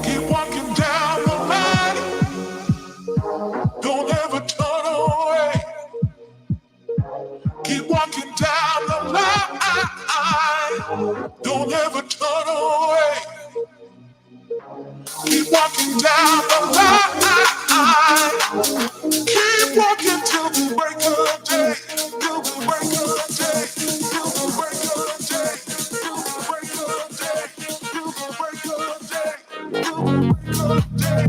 Keep walking down the line. Don't ever turn away. Keep walking down the line. Don't ever turn away. Keep walking down the line. Keep walking till the break of day. Till the break of day. Till the break of day. Till the break of day. Till the break of day. Till the break of day.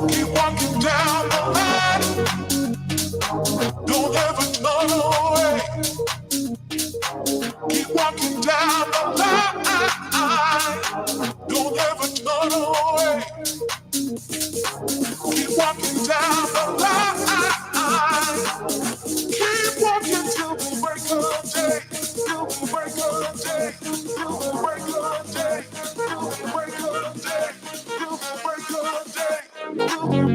Keep walking down the line. Don't ever turn away. Keep walking down the line. Don't ever turn away. Keep walking down the line. Keep walking till the break of day. Till the break of day. Till the break of day. Till the break of day. Till the break of day. Till the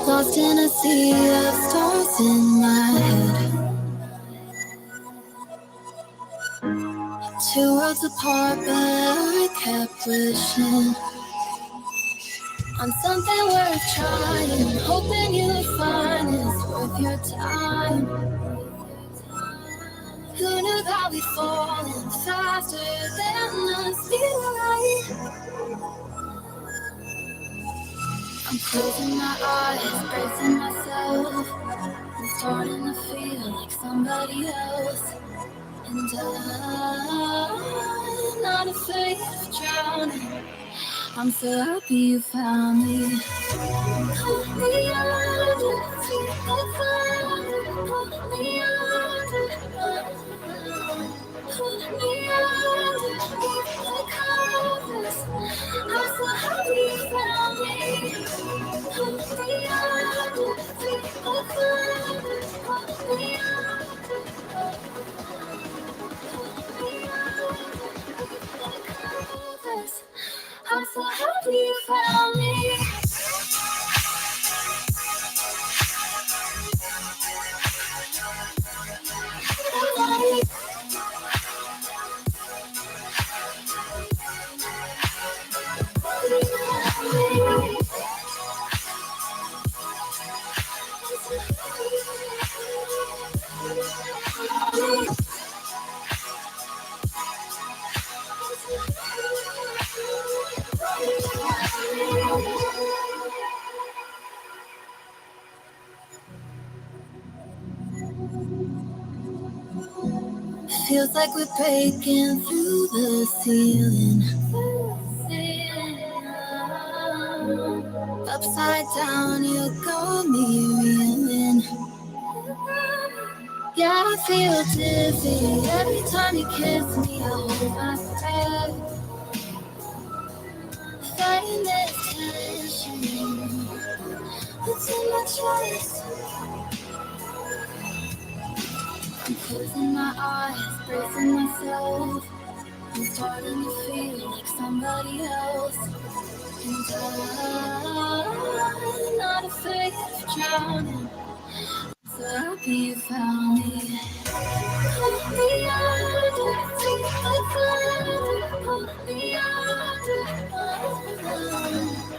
Lost in a sea of stars in my head. Two worlds apart, but I kept wishing on something worth trying, hoping you'd find it's worth your time. Who knew that we'd fallen faster than the speed of light? I'm closing my eyes, bracing myself, and starting to feel like somebody else. And I'm not afraid of drowning. I'm so happy you found me. Pull me under, take the thunder. Pull me under, pull me underneath the covers. I'm so happy you found me. Pull me under, take the thunder. Pull me under, pull me underneath the covers. I'm so happy you found me. Feels like we're breaking through the ceiling. Upside down, you got me reeling. Yeah, I feel dizzy every time you kiss me. I hold my breath, fighting this tension. What's in my chest? I'm closing my eyes, bracing myself. I'm starting to feel like somebody else. And I'm not afraid of drowning. So happy you found me. Pull me under, take the thunder. Pull me under,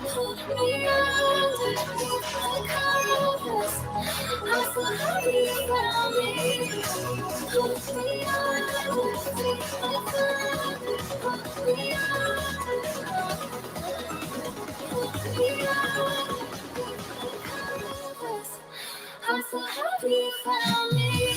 pull me underneath the covers. I'm so happy you found me. Pull me under, take the thunder. Pull me under, pull me underneath the covers. I'm so happy you found me.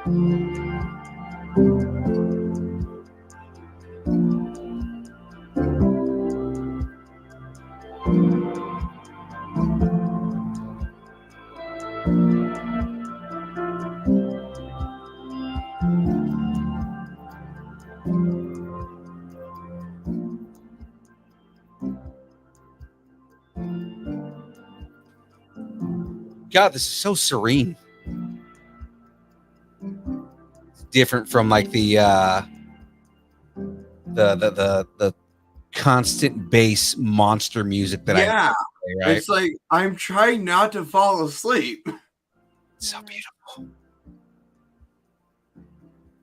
God, this is so serene. It's different from like the constant bass monster music that I play, right? It's like I'm trying not to fall asleep. It's so beautiful.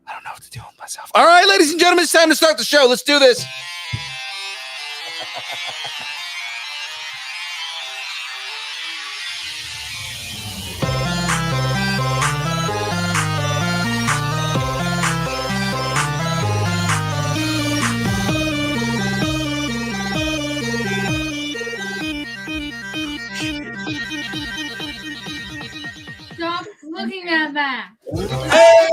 I don't know what to do with myself. All right, ladies and gentlemen, it's time to start the show. Let's do this. Stop looking at that. Hey!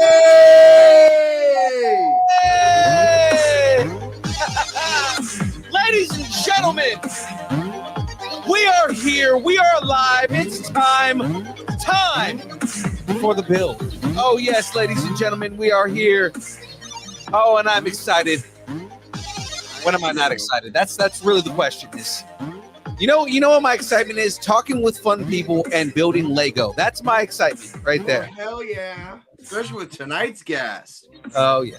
Ladies and gentlemen, we are here. We are alive. It's time for the build. Oh, yes, ladies and gentlemen, we are here. Oh, and I'm excited. When am I not excited? That's really the question. Is you know what my excitement is? Talking with fun people and building Lego. That's my excitement right there. Oh, hell yeah. Especially with tonight's guest. Oh, yeah.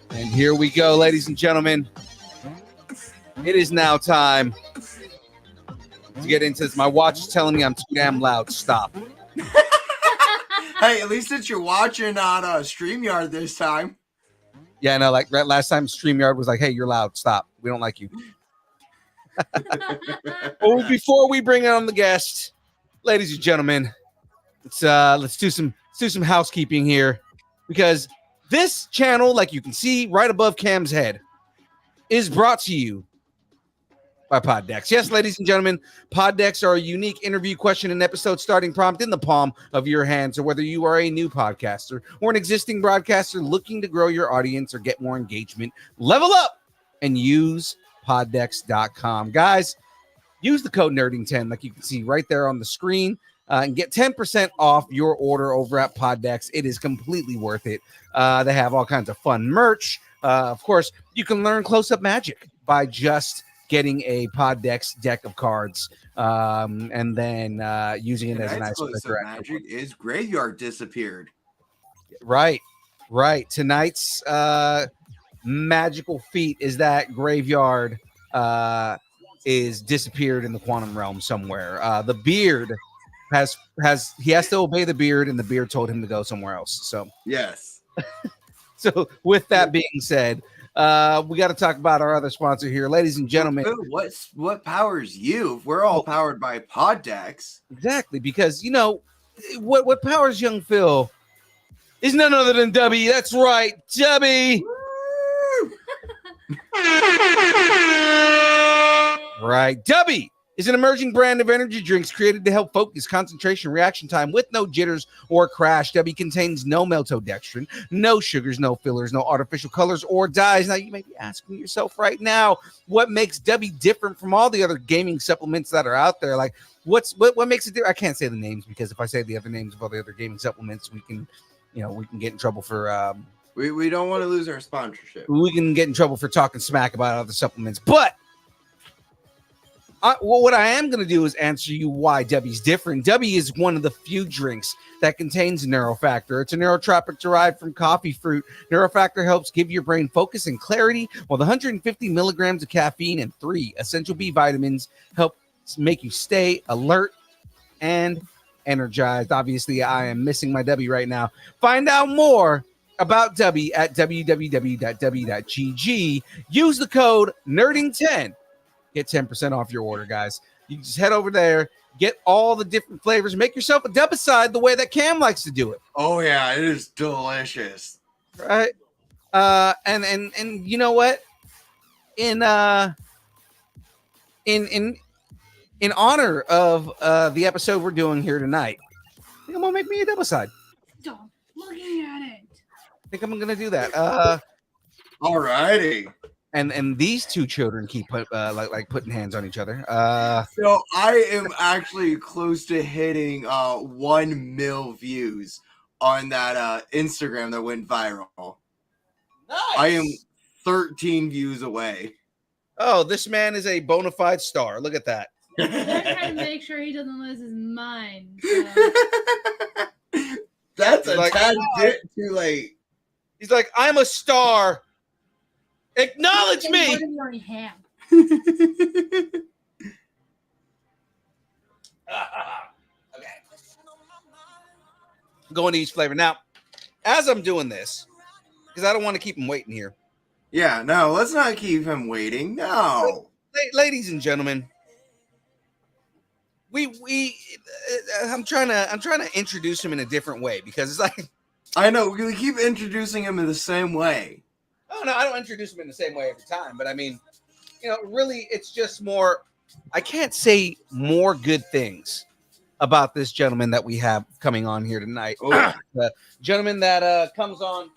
And here we go, ladies and gentlemen. It is now time to get into this. My watch is telling me I'm too damn loud. Stop. Hey, at least it's your watching on StreamYard this time. Yeah, no, like last time StreamYard was like, hey, you're loud. Stop. We don't like you. Well, before we bring on the guest, ladies and gentlemen, let's do some housekeeping here, because this channel, like you can see right above Cam's head, is brought to you by Pod Decks. Yes, ladies and gentlemen, Pod Decks are a unique interview question and episode starting prompt in the palm of your hand. So whether you are a new podcaster or an existing broadcaster looking to grow your audience or get more engagement, level up and use poddex.com. Guys, use the code nerding10 like you can see right there on the screen and get 10% off your order over at Poddex. It is completely worth it. They have all kinds of fun merch. Of course, you can learn close-up magic by just getting a Poddex deck of cards and then using it as a nice close-up magic is Graveyard Disappeared. Right. Tonight's magical feat is that Graveyard is disappeared in the quantum realm somewhere. The beard has to obey the beard, and the beard told him to go somewhere else. So yes. So with that being said, we got to talk about our other sponsor here, ladies and gentlemen. What powers you? We're all powered by Poddex. Exactly, because you know what powers young Phil is none other than Dubby. That's right, Dubby. Right, Dubby is an emerging brand of energy drinks created to help focus, concentration, reaction time with no jitters or crash. Dubby contains no maltodextrin, no sugars, no fillers, no artificial colors or dyes. Now, you may be asking yourself right now, what makes Dubby different from all the other gaming supplements that are out there? Like, what makes it different? I can't say the names, because if I say the other names of all the other gaming supplements, we can get in trouble for... we don't want to lose our sponsorship. We can get in trouble for talking smack about other supplements, but what I am going to do is answer you why Dubby's different. Dubby is one of the few drinks that contains Neurofactor. It's a neurotropic derived from coffee fruit. Neurofactor helps give your brain focus and clarity, while the 150 milligrams of caffeine and 3 essential B vitamins help make you stay alert and energized. Obviously, I am missing my Dubby right now. Find out more about Dubby at www.dubby.gg. Use the code nerding10. Get 10% off your order, guys. You just head over there, get all the different flavors, make yourself a Dubicide the way that Cam likes to do it. Oh yeah, it is delicious. Right? And you know what? In honor of the episode we're doing here tonight, I think I'm gonna make me a Dubicide. Stop looking at it. I think I'm gonna do that. Alrighty. And these two children keep like putting hands on each other. So I am actually close to hitting 1 mil views on that Instagram that went viral. Nice. I am 13 views away. Oh, this man is a bona fide star. Look at that. They're trying to make sure he doesn't lose his mind. So. That's a Like, tad bit too late. He's like, I'm a star. Acknowledge me. What do you already have? Okay. Going to each flavor. Now, as I'm doing this, because I don't want to keep him waiting here. Yeah, no, let's not keep him waiting. No. Ladies and gentlemen, I'm trying to introduce him in a different way because it's like I know, we keep introducing him in the same way. oh no, I don't introduce him in the same way every time, but I mean, really it's just more I can't say more good things about this gentleman that we have coming on here tonight. Oh. The gentleman that comes on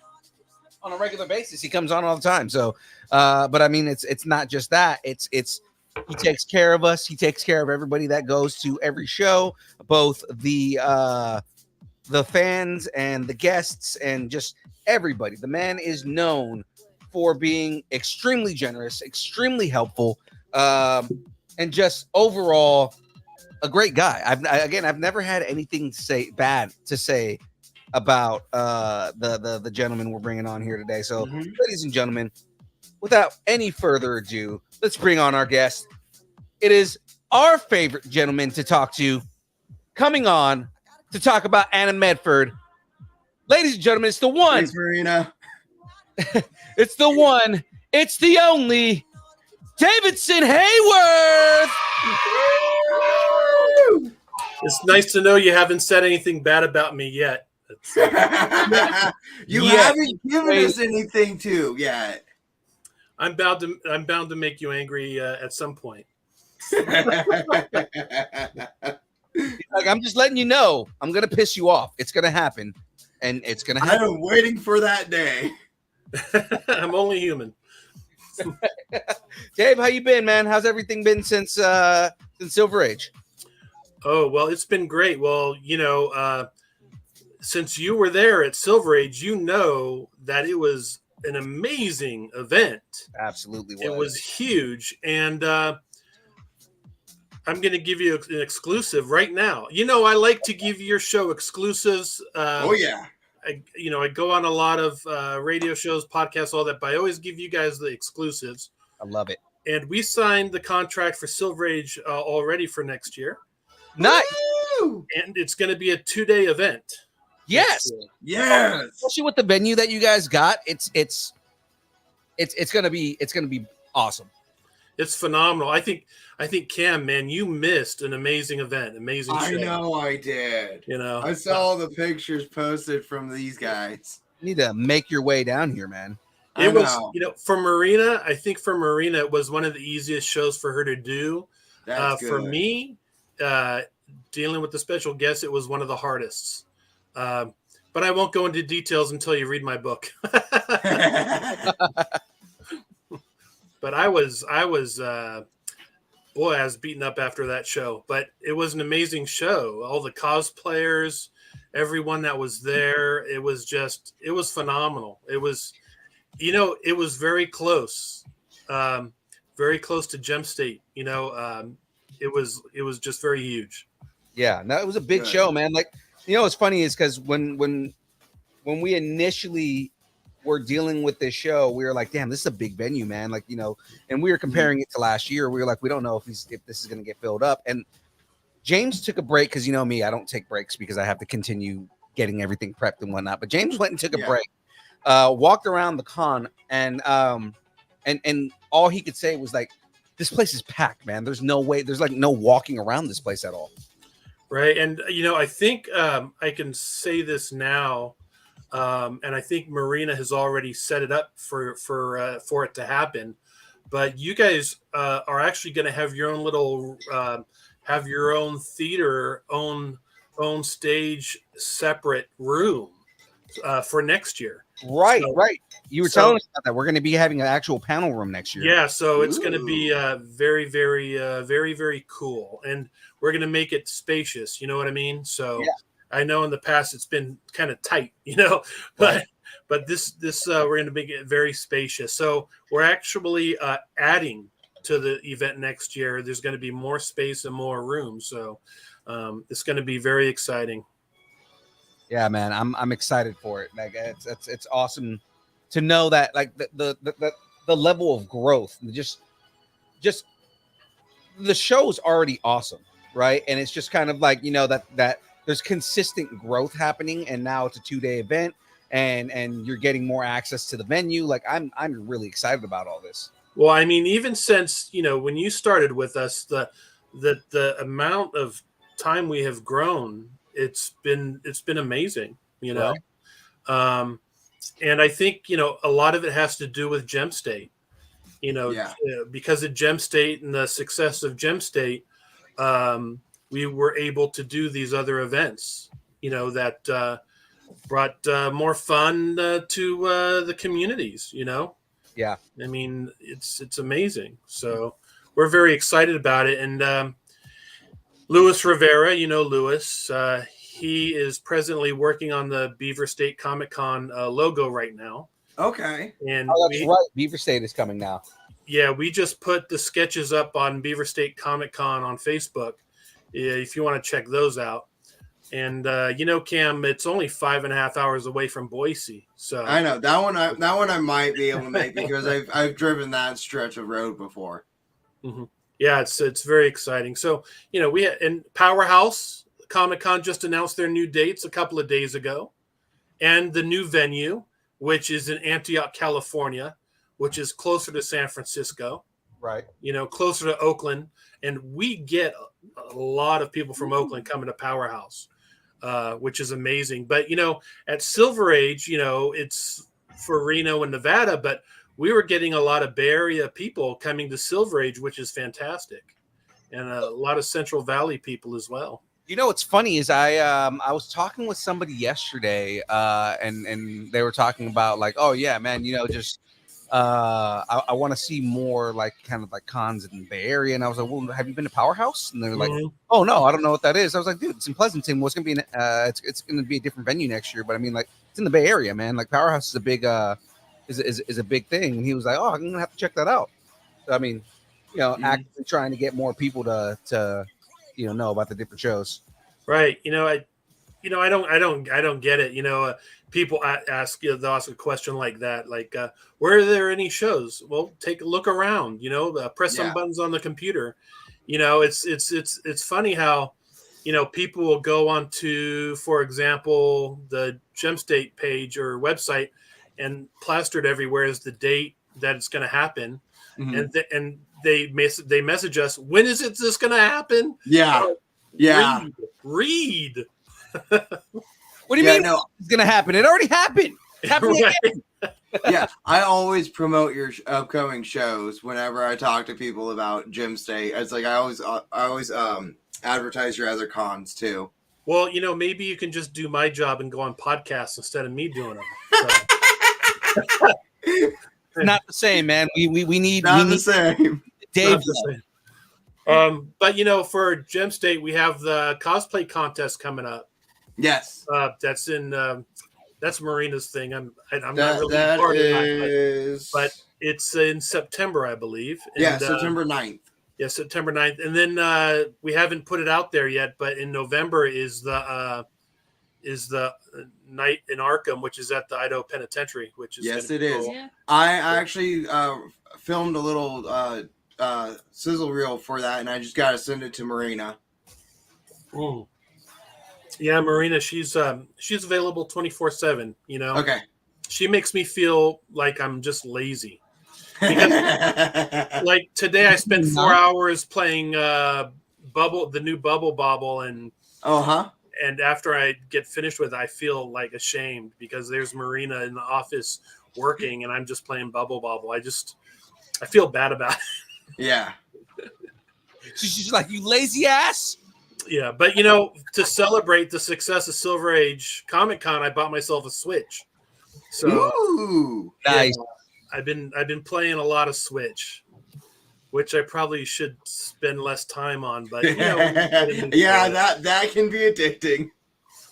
a regular basis. He comes on all the time. So but I mean it's not just that. It's he takes care of us. He takes care of everybody that goes to every show, both the fans and the guests and just everybody. The man is known for being extremely generous, extremely helpful, and just overall a great guy. I've never had anything bad to say about the gentleman we're bringing on here today. So, ladies and gentlemen, without any further ado, let's bring on our guest. It is our favorite gentleman to talk to, coming on to talk about Anna Medford. Ladies and gentlemen, it's the one. Thanks, Marina. It's the one. It's the only Davidson Haworth. It's nice to know you haven't said anything bad about me yet. You Yeah. haven't given us anything to yet. I'm bound to make you angry at some point. Like, I'm just letting you know, I'm gonna piss you off. It's gonna happen, and it's gonna happen. I'm waiting for that day. I'm only human. Dave, how you been, man? How's everything been since Silver Age? Oh, well, it's been great. Well, since you were there at Silver Age, you know that it was an amazing event. Absolutely, It was huge, and I'm going to give you an exclusive right now. I like to give your show exclusives. Oh yeah. I go on a lot of radio shows, podcasts, all that, but I always give you guys the exclusives. I love it. And we signed the contract for Silver Age already for next year. Nice. Woo! And it's going to be a 2-day event. Yes. Yes. Especially with the venue that you guys got, it's gonna be awesome. It's phenomenal. I think Cam, man, you missed an amazing event, amazing show. I know I did. I saw the pictures posted from these guys. You need to make your way down here, man. It was, for Marina, I think for Marina, it was one of the easiest shows for her to do. That's good. For me, dealing with the special guests, it was one of the hardest. But I won't go into details until you read my book. But I was beaten up after that show. But it was an amazing show. All the cosplayers, everyone that was there, it was phenomenal. It was, it was very close to Gem State. It was just very huge. Yeah, no, it was a big show, man. Like, what's funny is because when we initially were dealing with this show, we were like, damn, this is a big venue, man. Like, and we were comparing it to last year. We were like, we don't know if this is going to get filled up. And James took a break because me, I don't take breaks because I have to continue getting everything prepped and whatnot. But James went and took a break, walked around the con, and all he could say was like, this place is packed, man. There's no way. There's like no walking around this place at all. Right. And, I think I can say this now. And I think Marina has already set it up for it to happen. But you guys are actually going to have your own little, have your own theater, own stage, separate room. for next year. Right, So- right. You were telling us about that. We're going to be having an actual panel room next year. Yeah, so it's going to Ooh. be very, very cool, and we're going to make it spacious. You know what I mean? So Yeah. I know in the past it's been kind of tight, but this we're going to make it very spacious. So we're actually adding to the event next year. There's going to be more space and more room, so it's going to be very exciting. Yeah, man, I'm excited for it. Like it's awesome to know that like the level of growth, just the show's already awesome, right? And it's just kind of like that there's consistent growth happening, and now it's a 2-day event, and you're getting more access to the venue. Like I'm really excited about all this. Well, I mean, even since when you started with us, the amount of time we have grown, it's been amazing, Right. And I think a lot of it has to do with Gem State, Yeah. because of Gem State and the success of Gem State, we were able to do these other events, that brought more fun to the communities, Yeah. I mean, it's amazing. So we're very excited about it. And Louis Rivera, Louis, he is presently working on the Beaver State Comic Con logo right now. Okay. And Oh, that's right. Beaver State is coming now. Yeah, we just put the sketches up on Beaver State Comic Con on Facebook. If you want to check those out. And Cam, it's only 5.5 hours away from Boise. So I know that one. I might be able to make because I've driven that stretch of road before. Mm-hmm. Yeah, it's very exciting. So we and Powerhouse Comic Con just announced their new dates a couple of days ago, and the new venue, which is in Antioch, California, which is closer to San Francisco, right? Closer to Oakland, and we get a lot of people from Oakland coming to Powerhouse. Which is amazing. But, at Silver Age, it's for Reno and Nevada, but we were getting a lot of Bay Area people coming to Silver Age, which is fantastic. And a lot of Central Valley people as well. What's funny is I was talking with somebody yesterday, and they were talking about like, oh yeah, man, just I want to see more like kind of like cons in the Bay Area. And I was like, well, have you been to Powerhouse? And they're like, oh no, I don't know what that is. I was like, dude, it's in Pleasanton. What's gonna be it's gonna be a different venue next year, but I mean, like, it's in the Bay Area, man. Like Powerhouse is a big is a big thing. And he was like, oh, I'm gonna have to check that out. So I mean, actively trying to get more people to know about the different shows. Right. I don't get it. People ask, they'll ask a question like that, like, where are there any shows? Well, take a look around, press some buttons on the computer. It's funny how, people will go on to, for example, the Gem State page or website, and plastered everywhere is the date that it's going to happen. Mm-hmm. And they message us, when is this going to happen? Yeah. Yeah. Read. What do you mean? No, it's gonna happen. It already happened. Right. Yeah, I always promote your upcoming shows whenever I talk to people about Gem State. It's like I always advertise your other cons too. Well, maybe you can just do my job and go on podcasts instead of me doing them. So. It's not the same, man. We need the same. Dave. But for Gem State, we have the cosplay contest coming up. Yes, that's in that's Marina's thing. I'm not really that part is... of that, but it's in September, I believe. And, September 9th. Yeah, September 9th, and then we haven't put it out there yet. But in November is the night in Arkham, which is at the Idaho Penitentiary. Which is it is. Cool. Yeah. I actually filmed a little sizzle reel for that, and I just got to send it to Marina. Mm. Yeah, Marina, she's available 24/7. Okay. She makes me feel like I'm just lazy. Because, like today, I spent 4 hours playing the new Bubble Bobble, and and after I get finished with it, I feel like ashamed because there's Marina in the office working, and I'm just playing Bubble Bobble. I feel bad about it. Yeah. She's like, you lazy ass. Yeah, but to celebrate the success of Silver Age Comic Con, I bought myself a Switch. So Ooh. Nice. I've been playing a lot of Switch, which I probably should spend less time on, but Yeah, that can be addicting.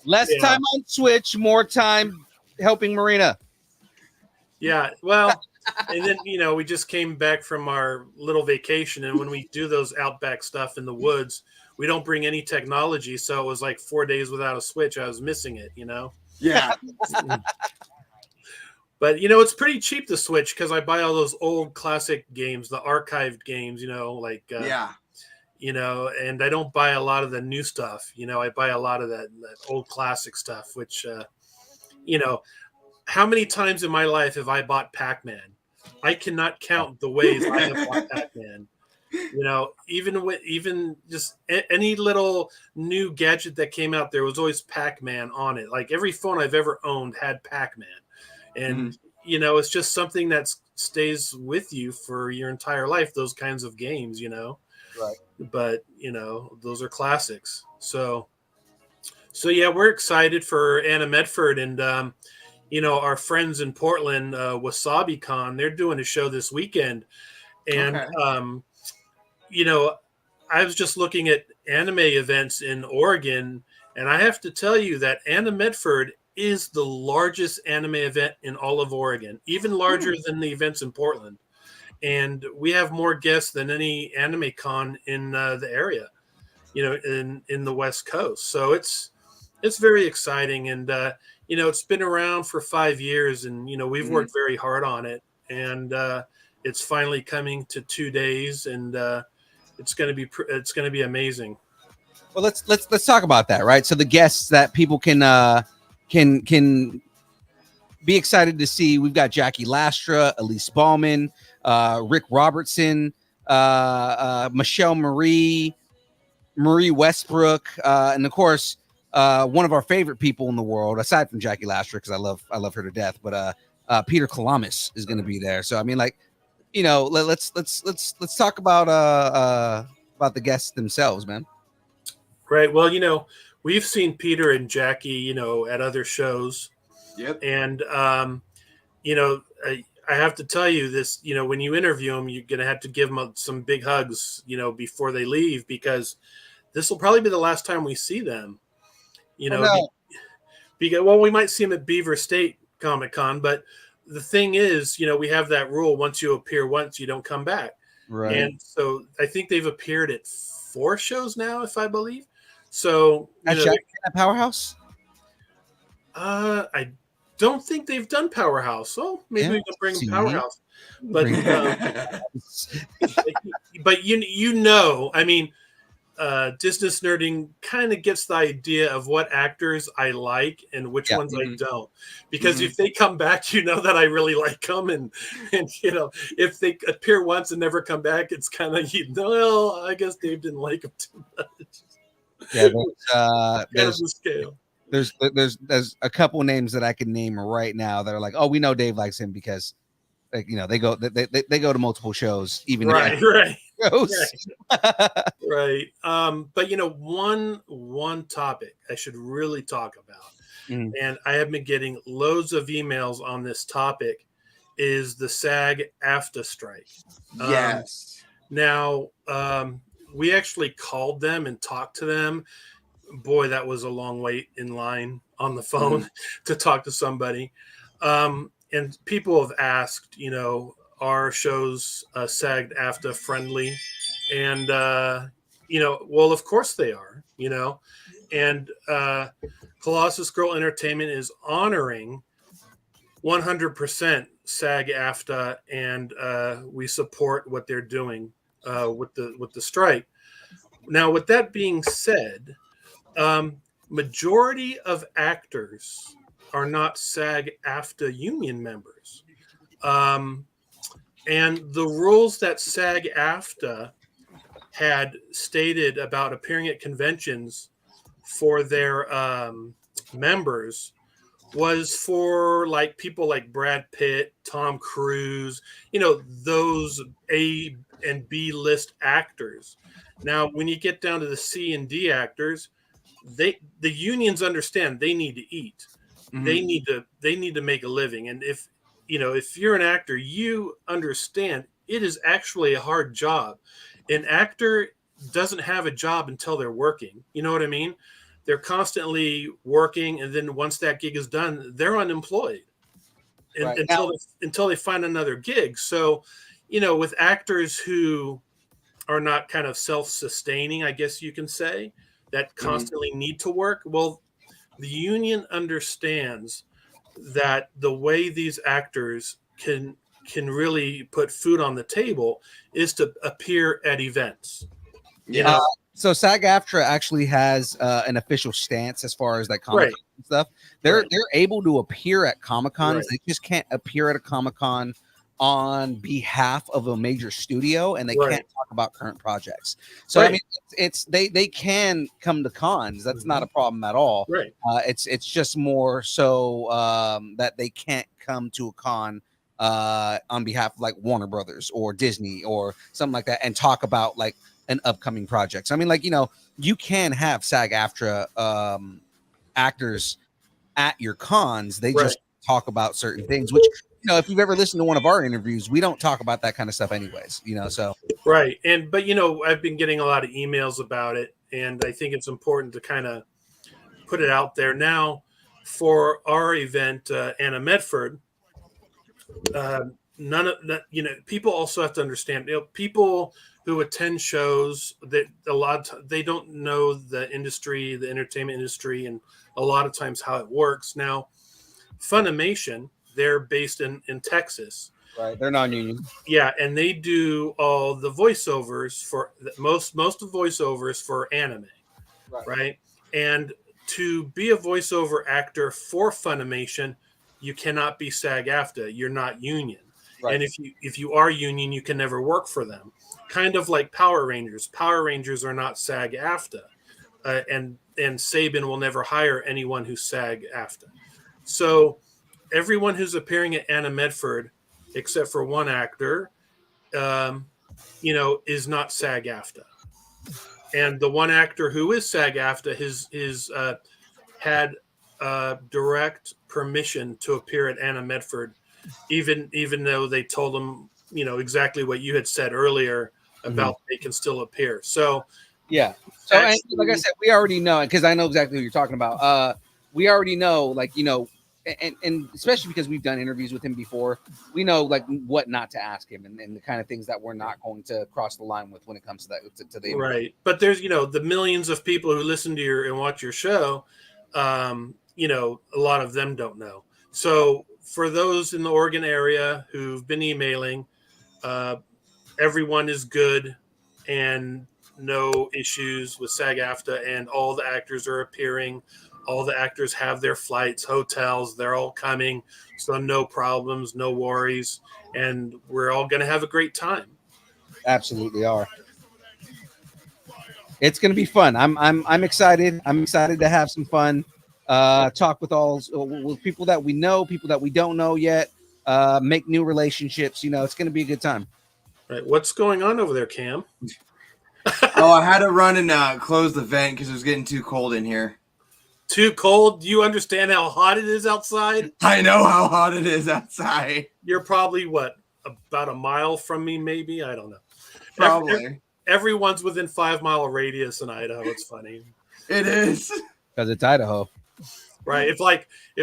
Less Yeah. time on Switch, more time helping Marina. Yeah, well, and then we just came back from our little vacation, and when we do those outback stuff in the woods, we don't bring any technology, so it was like 4 days without a Switch. I was missing it. Yeah. But it's pretty cheap to Switch because I buy all those old classic games, the archived games. Like Yeah. And I don't buy a lot of the new stuff. I buy a lot of that old classic stuff, which how many times in my life have I bought Pac-Man? I cannot count the ways I have bought Pac-Man. Even just any little new gadget that came out, there was always Pac-Man on it. Like every phone I've ever owned had Pac-Man. And it's just something that stays with you for your entire life, those kinds of games, Right. But those are classics. So yeah, we're excited for Anna Medford and our friends in Portland, Wasabi Con. They're doing a show this weekend. And I was just looking at anime events in Oregon, and I have to tell you that Anna Medford is the largest anime event in all of Oregon, even larger than the events in Portland. And we have more guests than any anime con in the area, in the West Coast. So it's very exciting. And, it's been around for 5 years, and, we've worked very hard on it. And it's finally coming to 2 days, and it's going to be amazing. Well, let's talk about that, right? So the guests that people can be excited to see. We've got Jackie Lastra, Elise Ballman, Rick Robertson, Michelle Marie Westbrook, and of course, one of our favorite people in the world, aside from Jackie Lastra, because I love her to death. But Peter Kalamis is going to be there. So I mean, let's talk about the guests themselves, man. Right. Well, we've seen Peter and Jackie, at other shows. Yep. And, I have to tell you this, when you interview them, you're going to have to give them some big hugs, before they leave, because this will probably be the last time we see them, because, we might see them at Beaver State Comic Con, but the thing is, we have that rule. Once you appear once, you don't come back. Right. And so I think they've appeared at 4 shows now, if I believe. So at Powerhouse? I don't think they've done Powerhouse. So maybe we can bring Powerhouse. But but I mean, Distance Nerding kind of gets the idea of what actors I like and which ones I don't. Because if they come back, that I really like them, and if they appear once and never come back, it's kind of well, I guess Dave didn't like them too much. Yeah, there's the scale. There's a couple names that I can name right now that are like, oh, we know Dave likes him because, they go to multiple shows, even right. But one topic I should really talk about, and I have been getting loads of emails on this topic, is the SAG-AFTRA strike. Yes. Now, we actually called them and talked to them. Boy, that was a long wait in line on the phone to talk to somebody. And people have asked, are shows SAG-AFTRA friendly? And, well, of course they are, and Colossus Girl Entertainment is honoring 100% SAG-AFTRA, and we support what they're doing with the strike. Now, with that being said, majority of actors are not SAG-AFTRA union members. And the rules that SAG-AFTRA had stated about appearing at conventions for their members was for people like Brad Pitt, Tom Cruise, those and B list actors. Now, when you get down to the C and D actors, the unions understand they need to eat. They need to make a living. And if you're an actor, you understand it is actually a hard job. An actor doesn't have a job until they're working. You know what I mean? They're constantly working, and then once that gig is done, they're unemployed Right. until they find another gig. So, with actors who are not kind of self-sustaining, I guess you can say, that constantly need to work. Well, the union understands that the way these actors can really put food on the table is to appear at events. Yeah. So SAG-AFTRA actually has an official stance as far as like Comic-Con and stuff. They're able to appear at Comic-Cons. They just can't appear at a Comic-Con on behalf of a major studio, and they can't talk about current projects. So I mean, it's they can come to cons. That's not a problem at all. Right. It's just more so that they can't come to a con on behalf of like Warner Brothers or Disney or something like that and talk about like an upcoming project. So, I mean, like, you can have SAG-AFTRA actors at your cons. They just talk about certain things, which, if you've ever listened to one of our interviews, we don't talk about that kind of stuff anyways, so. Right. But I've been getting a lot of emails about it, and I think it's important to kind of put it out there now for our event, Anna Medford. None of that, people also have to understand, people who attend shows that a lot of they don't know the industry, the entertainment industry, and a lot of times how it works. Now, Funimation, they're based in Texas. Right. They're non-union. Yeah. And they do all the voiceovers for most of the voiceovers for anime. Right. And to be a voiceover actor for Funimation, you cannot be SAG-AFTRA. You're not union. Right. And if you are union, you can never work for them. Kind of like Power Rangers. Power Rangers are not SAG-AFTRA. And Saban will never hire anyone who's SAG-AFTRA. So everyone who's appearing at Anna Medford, except for one actor, is not SAG-AFTRA. And the one actor who is SAG-AFTRA had direct permission to appear at Anna Medford, even though they told him, exactly what you had said earlier about they can still appear. So yeah. So actually, like I said, we already know, because I know exactly what you're talking about. We already know, like, and especially because we've done interviews with him before, we know like what not to ask him and the kind of things that we're not going to cross the line with when it comes to that to the interview. Right. But there's the millions of people who listen to and watch your show, a lot of them don't know. So for those in the Oregon area who've been emailing, everyone is good and no issues with SAG-AFTRA, and all the actors are appearing. All the actors have their flights, hotels, they're all coming. So no problems, no worries. And we're all going to have a great time. Absolutely are. It's going to be fun. I'm excited. I'm excited to have some fun. Talk with people that we know, people that we don't know yet. Make new relationships. It's going to be a good time. Right. What's going on over there, Cam? I had to run and close the vent because it was getting too cold in here. Too cold? Do you understand how hot it is outside? I know how hot it is outside. You're probably, about a mile from me, maybe? I don't know. Probably. Everyone's within 5 mile radius in Idaho. It's funny. It is. Because it's Idaho. Right. If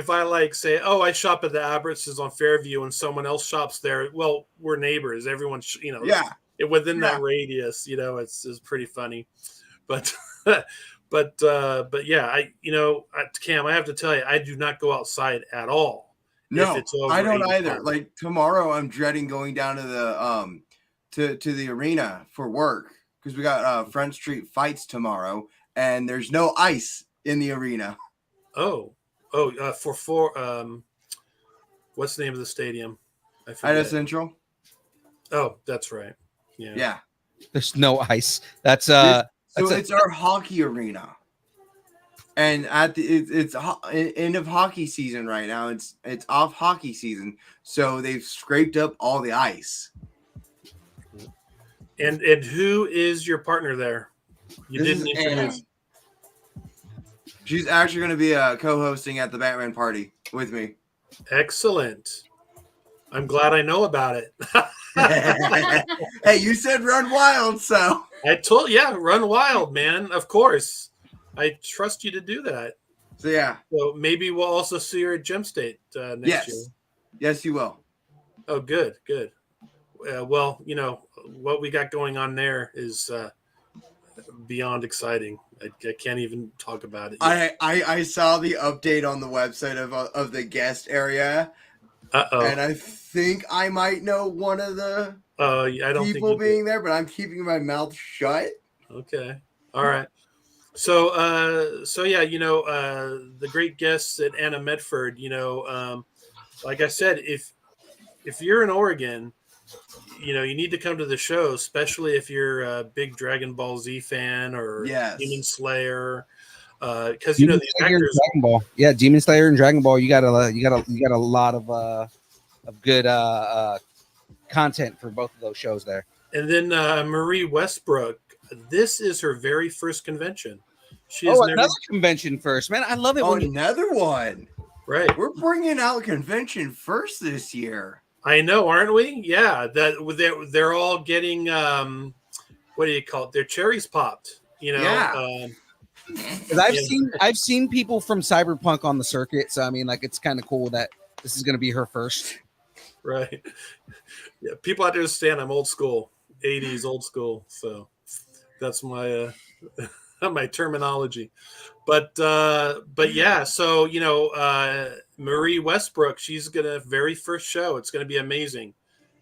I say, I shop at the Aberts on Fairview and someone else shops there, well, we're neighbors. Everyone, within that radius, it's pretty funny. But But yeah, Cam, I have to tell you, I do not go outside at all. No, I don't either. Like tomorrow, I'm dreading going down to the to the arena for work because we got Front Street fights tomorrow, and there's no ice in the arena. What's the name of the stadium? I forget. Idaho Central. Oh, that's right. Yeah. There's no ice. That's it's our hockey arena, and it's end of hockey season right now. It's off hockey season, so they've scraped up all the ice. And who is your partner there? You This didn't is Anna. introduce. She's actually going to be co-hosting at the Batman party with me. Excellent. I'm glad I know about it. Hey, you said run wild, so Run wild, man. Of course. I trust you to do that. yeah. So maybe we'll also see her at Gem State next year. Yes, you will. Oh, good. Well, what we got going on there is beyond exciting. I can't even talk about it yet. I saw the update on the website of the guest area, and I think I might know one of the I don't people think being there, but I'm keeping my mouth shut. Okay. All right. So yeah, the great guests at Anna Medford, like I said, if you're in Oregon, you need to come to the show, especially if you're a big Dragon Ball Z fan or Demon Slayer, because Demon these Slayer and actors. Dragon Ball. Yeah, Demon Slayer and Dragon Ball. You got a lot of good content for both of those shows there. And then Marie Westbrook, this is her very first convention. She has another convention first, man. I love it. Oh, another one. Right. We're bringing out convention first this year. I know, aren't we? Yeah, that they're all getting what do you call it? Their cherries popped. Yeah. I've seen people from Cyberpunk on the circuit, so I mean, like, it's kind of cool that this is going to be her first. Right. Yeah, people out there understand I'm old school, 80s old school, so that's my my terminology. But yeah, so Marie Westbrook, she's gonna very first show. It's gonna be amazing,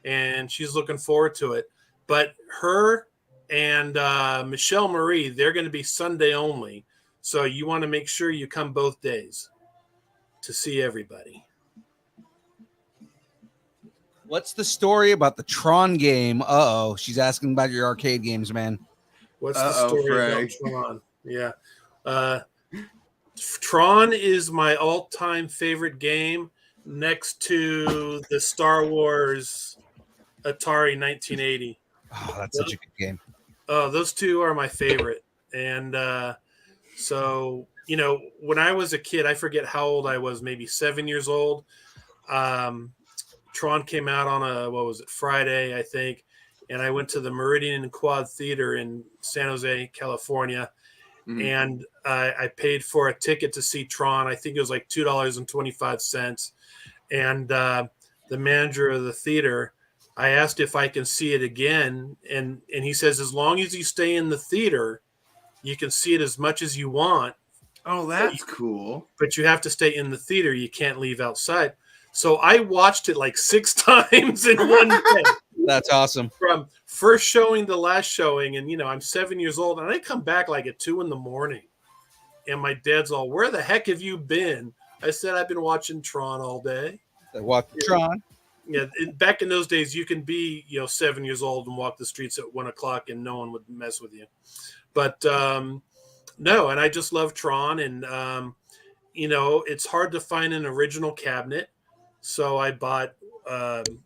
and she's looking forward to it. But her and Michelle Marie, they're going to be Sunday only, so you want to make sure you come both days to see everybody. What's the story about the Tron game? She's asking about your arcade games, man. What's the story about Tron? Yeah. Tron is my all-time favorite game next to the Star Wars Atari 1980. Oh, that's such a good game. Oh, those two are my favorite. And so, when I was a kid, I forget how old I was, maybe 7 years old. Tron came out on Friday, I think. And I went to the Meridian Quad Theater in San Jose, California. Mm-hmm. And I paid for a ticket to see Tron. I think it was like $2.25. And the manager of the theater, I asked if I can see it again. And he says, as long as you stay in the theater, you can see it as much as you want. Oh, that's cool. But you have to stay in the theater. You can't leave outside. So I watched it like 6 times in one day. That's awesome. From first showing to last showing. And, I'm 7 years old. And I come back like at 2 a.m. And my dad's all, where the heck have you been? I said, I've been watching Tron all day. Tron. Yeah, back in those days, you can be 7 years old and walk the streets at 1 o'clock and no one would mess with you. But no, and I just love Tron, and it's hard to find an original cabinet, so I bought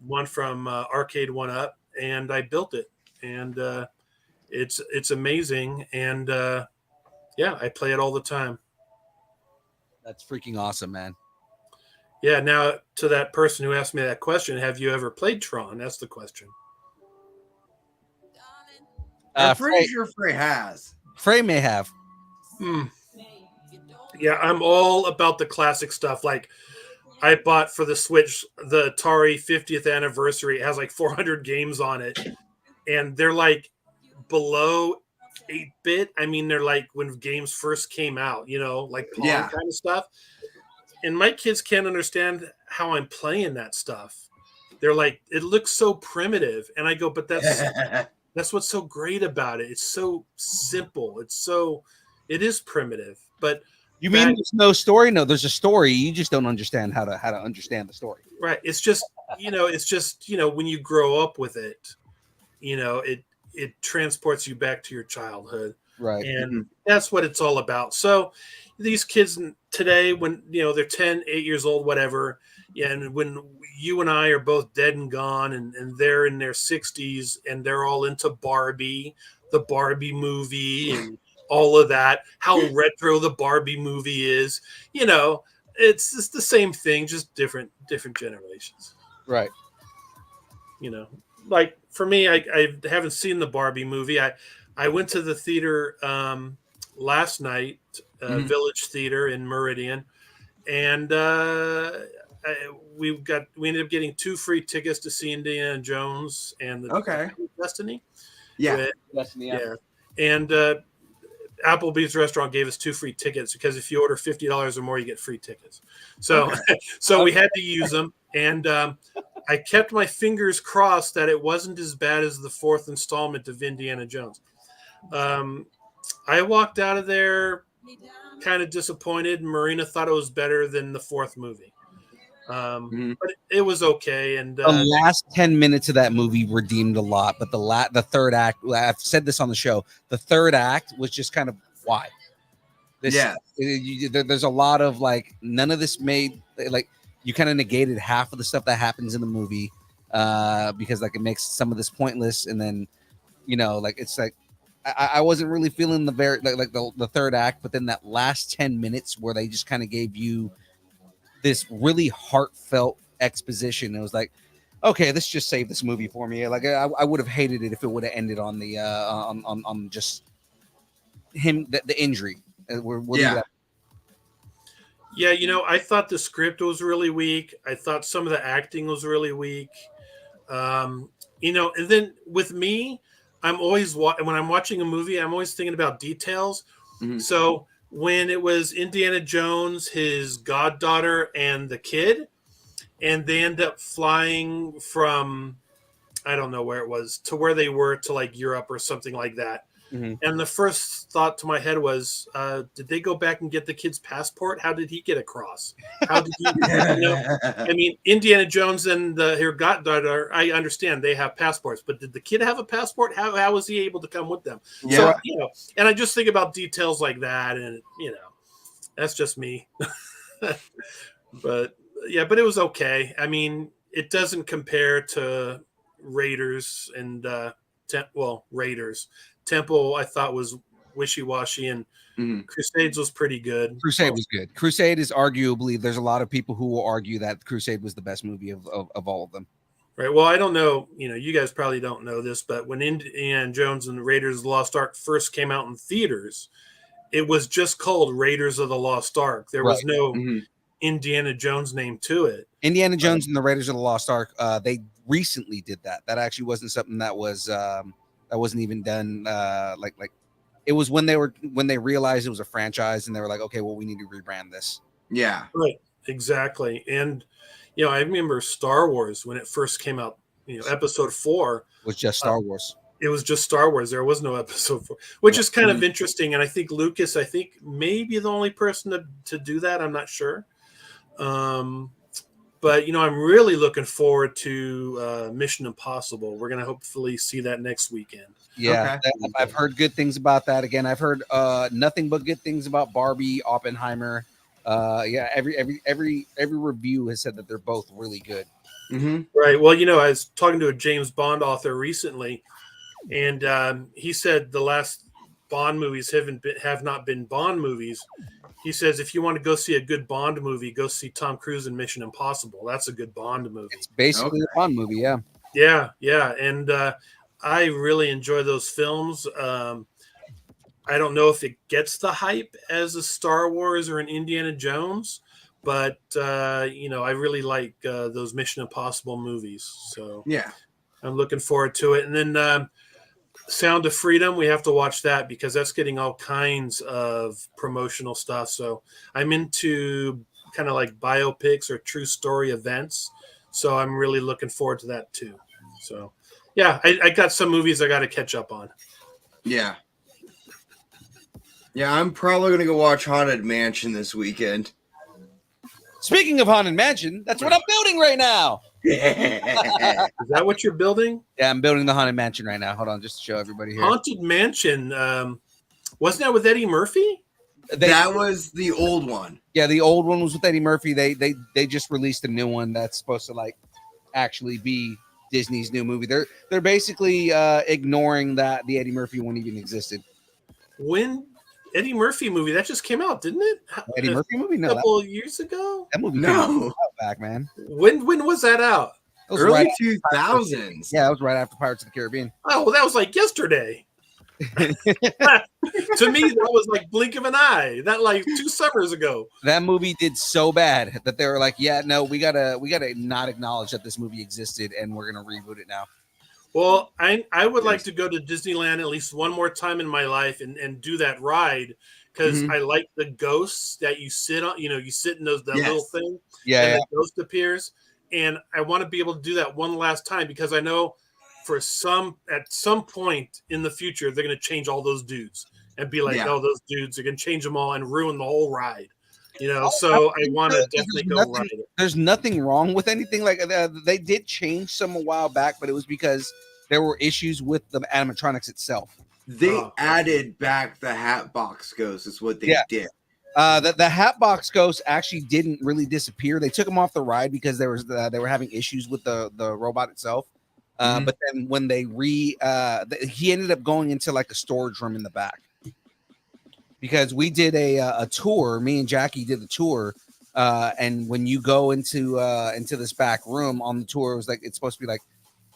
one from Arcade 1-Up, and I built it, and it's amazing, and yeah, I play it all the time. That's freaking awesome, man. Yeah, now to that person who asked me that question, have you ever played Tron? That's the question. I'm pretty sure Frey has. Frey may have. Yeah, I'm all about the classic stuff. Like, I bought for the Switch the Atari 50th anniversary. It has like 400 games on it. And they're like below 8-bit. I mean, they're like when games first came out, like Pong kind of stuff. And my kids can't understand how I'm playing that stuff. They're like, it looks so primitive. And I go, but that's what's so great about it. It's so simple. It is primitive. But you mean there's no story? No, there's a story. You just don't understand how to understand the story. Right. It's just, when you grow up with it, it transports you back to your childhood. Right. And that's what it's all about. So these kids today, when they're 10, 8 years old, whatever, and when you and I are both dead and gone, and they're in their 60s and they're all into Barbie, the Barbie movie, and all of that, how retro the Barbie movie is, it's just the same thing, just different generations. Right. Like for me, I haven't seen the Barbie movie. I went to the theater last night, Village Theater in Meridian, and we ended up getting 2 free tickets to see Indiana Jones and the Destiny. Yeah. Destiny. Yeah. And Applebee's restaurant gave us 2 free tickets because if you order $50 or more, you get free tickets. So, so we had to use them, and I kept my fingers crossed that it wasn't as bad as the 4th installment of Indiana Jones. I walked out of there kind of disappointed. Marina thought it was better than the 4th movie. But it was okay. And the last 10 minutes of that movie redeemed a lot, but the third act, I've said this on the show, the third act was just kind of why. There's a lot of like, none of this made, like, you kind of negated half of the stuff that happens in the movie because like it makes some of this pointless, and then like it's like I wasn't really feeling the very like the third act, but then that last 10 minutes where they just kind of gave you this really heartfelt exposition. It was like, okay, this just saved this movie for me. Like I would have hated it if it would have ended on the on just him the injury. Yeah, I thought the script was really weak. I thought some of the acting was really weak. And then with me, I'm always when I'm watching a movie, I'm always thinking about details. So when it was Indiana Jones, his goddaughter, and the kid, and they end up flying from, I don't know where it was, to where they were, to like Europe or something like that. And the first thought to my head was, did they go back and get the kid's passport? How did he get across? How did he, I mean, Indiana Jones and her goddaughter, I understand they have passports, but did the kid have a passport? How was he able to come with them? So, and I just think about details like that, and, that's just me. But it was okay. I mean, it doesn't compare to Raiders and, Raiders. Temple, I thought, was wishy-washy, and Crusades was pretty good. Crusade was good. Crusade is arguably, there's a lot of people who will argue that Crusade was the best movie of all of them. Right. Well, I don't know. You guys probably don't know this, but when Indiana Jones and the Raiders of the Lost Ark first came out in theaters, it was just called Raiders of the Lost Ark. There was no Indiana Jones name to it. Indiana Jones and the Raiders of the Lost Ark, they recently did that. That actually wasn't something that was that wasn't even done like it was when they realized it was a franchise, and they were like, okay, well, we need to rebrand this. Yeah. Right. Exactly. And I remember Star Wars when it first came out, episode 4 was just Star Wars. It was just Star Wars. There was no episode 4, which is kind of interesting. And I think Lucas, may be the only person to do that. I'm not sure. But, I'm really looking forward to Mission Impossible. We're going to hopefully see that next weekend. Yeah, okay. I've heard good things about that. Again, I've heard nothing but good things about Barbie, Oppenheimer. Every review has said that they're both really good. Right. Well, I was talking to a James Bond author recently, and he said the last Bond movies have not been Bond movies. He says, if you want to go see a good Bond movie, go see Tom Cruise in Mission Impossible. That's a good Bond movie. It's basically a Bond movie, yeah. Yeah. And I really enjoy those films. I don't know if it gets the hype as a Star Wars or an Indiana Jones, but, I really like those Mission Impossible movies. So yeah, I'm looking forward to it. And then Sound of Freedom, we have to watch that because that's getting all kinds of promotional stuff. So I'm into kind of like biopics or true story events. So I'm really looking forward to that too. So yeah, I got some movies I got to catch up on. Yeah, I'm probably going to go watch Haunted Mansion this weekend. Speaking of Haunted Mansion, that's what I'm building right now. Is that what you're building? Yeah, I'm building the Haunted Mansion right now. Hold on, just to show everybody here. Haunted Mansion. Wasn't that with Eddie Murphy? That was the old one. Yeah, the old one was with Eddie Murphy. They just released a new one that's supposed to like actually be Disney's new movie. They're basically ignoring that the Eddie Murphy one even existed. When Eddie Murphy movie that just came out, didn't it? Eddie Murphy movie? No, a couple of years ago. that movie No. came out back, man. When was that out? It was Early right, 2000s. yeah, it was right after Pirates of the Caribbean. Oh, well, that was like yesterday. To me, that was like blink of an eye. That like 2 summers ago. That movie did so bad that they were like, "Yeah, no, we gotta not acknowledge that this movie existed, and we're gonna reboot it now." Well, I would like to go to Disneyland at least one more time in my life and do that ride because Mhm. I like the ghosts that you sit on. You know, you sit in that Yes. little thing, Yeah, and the ghost appears. And I want to be able to do that one last time because I know at some point in the future they're going to change all those dudes and be like, Yeah. oh, those dudes are going to change them all and ruin the whole ride. You know, so I want to definitely go ride it. There's nothing wrong with anything like they did change some a while back, but it was because there were issues with the animatronics itself. They added back the Hatbox Ghost, is what they Yeah. did. The Hatbox Ghost actually didn't really disappear. They took him off the ride because they were having issues with the robot itself. But then when they he ended up going into like a storage room in the back because we did a tour. Me and Jackie did the tour, and when you go into this back room on the tour, it was like it's supposed to be like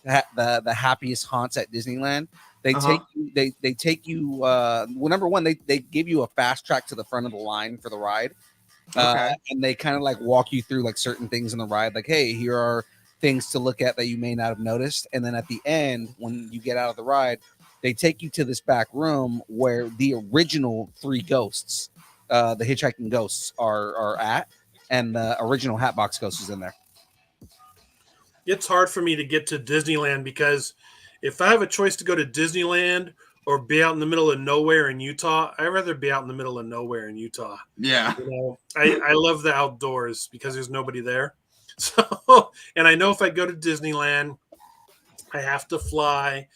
the happiest haunts at Disneyland. They take you. Well, number one, they give you a fast track to the front of the line for the ride, and they kind of like walk you through like certain things in the ride. Like, hey, here are things to look at that you may not have noticed. And then at the end, when you get out of the ride, they take you to this back room where the original 3 ghosts, the hitchhiking ghosts, are at, and the original Hatbox Ghost is in there. It's hard for me to get to Disneyland because if I have a choice to go to Disneyland or be out in the middle of nowhere in Utah, I'd rather be out in the middle of nowhere in Utah. Yeah. You know, I love the outdoors because there's nobody there. So, and I know if I go to Disneyland, I have to fly,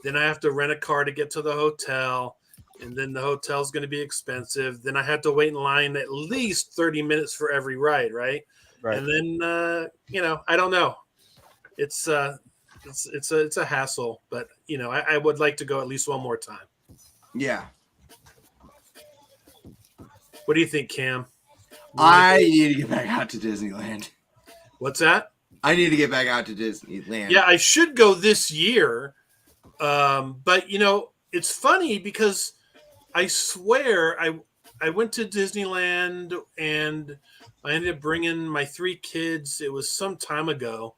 then I have to rent a car to get to the hotel, and then the hotel's going to be expensive. Then I have to wait in line at least 30 minutes for every ride, right? And then, you know, I don't know. It's a hassle, but you know, I would like to go at least one more time. Yeah. What do you think, Cam? I need to get back out to Disneyland. What's that? I need to get back out to Disneyland. Yeah, I should go this year. But you know, it's funny because I swear I went to Disneyland and I ended up bringing my 3 kids. It was some time ago.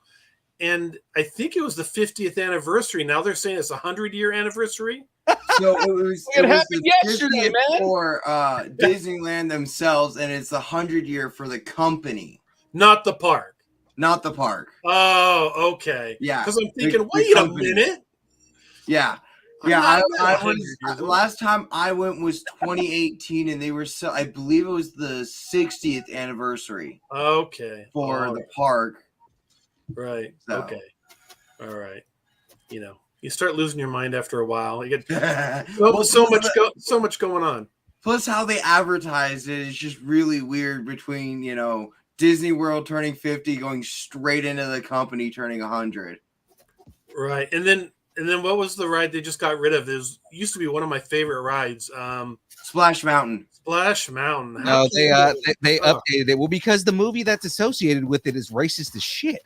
And I think it was the 50th anniversary. Now they're saying it's a 100-year anniversary. So it was happened the yesterday, 50th man. for Disneyland themselves, and it's the 100-year for the company, Not the park. not the park. Oh, okay. Yeah, Because I'm thinking, the wait a company. minute. Yeah. I'm Yeah, not I at was 100 years old. last time I went was 2018, and they were I believe it was the 60th anniversary Okay. for All the park. right. So. Okay. All right. You know, you start losing your mind after a while. You get so much going on. Plus, how they advertised it is just really weird. Between Disney World turning 50, going straight into the company turning 100. Right. And then what was the ride they just got rid of? It used to be one of my favorite rides. Splash Mountain. Splash Mountain. No, they updated it. Well, because the movie that's associated with it is racist as shit.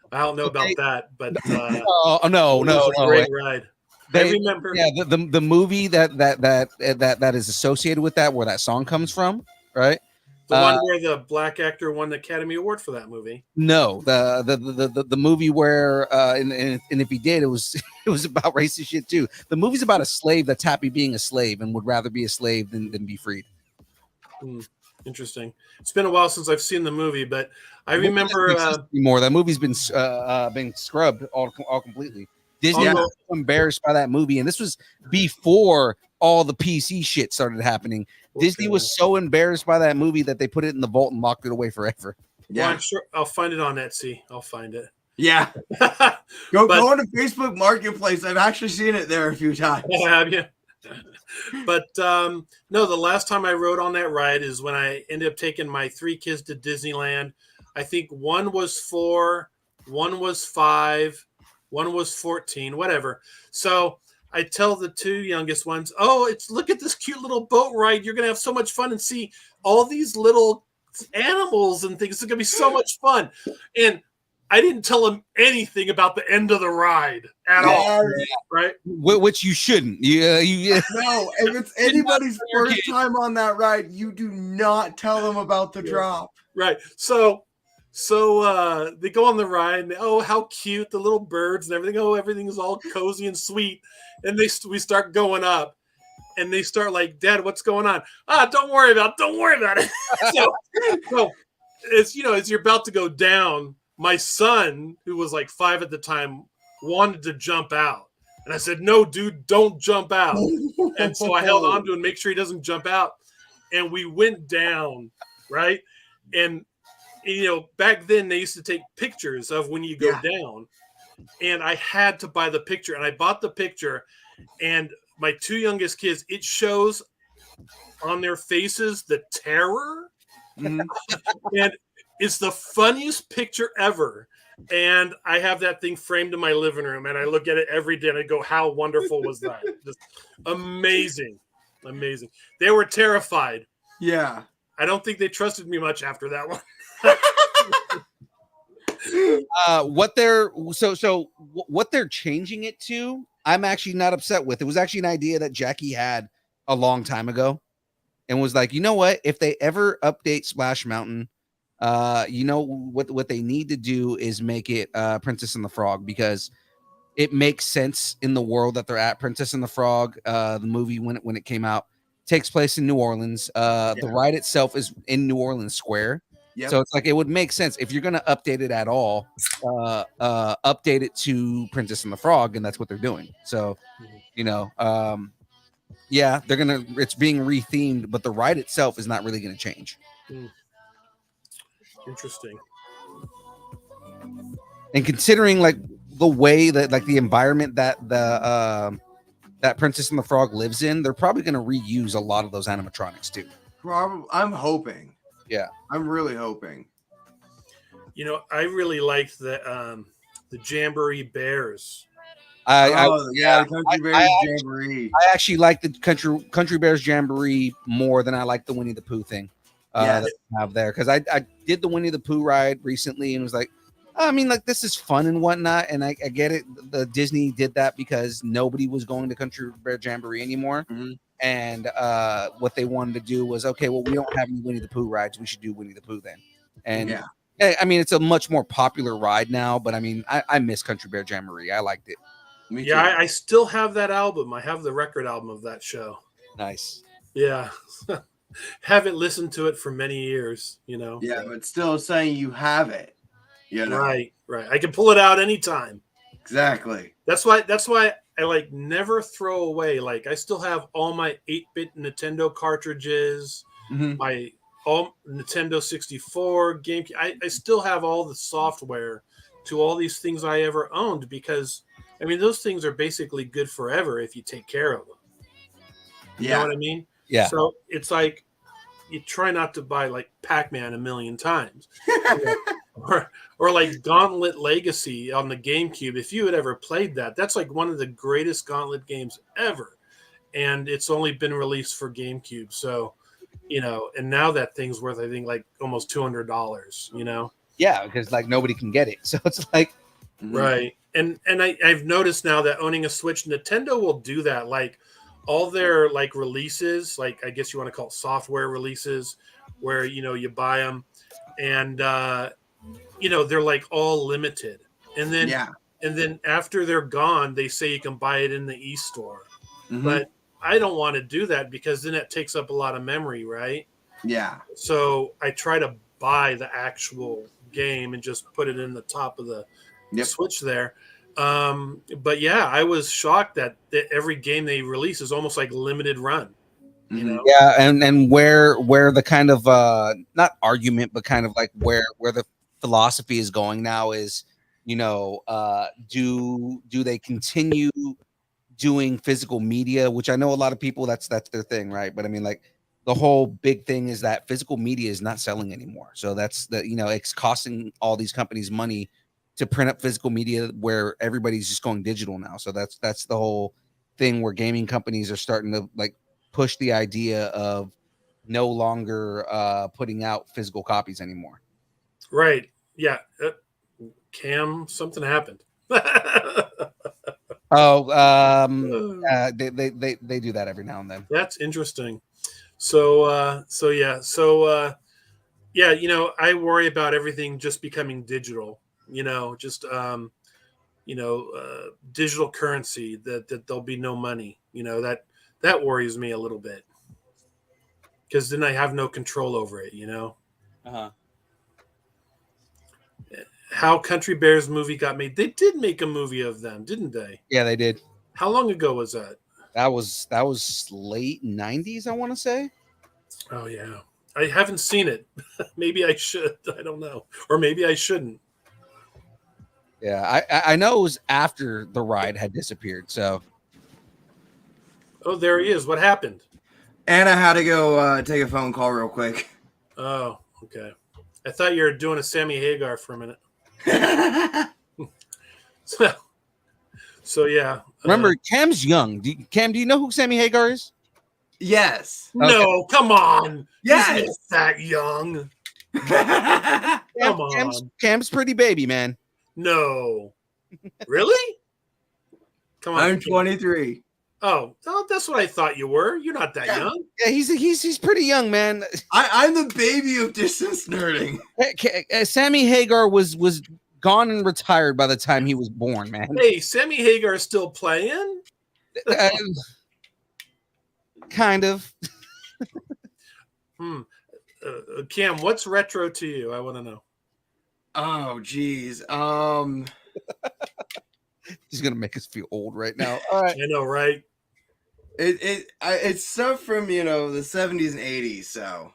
I don't know about that, but Oh no, it was a no. great ride. I remember. Yeah, the movie that is associated with that, where that song comes from, right? The one where the black actor won the Academy Award for that movie. No, the movie where and if he did, it was about racist shit too. The movie's about a slave that's happy being a slave and would rather be a slave than be freed. Interesting. It's been a while since I've seen the movie, but I remember more. That movie's been scrubbed all completely. Disney was so embarrassed by that movie, and this was before all the PC shit started happening. Okay. Disney was so embarrassed by that movie that they put it in the vault and locked it away forever. Yeah, well, I'm sure I'll find it on Etsy. I'll find it. Yeah, go on to Facebook Marketplace. I've actually seen it there a few times. Have you? But no, the last time I rode on that ride is when I ended up taking my 3 kids to Disneyland. I think one was 4, one was 5, one was 14, whatever. So I tell the 2 youngest ones, "Oh, look at this cute little boat ride. You're gonna have so much fun and see all these little animals and things. It's gonna be so much fun." And I didn't tell them anything about the end of the ride at all, right? Which you shouldn't. Yeah, No, if it's anybody's first time on that ride, you do not tell them about the drop. Right. So they go on the ride and oh, how cute, the little birds and everything. Oh, everything's all cozy and sweet. And we start going up and they start like, "Dad, what's going on?" Don't worry about it. so it's, as you're about to go down, my son, who was like 5 at the time, wanted to jump out. And I said, "No, dude, don't jump out." And so I held on to him, make sure he doesn't jump out. And we went down, right? And, back then they used to take pictures of when you go down. And I had to buy the picture. And I bought the picture. And my 2 youngest kids, it shows on their faces the terror. And it's the funniest picture ever. And I have that thing framed in my living room. And I look at it every day and I go, how wonderful was that? Just amazing. Amazing. They were terrified. Yeah. I don't think they trusted me much after that one. What they're changing it to, I'm actually not upset with. It was actually an idea that Jackie had a long time ago and was like, you know what? If they ever update Splash Mountain, what they need to do is make it Princess and the Frog, because it makes sense in the world that they're at. Princess and the Frog, the movie when it came out, takes place in New Orleans. The ride itself is in New Orleans Square. Yep. So it's like it would make sense if you're going to update it at all, update it to Princess and the Frog, and that's what they're doing. So, it's being rethemed, but the ride itself is not really going to change. Interesting. And considering like the way that like the environment that that Princess and the Frog lives in, they're probably going to reuse a lot of those animatronics too. Probably, I'm hoping. Yeah, I'm really hoping. I really liked the Jamboree Bears. The Country Bears Jamboree. I actually like the Country Bears Jamboree more than I like the Winnie the Pooh thing. That I have there, because I did the Winnie the Pooh ride recently and was like, I mean, like, this is fun and whatnot, and I get it. The Disney did that because nobody was going to Country Bear Jamboree anymore. Mm-hmm. And what they wanted to do was, okay, well, we don't have any Winnie the Pooh rides. We should do Winnie the Pooh then. And I mean, it's a much more popular ride now, but I mean, I miss Country Bear Jamboree. I liked it. Me too. I still have that album. I have the record album of that show. Nice. Yeah. Haven't listened to it for many years, Yeah, but still saying you have it. Right. I can pull it out anytime. Exactly. That's why I like never throw away. Like, I still have all my 8-bit Nintendo cartridges, my all Nintendo 64 GameCube. I still have all the software to all these things I ever owned, because I mean, those things are basically good forever if you take care of them. You know what I mean? Yeah. So it's like you try not to buy like Pac-Man a million times. Or like Gauntlet Legacy on the GameCube. If you had ever played that, that's like one of the greatest Gauntlet games ever. And it's only been released for GameCube. So, and now that thing's worth, I think, like almost $200, Yeah, because like nobody can get it. So it's like. Right. And I've noticed now that owning a Switch, Nintendo will do that. Like all their like releases, like I guess you want to call it software releases, where, you buy them and, they're like all limited. And then after they're gone, they say you can buy it in the e-store. Mm-hmm. But I don't want to do that, because then it takes up a lot of memory, right? Yeah. So I try to buy the actual game and just put it in the top of the Switch there. But yeah, I was shocked that every game they release is almost like limited run. Yeah, and where the kind of not argument, but kind of like where the philosophy is going now is, do they continue doing physical media, which I know a lot of people that's their thing, right? But I mean, like the whole big thing is that physical media is not selling anymore. So that's the it's costing all these companies money to print up physical media where everybody's just going digital now. So that's the whole thing where gaming companies are starting to like push the idea of no longer putting out physical copies anymore. Right. Yeah. Cam, something happened. They do that every now and then. That's interesting. So yeah, I worry about everything just becoming digital, just digital currency that there'll be no money, that worries me a little bit. Because then I have no control over it, Uh-huh. How Country Bears movie got made. They did make a movie of them, didn't they? Yeah, they did. How long ago was that? That was late 90s, I want to say. Oh yeah. I haven't seen it. Maybe I should. I don't know. Or maybe I shouldn't. Yeah, I know it was after the ride had disappeared. So Oh, there he is. What happened? Anna had to go take a phone call real quick. Oh, okay. I thought you were doing a Sammy Hagar for a minute. So yeah. remember, Cam's young. Cam, do you know who Sammy Hagar is? Yes. No, come on. Yes. He's not that young. Come on. Cam's pretty baby, man. No. Really? Come on. I'm 23. Oh, that's what I thought you were. You're not that young. Yeah, he's pretty young, man. I'm the baby of distance nerding. Sammy Hagar was gone and retired by the time he was born, man. Hey, Sammy Hagar is still playing? Kind of. Cam, what's retro to you? I want to know. Oh, geez. He's gonna make us feel old right now. All right. I know, right? It's stuff from the 70s and 80s. So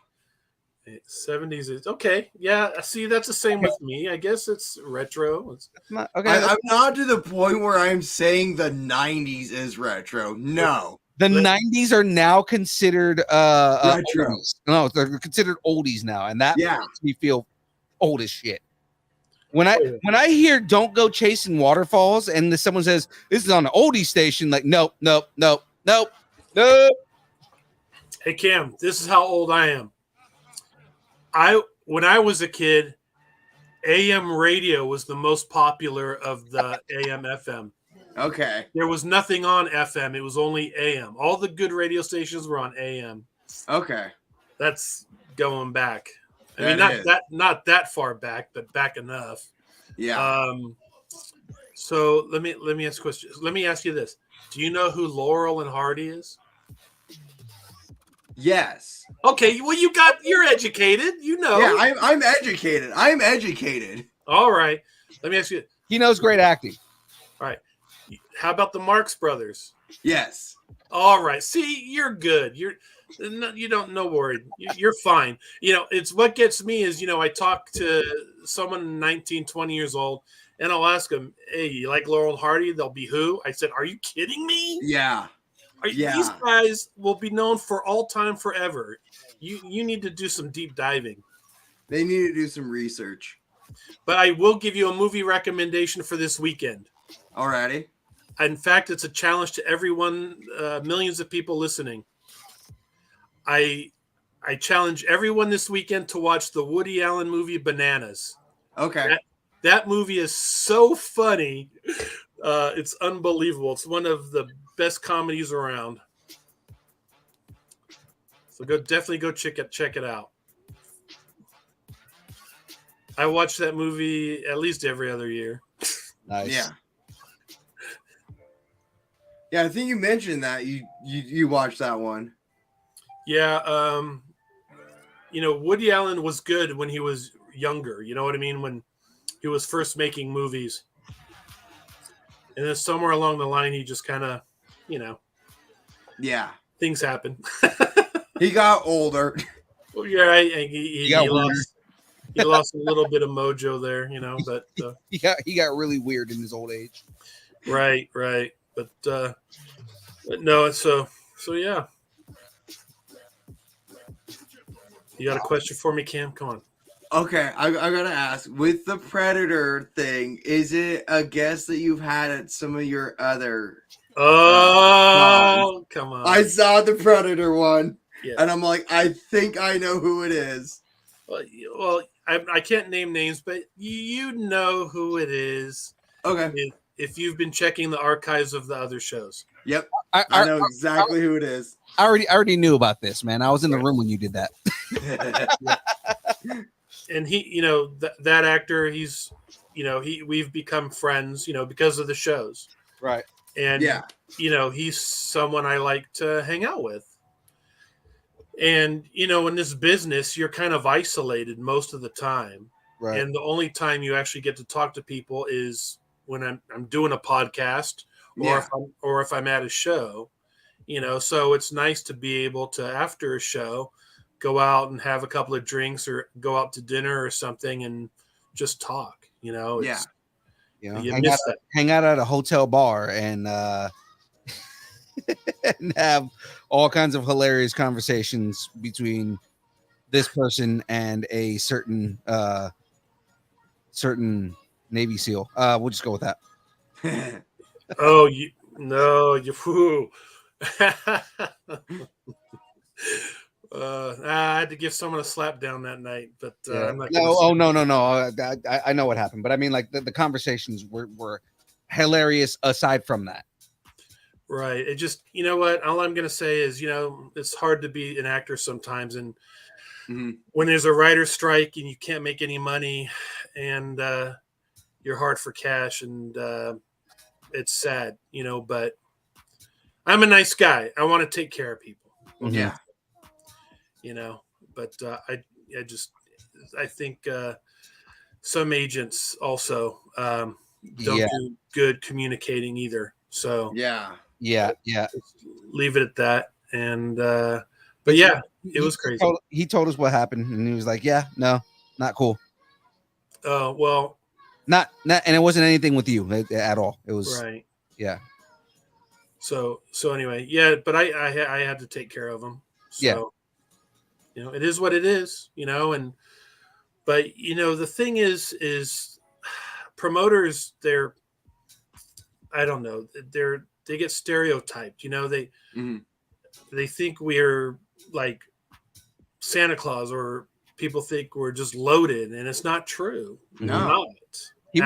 70s is okay. Yeah, see, that's the same with me. I guess it's retro. I'm not to the point where I'm saying the 90s is retro. No, the 90s are now considered retro. oldies. No, they're considered oldies now, and that makes me feel old as shit. When I hear "Don't Go Chasing Waterfalls" and someone says this is on the oldie station, like nope. Hey Cam, this is how old I am. When I was a kid, AM radio was the most popular of the AM FM. Okay. There was nothing on FM. It was only AM. All the good radio stations were on AM. Okay. That's going back. I mean, not that far back, but back enough. Yeah. So let me ask a question. Let me ask you this: do you know who Laurel and Hardy is? Yes. Okay. Well, you're educated. You know. Yeah, I'm educated. I'm educated. All right. Let me ask you. He knows great acting. All right. How about the Marx Brothers? Yes. All right. See, you're good. You don't no worry. You're fine. It's what gets me is, I talk to someone 19, 20 years old, and I'll ask them, hey, you like Laurel and Hardy? They'll be who? I said, are you kidding me? Yeah. These guys will be known for all time forever. You need to do some deep diving. They need to do some research. But I will give you a movie recommendation for this weekend. Alrighty. In fact, it's a challenge to everyone, millions of people listening. I challenge everyone this weekend to watch the Woody Allen movie Bananas. Okay. That movie is so funny. It's unbelievable. It's one of the best comedies around. So definitely go check it out. I watch that movie at least every other year. Nice. Yeah. Yeah, I think you mentioned that you watched that one. Yeah, Woody Allen was good when he was younger. You know what I mean? When he was first making movies. And then somewhere along the line, he just kind of, Yeah. things happen. He got older. Well, yeah, he lost a little bit of mojo there, but he got really weird in his old age. Right. But no, so yeah. You got a question for me, Cam? Come on. Okay, I gotta ask. With the Predator thing, is it a guest that you've had at some of your other? Oh, come on. I saw the Predator one, Yeah. and I'm like, I think I know who it is. Well, I can't name names, but you know who it is. Okay. If you've been checking the archives of the other shows. Yep. I know exactly who it is. I already knew about this, man. I was in the room when you did that. And he, that actor, he's, we've become friends, because of the shows. Right. And, he's someone I like to hang out with. And, in this business, you're kind of isolated most of the time. Right. And the only time you actually get to talk to people is when I'm doing a podcast or if I'm at a show, so it's nice to be able to, after a show, go out and have a couple of drinks or go out to dinner or something and just talk, it's, hang out at a hotel bar and and have all kinds of hilarious conversations between this person and a certain Navy SEAL. We'll just go with that. I had to give someone a slap down that night, but I'm not no. I know what happened, but I mean, like the conversations were hilarious. Aside from that, right? It just, you know what? All I'm gonna say is, it's hard to be an actor sometimes, and when there's a writer's strike and you can't make any money, and you're hard for cash, and it's sad, But I'm a nice guy. I want to take care of people. Yeah. But I think some agents also don't do good communicating either. So yeah. Leave it at that. And but yeah, it was crazy. He told us what happened, and he was like, "Yeah, no, not cool." Well, not, and it wasn't anything with you at all. It was right. Yeah. So anyway, yeah, but I had to take care of him. So, it is what it is, but the thing is promoters, I don't know, they get stereotyped, they think we're like Santa Claus, or people think we're just loaded, and it's not true. No. He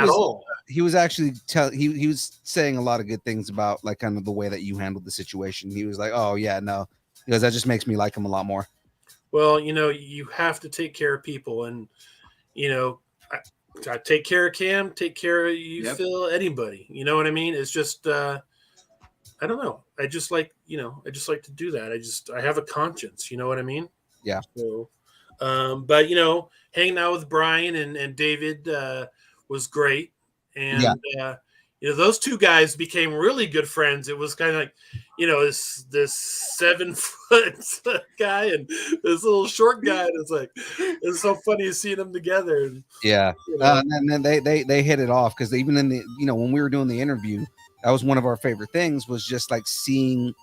was actually he was saying a lot of good things about like kind of the way that you handled the situation. He was like, "Oh yeah, no," because that just makes me like him a lot more. Well, you have to take care of people, and I take care of Cam, take care of you, Phil, anybody. You know what I mean? It's just I don't know. I just like to do that. I have a conscience. You know what I mean? Yeah. So, but hanging out with Brian and David was great, and those two guys became really good friends. It was kind of like, this 7-foot guy and this little short guy, and it's so funny seeing them together. And, and then they hit it off, because even in the when we were doing the interview, that was one of our favorite things, was just like seeing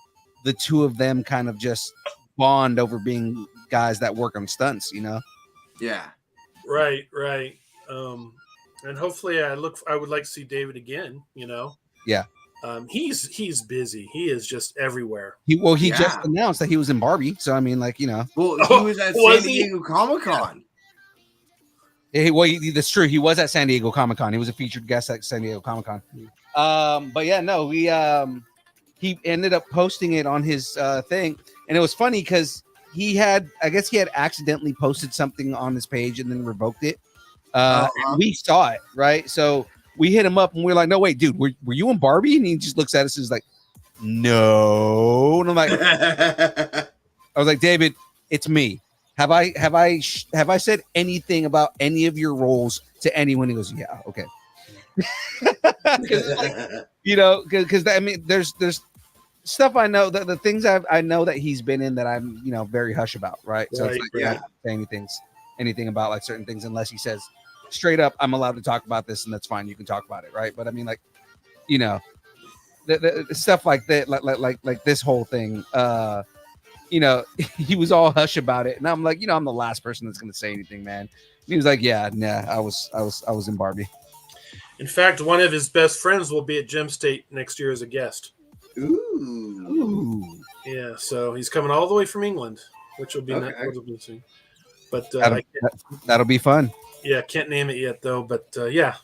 the two of them kind of just bond over being guys that work on stunts. Yeah. Right. And hopefully I would like to see David again, Yeah. He's busy. He is just everywhere. He just announced that he was in Barbie. So I mean, like, Well, he was at San Diego Comic-Con. That's true. He was at San Diego Comic-Con. He was a featured guest at San Diego Comic-Con. But yeah, no, he ended up posting it on his thing, and it was funny because I guess he had accidentally posted something on his page and then revoked it. And we saw it, right? So we hit him up and we're like, "No, wait, dude, were you in Barbie?" And he just looks at us and is like, "No." And I'm like, I was like, "David, it's me. Have I said anything about any of your roles to anyone?" He goes, "Yeah, okay." Because I mean, there's stuff I know, that the things I know that he's been in that I'm very hush about, right? So it's like, I don't say anything about like certain things unless he says straight up, "I'm allowed to talk about this," and that's fine. You can talk about it, right? But I mean, like, the stuff like that, like this whole thing. You know, he was all hush about it, and I'm like, you know, I'm the last person that's gonna say anything, man. And he was like, yeah, nah, I was in Barbie. In fact, one of his best friends will be at Gem State next year as a guest. Ooh. Ooh, Yeah, so he's coming all the way from England, which will be Okay. which will be soon. But that'll be fun. can't name it yet though. But yeah,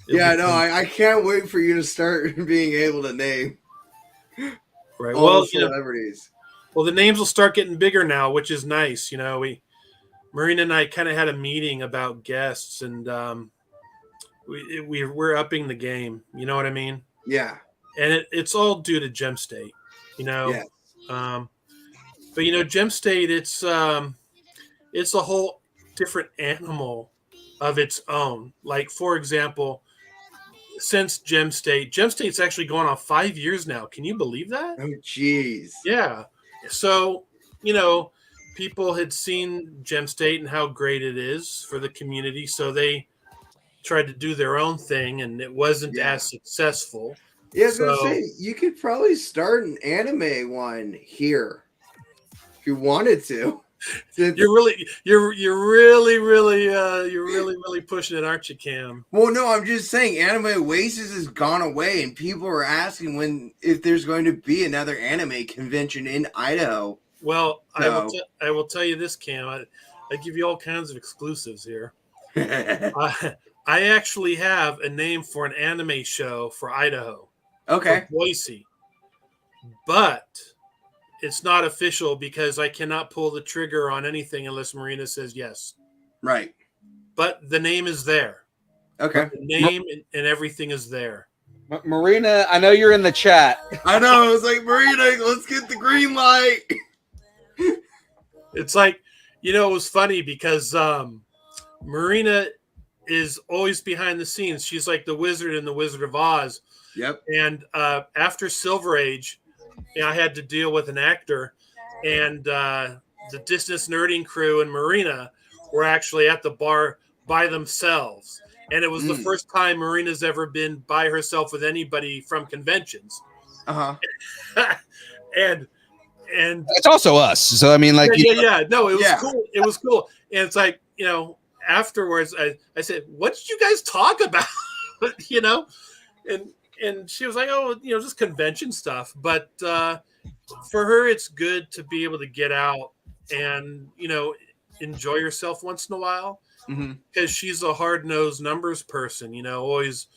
Yeah, no, I can't wait for you to start being able to name right. all Well, the celebrities. the names will start getting bigger now, which is nice. You know, Marina and I kind of had a meeting about guests, and we're upping the game. You know what I mean? Yeah. And it's all due to Gem State. You know, Yeah. but you know, Gem State, it's a whole different animal of its own. Like, for example, since Gem State's actually going on 5 years now. Can you believe that? Oh, jeez. Yeah. So, you know, people had seen Gem State and how great it is for the community. So they tried to do their own thing, and it wasn't Yeah. as successful. Yeah, I was gonna So- say you could probably start an anime one here if you wanted to. You're really pushing it, aren't you, Cam? Well, no, I'm just saying Anime Oasis has gone away, and people are asking if there's going to be another anime convention in Idaho. Well, So- I will tell you this, Cam. I give you all kinds of exclusives here. I actually have a name for an anime show for Idaho. Okay. For Boise. But it's not official because I cannot pull the trigger on anything unless Marina says yes. Right. But the name is there. Okay. The name and everything is there. Marina, I know you're in the chat. I know. I was like, Marina, let's get the green light. It's like, you know, it was funny because Marina is always behind the scenes. She's like the wizard in the Wizard of Oz. Yep. And after Silver Age, I had to deal with an actor, and the Distance Nerding crew and Marina were actually at the bar by themselves. And it was the first time Marina's ever been by herself with anybody from conventions. Uh-huh. and It's also us. So I mean, like, yeah. No, it was Yeah. cool. It was cool. And it's like, you know, afterwards I said, what did you guys talk about? You know? And she was like, oh, you know, just convention stuff. But for her, it's good to be able to get out and, you know, enjoy yourself once in a while, because she's a hard-nosed numbers person, you know, always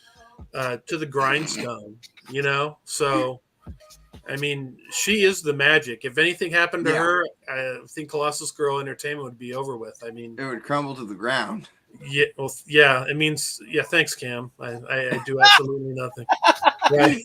to the grindstone, you know. So, I mean, she is the magic. If anything happened to her, I think Colossus Girl Entertainment would be over with. I mean, it would crumble to the ground. Yeah, well, yeah. It means, yeah. Thanks, Cam. I do absolutely nothing. Right.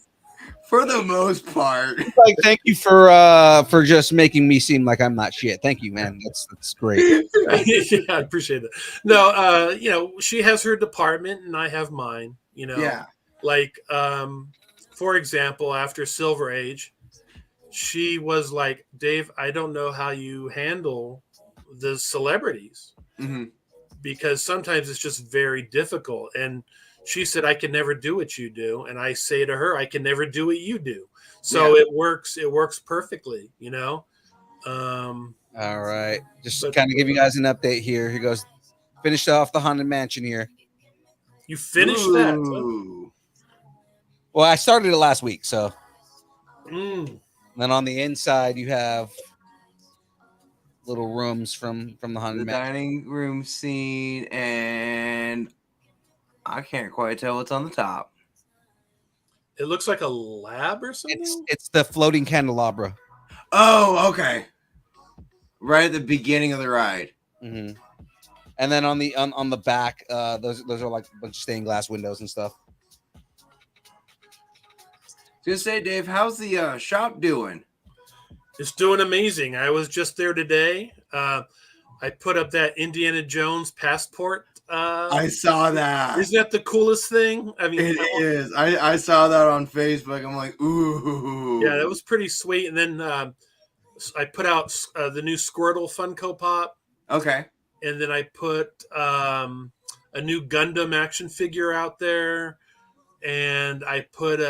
For the most part. like, thank you for just making me seem like I'm not shit. Thank you, man. That's great. Yeah, I appreciate it. No, you know, she has her department and I have mine. You know, Yeah. like, for example, after Silver Age, she was like, Dave, I don't know how you handle the celebrities. Because sometimes it's just very difficult. And she said, I can never do what you do. And I say to her, I can never do what you do. So it works perfectly, you know? All right. Just kind of give you guys an update here. Here goes. Finished off the Haunted Mansion here. You finished that. Huh? Well, I started it last week. So Mm. then on the inside, you have little rooms from the Haunted The Mansion. dining room scene, and I can't quite tell what's on the top. It looks like a lab or something. It's the floating candelabra. Oh, okay. Right at the beginning of the ride. And then on the back, those are like a bunch of stained glass windows and stuff. Just say, Dave, how's the shop doing? It's doing amazing. I was just there today. I put up that Indiana Jones passport. I saw that. Isn't that the coolest thing? I mean, It is. I saw that on Facebook. I'm like, ooh. Yeah, that was pretty sweet. And then I put out the new Squirtle Funko Pop. Okay. And then I put a new Gundam action figure out there. And I put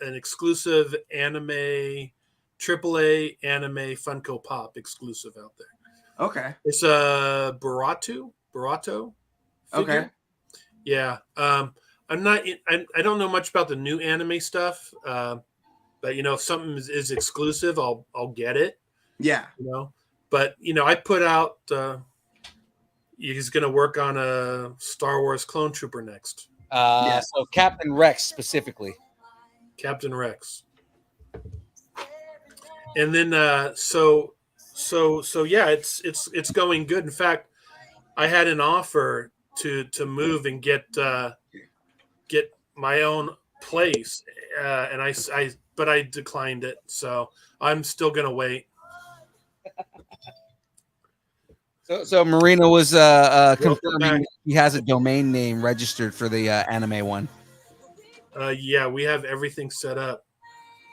an exclusive anime, AAA anime Funko Pop exclusive out there. Okay. It's a Barato figure. Okay. Yeah. I'm not. I don't know much about the new anime stuff. But if something is exclusive, I'll get it. Yeah. But I put out. He's going to work on a Star Wars Clone Trooper next. Yeah. So Captain Rex specifically. Captain Rex. And then so yeah, it's going good. In fact, I had an offer to move and get my own place, and but I declined it. So I'm still gonna wait. So Marina was Welcome confirming back. he has a domain name registered for the anime one. Yeah, we have everything set up.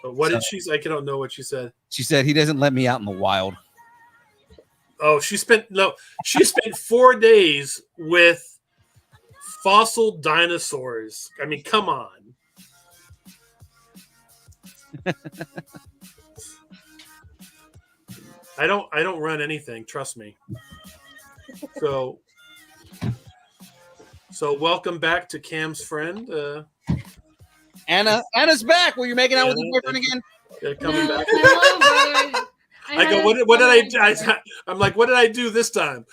But what did she say? I don't know what she said. She said he doesn't let me out in the wild. Oh, she spent 4 days with fossil dinosaurs. I mean, come on. I don't run anything, trust me. So welcome back to Cam's friend. Anna's back. Were you making out with your boyfriend again? Coming No, back. my little brother. I go, what did I do? I'm like, what did I do this time?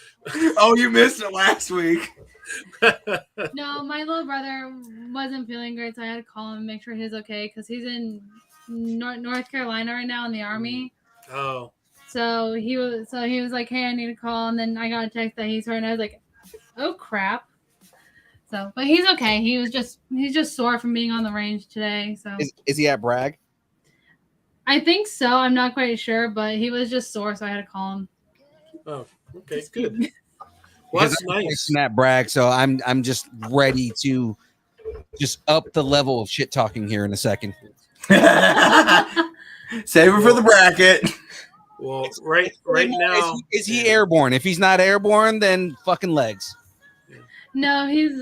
Oh, you missed it last week. No, my little brother wasn't feeling great, so I had to call him and make sure he's okay because he's in North Carolina right now in the Army. Oh. So he was like, "Hey, I need to call," and then I got a text that he's hurt, and I was like, "Oh crap!" So, but he's okay. He's just sore from being on the range today. So Is he at Bragg? I think so. I'm not quite sure, but he was just sore, so I had to call him. Oh, okay, good. Well, that's nice. At Bragg, so I'm just ready to just up the level of shit talking here in a second. Save it for the bracket. Well, right now, is he airborne? If he's not airborne, then fucking legs. No, he's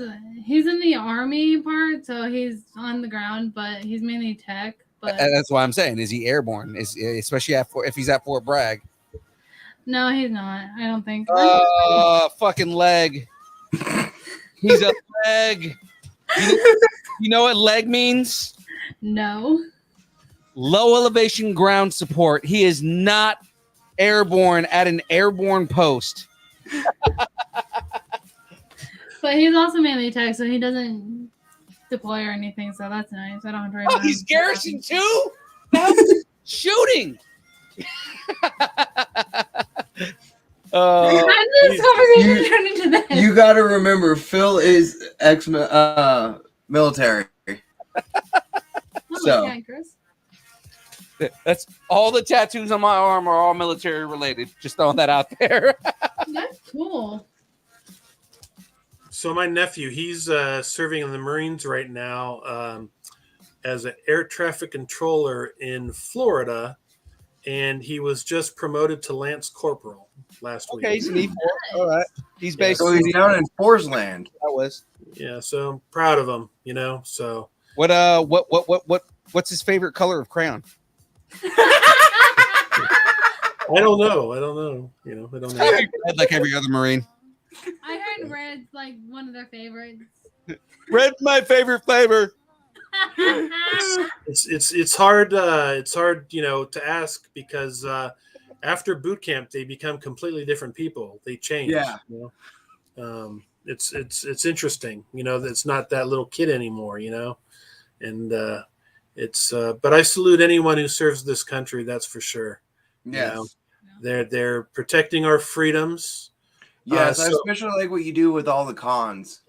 in the Army part, so he's on the ground, but he's mainly tech. But That's why I'm saying, is he airborne? Especially if he's at Fort Bragg. no, he's not. I don't think. Fucking leg. He's a leg. You know what leg means? No. Low elevation ground support. He is not airborne at an airborne post. But he's also mainly tech, so he doesn't deploy or anything, so that's nice. I don't have to worry about He's him. garrison too? Shooting. How did this conversation turn into this? You got to remember, Phil is military. So. Okay, Chris. That's all the tattoos on my arm are all military related. Just throwing that out there. That's cool. So my nephew, he's serving in the Marines right now as an air traffic controller in Florida, and he was just promoted to Lance Corporal last week. Okay, he's an E4. All right. He's basically So he's down in Forsland. that was. Yeah, so I'm proud of him, So what's his favorite color of crayon? I don't know. I don't know. Red, like every other Marine. I heard red's like one of their favorites. Red's my favorite flavor. It's hard. It's hard, to ask because after boot camp they become completely different people. They change. Yeah. It's interesting. It's not that little kid anymore. And it's. But I salute anyone who serves this country. That's for sure. Yes. They're protecting our freedoms. Yes, I especially like what you do with all the cons.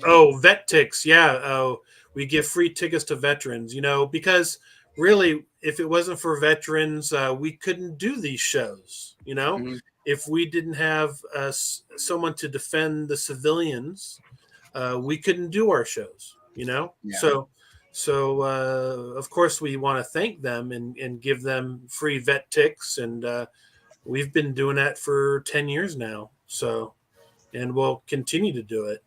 Oh, vet ticks. Yeah. Oh, we give free tickets to veterans, because really, if it wasn't for veterans, we couldn't do these shows, Mm-hmm. If we didn't have someone to defend the civilians, we couldn't do our shows, Yeah. So of course, we want to thank them and give them free vet ticks. And we've been doing that for 10 years now. So, and we'll continue to do it.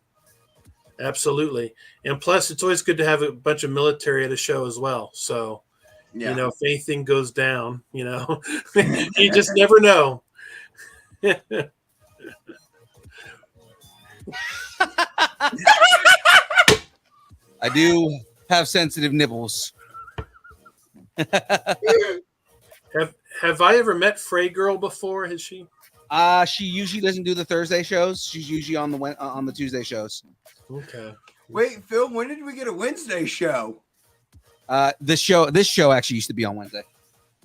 Absolutely. And plus, it's always good to have a bunch of military at a show as well. So, Yeah. if anything goes down, you just never know. I do have sensitive nipples. Have I ever met Frey Girl before? Has she? She usually doesn't do the Thursday shows. She's usually on the Tuesday shows. Okay. Wait, Phil, when did we get a Wednesday show? This show actually used to be on Wednesday.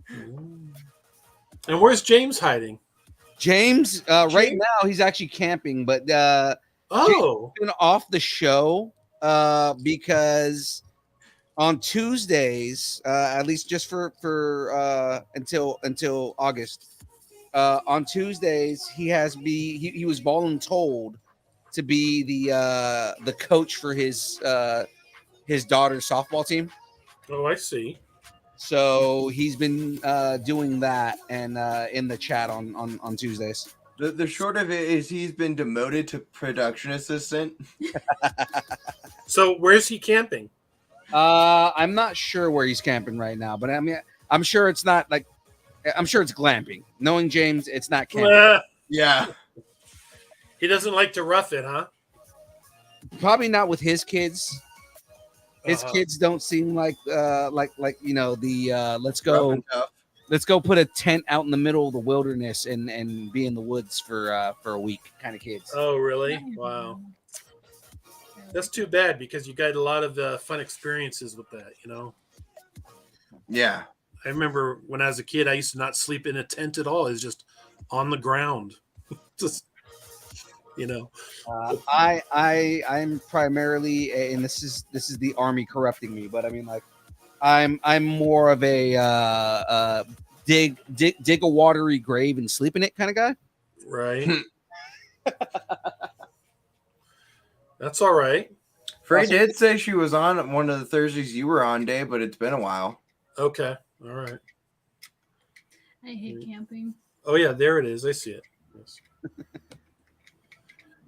And where's James hiding? James, right now he's actually camping, but James has been off the show because on Tuesdays, at least just for until August, on Tuesdays he was voluntold to be the coach for his daughter's softball team. Oh, I see. So he's been doing that and in the chat on Tuesdays. The short of it is he's been demoted to production assistant. So where's he camping? I'm not sure where he's camping right now, but I mean, I'm sure it's not like, I'm sure it's glamping. Knowing James, it's not camping. Yeah. He doesn't like to rough it, huh? Probably not with his kids. His kids don't seem like let's go put a tent out in the middle of the wilderness and be in the woods for a week kind of kids. Oh, really? Wow. That's too bad because you got a lot of fun experiences with that, Yeah. I remember when I was a kid, I used to not sleep in a tent at all. It was just on the ground. Just, I'm primarily, and this is the Army corrupting me, but I mean, like, I'm more of a dig a watery grave and sleep in it kind of guy. Right. That's all right. Frey did say she was on one of the Thursdays you were on, Dave, but it's been a while. Okay. All right. I hate camping. Oh, yeah, there it is. I see it.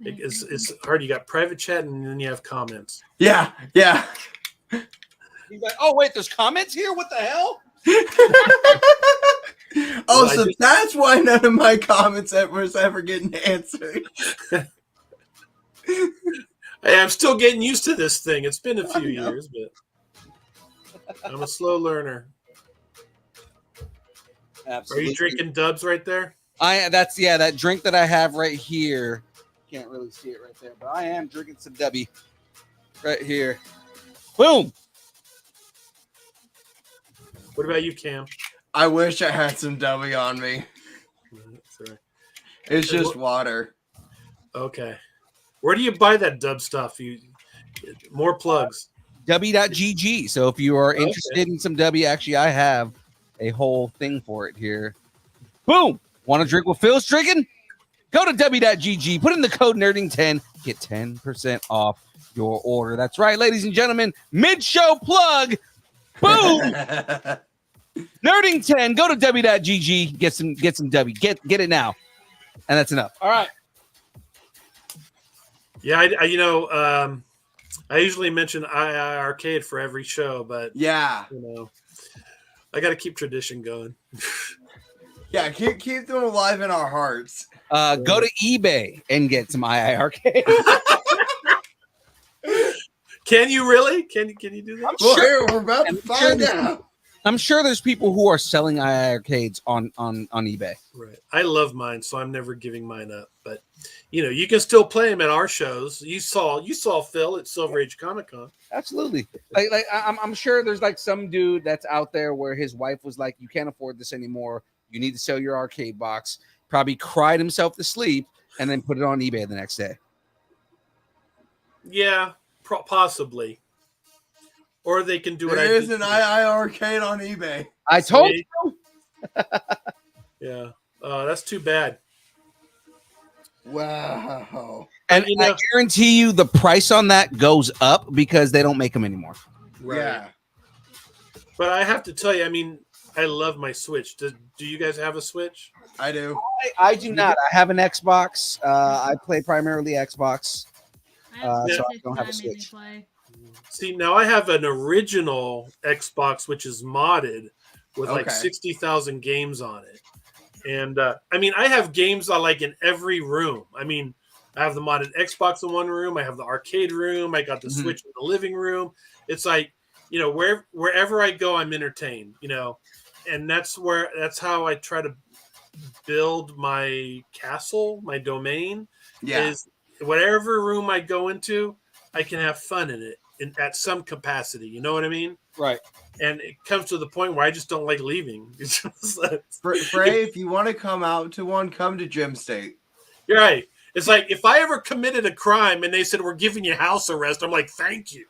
Yes. It's hard. You got private chat and then you have comments. Yeah. He's like, oh, wait, there's comments here? What the hell? That's why none of my comments was ever getting answered. Hey, I'm still getting used to this thing. It's been a few years, but I'm a slow learner. Absolutely. Are you drinking Dubs right there? That drink that I have right here. Can't really see it right there, but I am drinking some Dubby right here. Boom. What about you, Cam? I wish I had some W on me. Sorry. It's just water. Okay. Where do you buy that Dub stuff? More plugs. W.gg. So if you are interested in some W, actually, I have a whole thing for it here. Boom. Want to drink what Phil's drinking? Go to W.gg. Put in the code Nerding10. Get 10% off your order. That's right, ladies and gentlemen. Mid-show plug. Boom. Nerding10. Go to W.gg. Get some W. Get it now. And that's enough. All right. Yeah, I usually mention II Arcade for every show, but yeah, I got to keep tradition going. Yeah, keep them alive in our hearts. Go to eBay and get some II Arcade. Can you really? Can you do that? Well, here, we're about to find out. I'm sure there's people who are selling II Arcades on eBay. Right. I love mine, so I'm never giving mine up. But you can still play them at our shows. You saw Phil at Silver Age Comic Con. Absolutely. Like I'm sure there's like some dude that's out there where his wife was like, "You can't afford this anymore. You need to sell your arcade box." Probably cried himself to sleep and then put it on eBay the next day. Yeah, possibly. Or they can do it. There is an II Arcade on eBay. I told you. Yeah. That's too bad. Wow. And I guarantee you the price on that goes up because they don't make them anymore. Right. Yeah. But I have to tell you, I mean, I love my Switch. Do you guys have a Switch? I do. I do not. I have an Xbox. I play primarily Xbox. I have So I PlayStation don't have a that made me Switch. play. See, now I have an original Xbox which is modded with like Okay. 60,000 games on it. And I mean, I have games like in every room. I mean, I have the modded Xbox in one room. I have the arcade room. I got the Mhm. Switch in the living room. It's like, wherever I go, I'm entertained. And that's how I try to build my castle, my domain. Yeah. Is whatever room I go into, I can have fun in it at some capacity. You know what I mean? Right. And it comes to the point where I just don't like leaving. It's just Frey, if you want to come out to one, come to Gym State. You're right. It's like if I ever committed a crime and they said we're giving you house arrest, I'm like, thank you.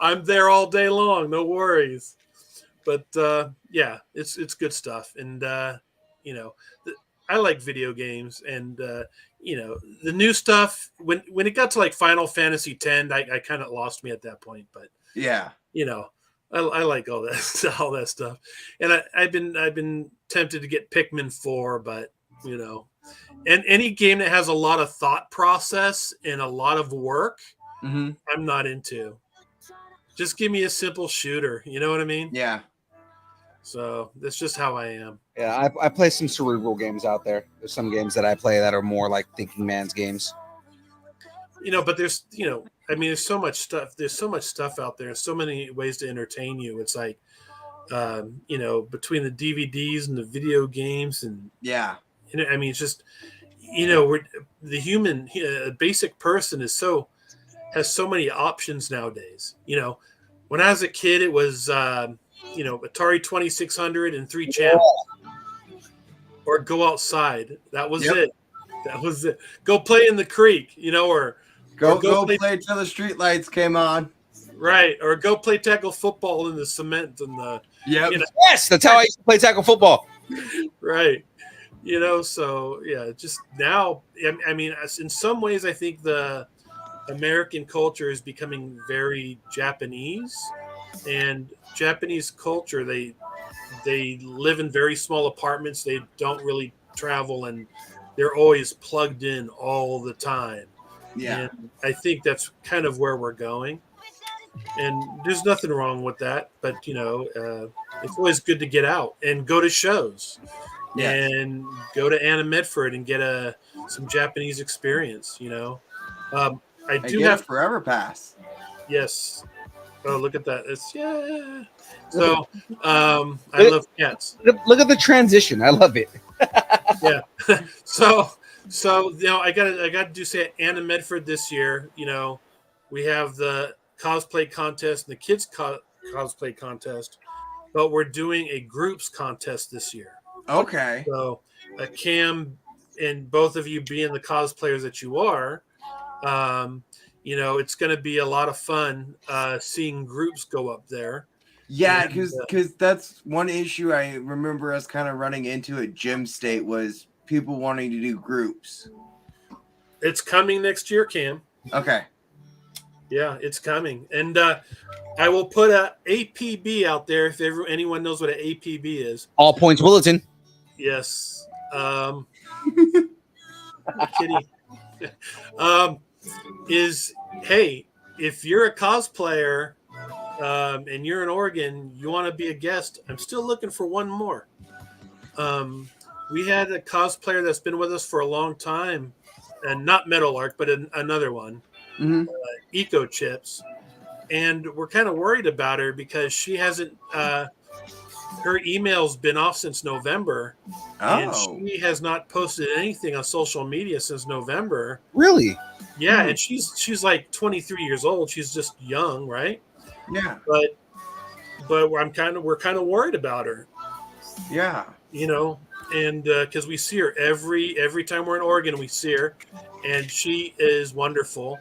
I'm there all day long, no worries. But yeah, it's good stuff, and you know, I like video games, and the new stuff. When it got to like Final Fantasy X, I kind of lost me at that point. But Yeah. I like all that stuff, and I've been tempted to get Pikmin 4, but and any game that has a lot of thought process and a lot of work, Mm-hmm. I'm not into. Just give me a simple shooter. You know what I mean? Yeah. So that's just how I am. Yeah, I play some cerebral games out there. There's some games that I play that are more like thinking man's games. But there's I mean, there's so much stuff. There's so much stuff out there. So many ways to entertain you. It's like, between the DVDs and the video games, and Yeah. I mean, it's just, we're the human basic person has so many options nowadays. When I was a kid, it was Atari 2600 and 3 channels, or go outside. That was Yep. it. That was it. Go play in the creek, or Go play play till the street lights came on. right, or go play tackle football in the cement and the Yep. Yes, that's how I used to play tackle football. right. So yeah, just now. I mean, in some ways, I think the American culture is becoming very Japanese, and Japanese culture, they live in very small apartments. They don't really travel, and they're always plugged in all the time. Yeah. And I think that's kind of where we're going. And there's nothing wrong with that, but it's always good to get out and go to shows. Yes. And go to Anna Medford and get some Japanese experience. I I do get have a Forever Pass. yes. Oh, look at that! It's yeah. So I love cats. Look at the transition. I love it. Yeah. So I got to say Anna Medford this year. We have the cosplay contest and the kids cosplay contest, but we're doing a groups contest this year. Okay. So Cam and both of you being the cosplayers that you are, it's going to be a lot of fun seeing groups go up there. Yeah, And, because that's one issue I remember us kind of running into at Gym State was people wanting to do groups. it's coming next year, Cam. Okay. Yeah, it's coming. And I will put a APB out there if anyone knows what an APB is. All points bulletin. Yes. Kitty. Is, hey, if you're a cosplayer and you're in Oregon, you want to be a guest, I'm still looking for one more. We had a cosplayer that's been with us for a long time, and not Meadowlark, but another one, Mm-hmm. Eco Chips. And we're kind of worried about her because she hasn't, her email's been off since November. And Oh. she has not posted anything on social media since November. Really? Yeah, and she's like 23 years old. She's just young, right? Yeah. But we're kind of worried about her, Yeah. and because we see her every time we're in Oregon, we see her, and she is wonderful.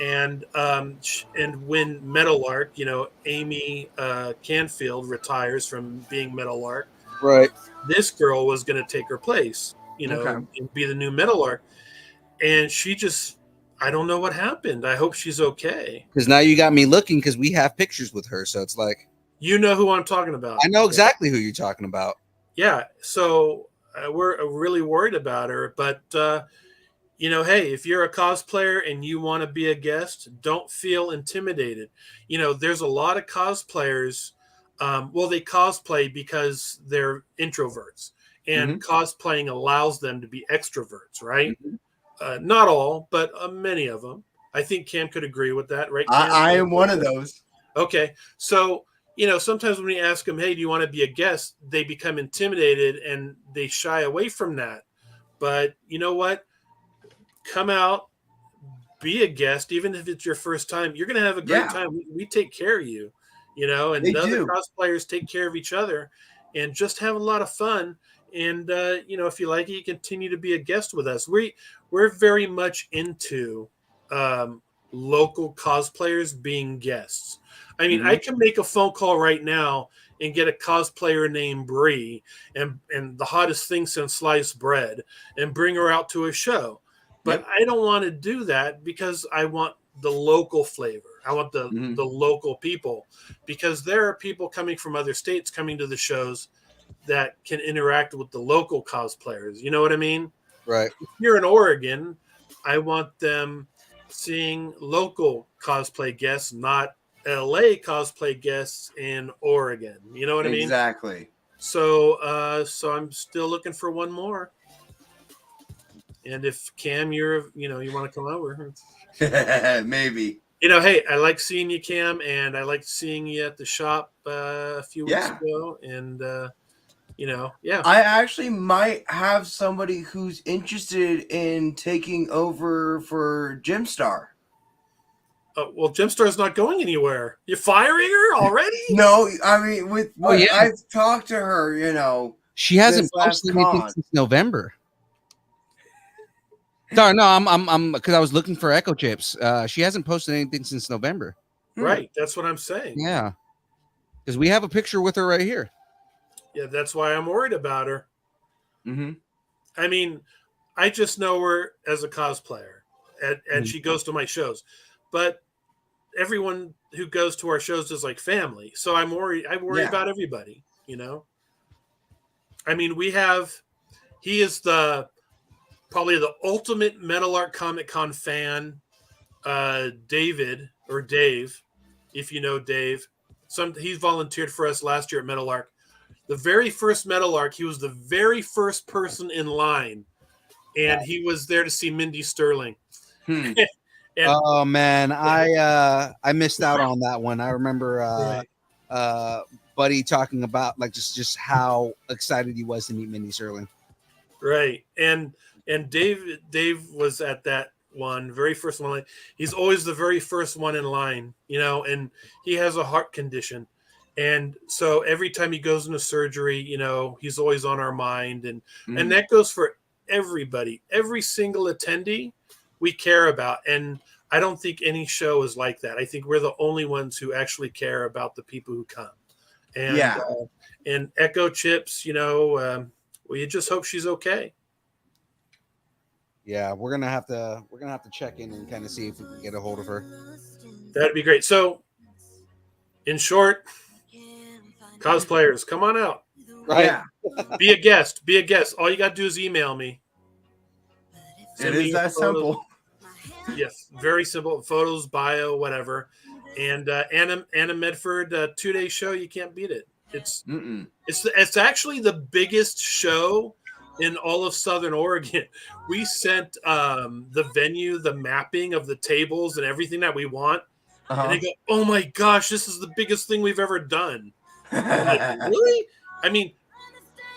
And when Meadowlark, Amy Canfield retires from being Meadowlark, Right. this girl was going to take her place, Okay. and be the new Meadowlark. And she just, I don't know what happened. I hope she's okay. Because now you got me looking because we have pictures with her. So it's like, You know who I'm talking about. I know exactly who you're talking about. Yeah. So we're really worried about her, but hey, if you're a cosplayer and you want to be a guest, don't feel intimidated. There's a lot of cosplayers. Well, they cosplay because they're introverts, and cosplaying allows them to be extroverts, right? Mhm. Not all, but many of them. I think Cam could agree with that, right, Cam? I am one of those. Okay. So, sometimes when we ask them, hey, do you want to be a guest? They become intimidated and they shy away from that. But you know what? Come out, be a guest, even if it's your first time. You're going to have a great Yeah. time. We take care of you, and They the other do. cosplayers take care of each other and just have a lot of fun. And, if you like it, you continue to be a guest with us. We're very much into local cosplayers being guests. I mean, I can make a phone call right now and get a cosplayer named Bree and the hottest thing since sliced bread and bring her out to a show. But Yep. I don't want to do that because I want the local flavor. I want the local people, because there are people coming from other states coming to the shows that can interact with the local cosplayers. You know what I mean? Right. If you're in Oregon, I want them seeing local cosplay guests, not LA cosplay guests in Oregon. You know what I mean? Exactly. So I'm still looking for one more. And if Cam, you want to come over, Maybe. hey, I like seeing you, Cam, and I liked seeing you at the shop a few weeks Yeah. ago, and yeah. I actually might have somebody who's interested in taking over for Jim Star. Well, Jim Star's not going anywhere. You're firing her already? No, I mean, with what yeah. I've talked to her, she hasn't this last posted anything con. since November. Sorry, no, I'm because I was looking for Echo Chips. She hasn't posted anything since November. Right, that's what I'm saying. Yeah, because we have a picture with her right here. Yeah, that's why I'm worried about her. Mm-hmm. I mean, I just know her as a cosplayer, and she goes to my shows. But everyone who goes to our shows is like family, so I'm worried. I worry about everybody. I mean, he is probably the ultimate Metal Art Comic Con fan. David, or Dave, if you know Dave, he's volunteered for us last year at Metal Arc. The very first Metal Arc, he was the very first person in line, and he was there to see Mindy Sterling. Oh man, I missed out on that one. I remember Buddy talking about like just how excited he was to meet Mindy Sterling. Right, and Dave was at that one, very first one. He's always the very first one in line, and he has a heart condition. And so every time he goes into surgery, he's always on our mind. And that goes for everybody, every single attendee we care about. And I don't think any show is like that. I think we're the only ones who actually care about the people who come. And, and Echo Chips, we just hope she's okay. Yeah, we're gonna have to check in and kind of see if we can get a hold of her. That'd be great. So, in short, cosplayers, come on out. Right. Yeah. Be a guest. Be a guest. All you got to do is email me. It is that simple. Yes, very simple. Photos, bio, whatever. And Anna Medford, 2-day show. You can't beat it. It's actually the biggest show in all of Southern Oregon. We sent the venue, the mapping of the tables and everything that we want. And they go, oh my gosh, this is the biggest thing we've ever done. I'm like, really? I mean,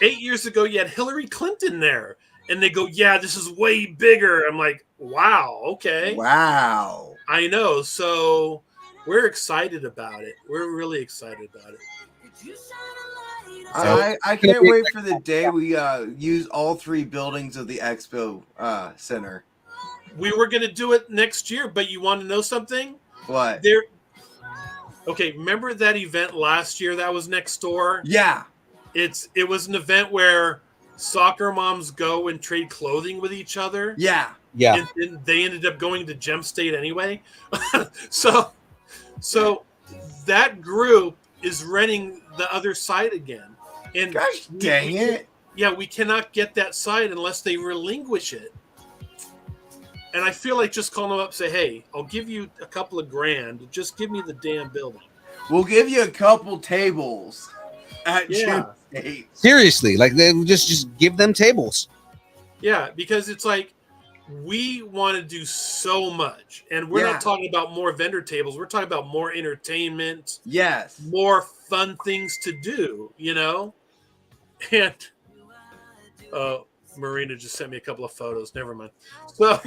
8 years ago, you had Hillary Clinton there. And they go, yeah, this is way bigger. I'm like, wow, okay. Wow. I know. So we're excited about it. We're really excited about it. I can't wait for the day we use all 3 buildings of the Expo Center. We were going to do it next year, but you want to know something? What? Okay, remember that event last year that was next door? Yeah. It was an event where soccer moms go and trade clothing with each other. Yeah. Yeah. And they ended up going to Gem State anyway. So that group is renting the other side again. And gosh dang it. Yeah, we cannot get that side unless they relinquish it. And I feel like just calling them up, say, "Hey, I'll give you a couple of grand. Just give me the damn building." We'll give you a couple tables at Gym Yeah, State. Seriously, like they just give them tables. yeah, because it's like we want to do so much, and we're Yeah. not talking about more vendor tables. We're talking about more entertainment, Yes. more fun things to do. And Marina just sent me a couple of photos. Never mind. But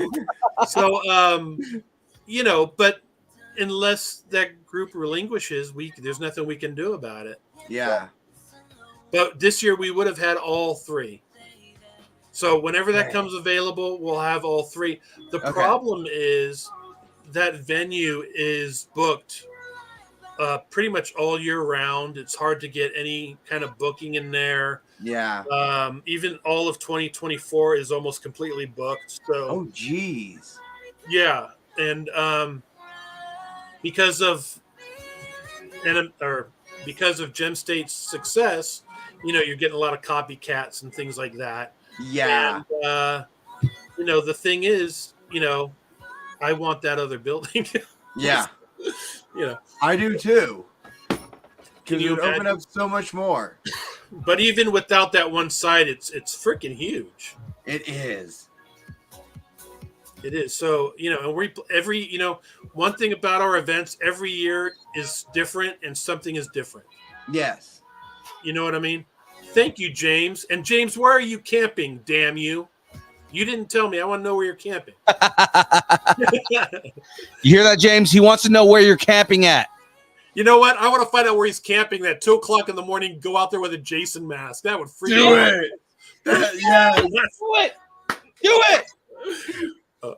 unless that group relinquishes, there's nothing we can do about it. Yeah. But this year we would have had all three. So whenever that Okay. comes available, we'll have all three. The problem is that venue is booked pretty much all year round. It's hard to get any kind of booking in there. Yeah. Even all of 2024 is almost completely booked. So Oh, geez. yeah, and because of Gem State's success, you're getting a lot of copycats and things like that. Yeah. And the thing is, I want that other building. Yeah. you know, I do too. Can Because it you would open imagine? up so much more. But even without that one side, it's freaking huge. It is. It is. So, and one thing about our events, every year is different and something is different. Yes. You know what I mean? Thank you, James. And James, where are you camping? Damn you. You didn't tell me. I want to know where you're camping. You hear that, James? He wants to know where you're camping at. You know what? I want to find out where he's camping at 2:00 in the morning. Go out there with a Jason mask. That would freak Do out. it. Yes. Do it. Do it.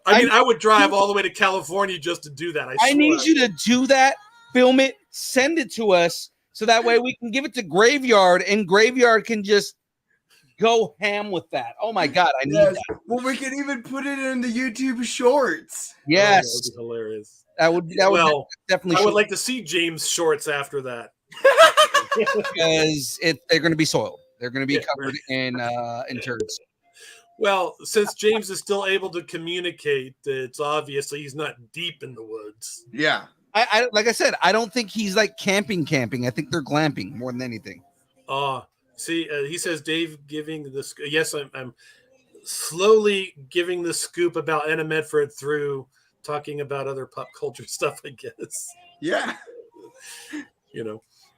I would drive all the way to California just to do that. I need you to do that, film it, send it to us, so that way we can give it to Graveyard, and Graveyard can just go ham with that. Oh my God, I need that. Well, we can even put it in the YouTube Shorts. Yes, that would be hilarious. that would definitely. I would like to see James' shorts after that because they're going to be soiled. They're going to be covered in turds. Well, since James is still able to communicate, it's obviously he's not deep in the woods. Yeah. I like I said, I don't think he's like camping. I think they're glamping more than anything. See, he says Dave giving this. Yes, I'm slowly giving the scoop about Anna Medford through talking about other pop culture stuff, I guess. Yeah.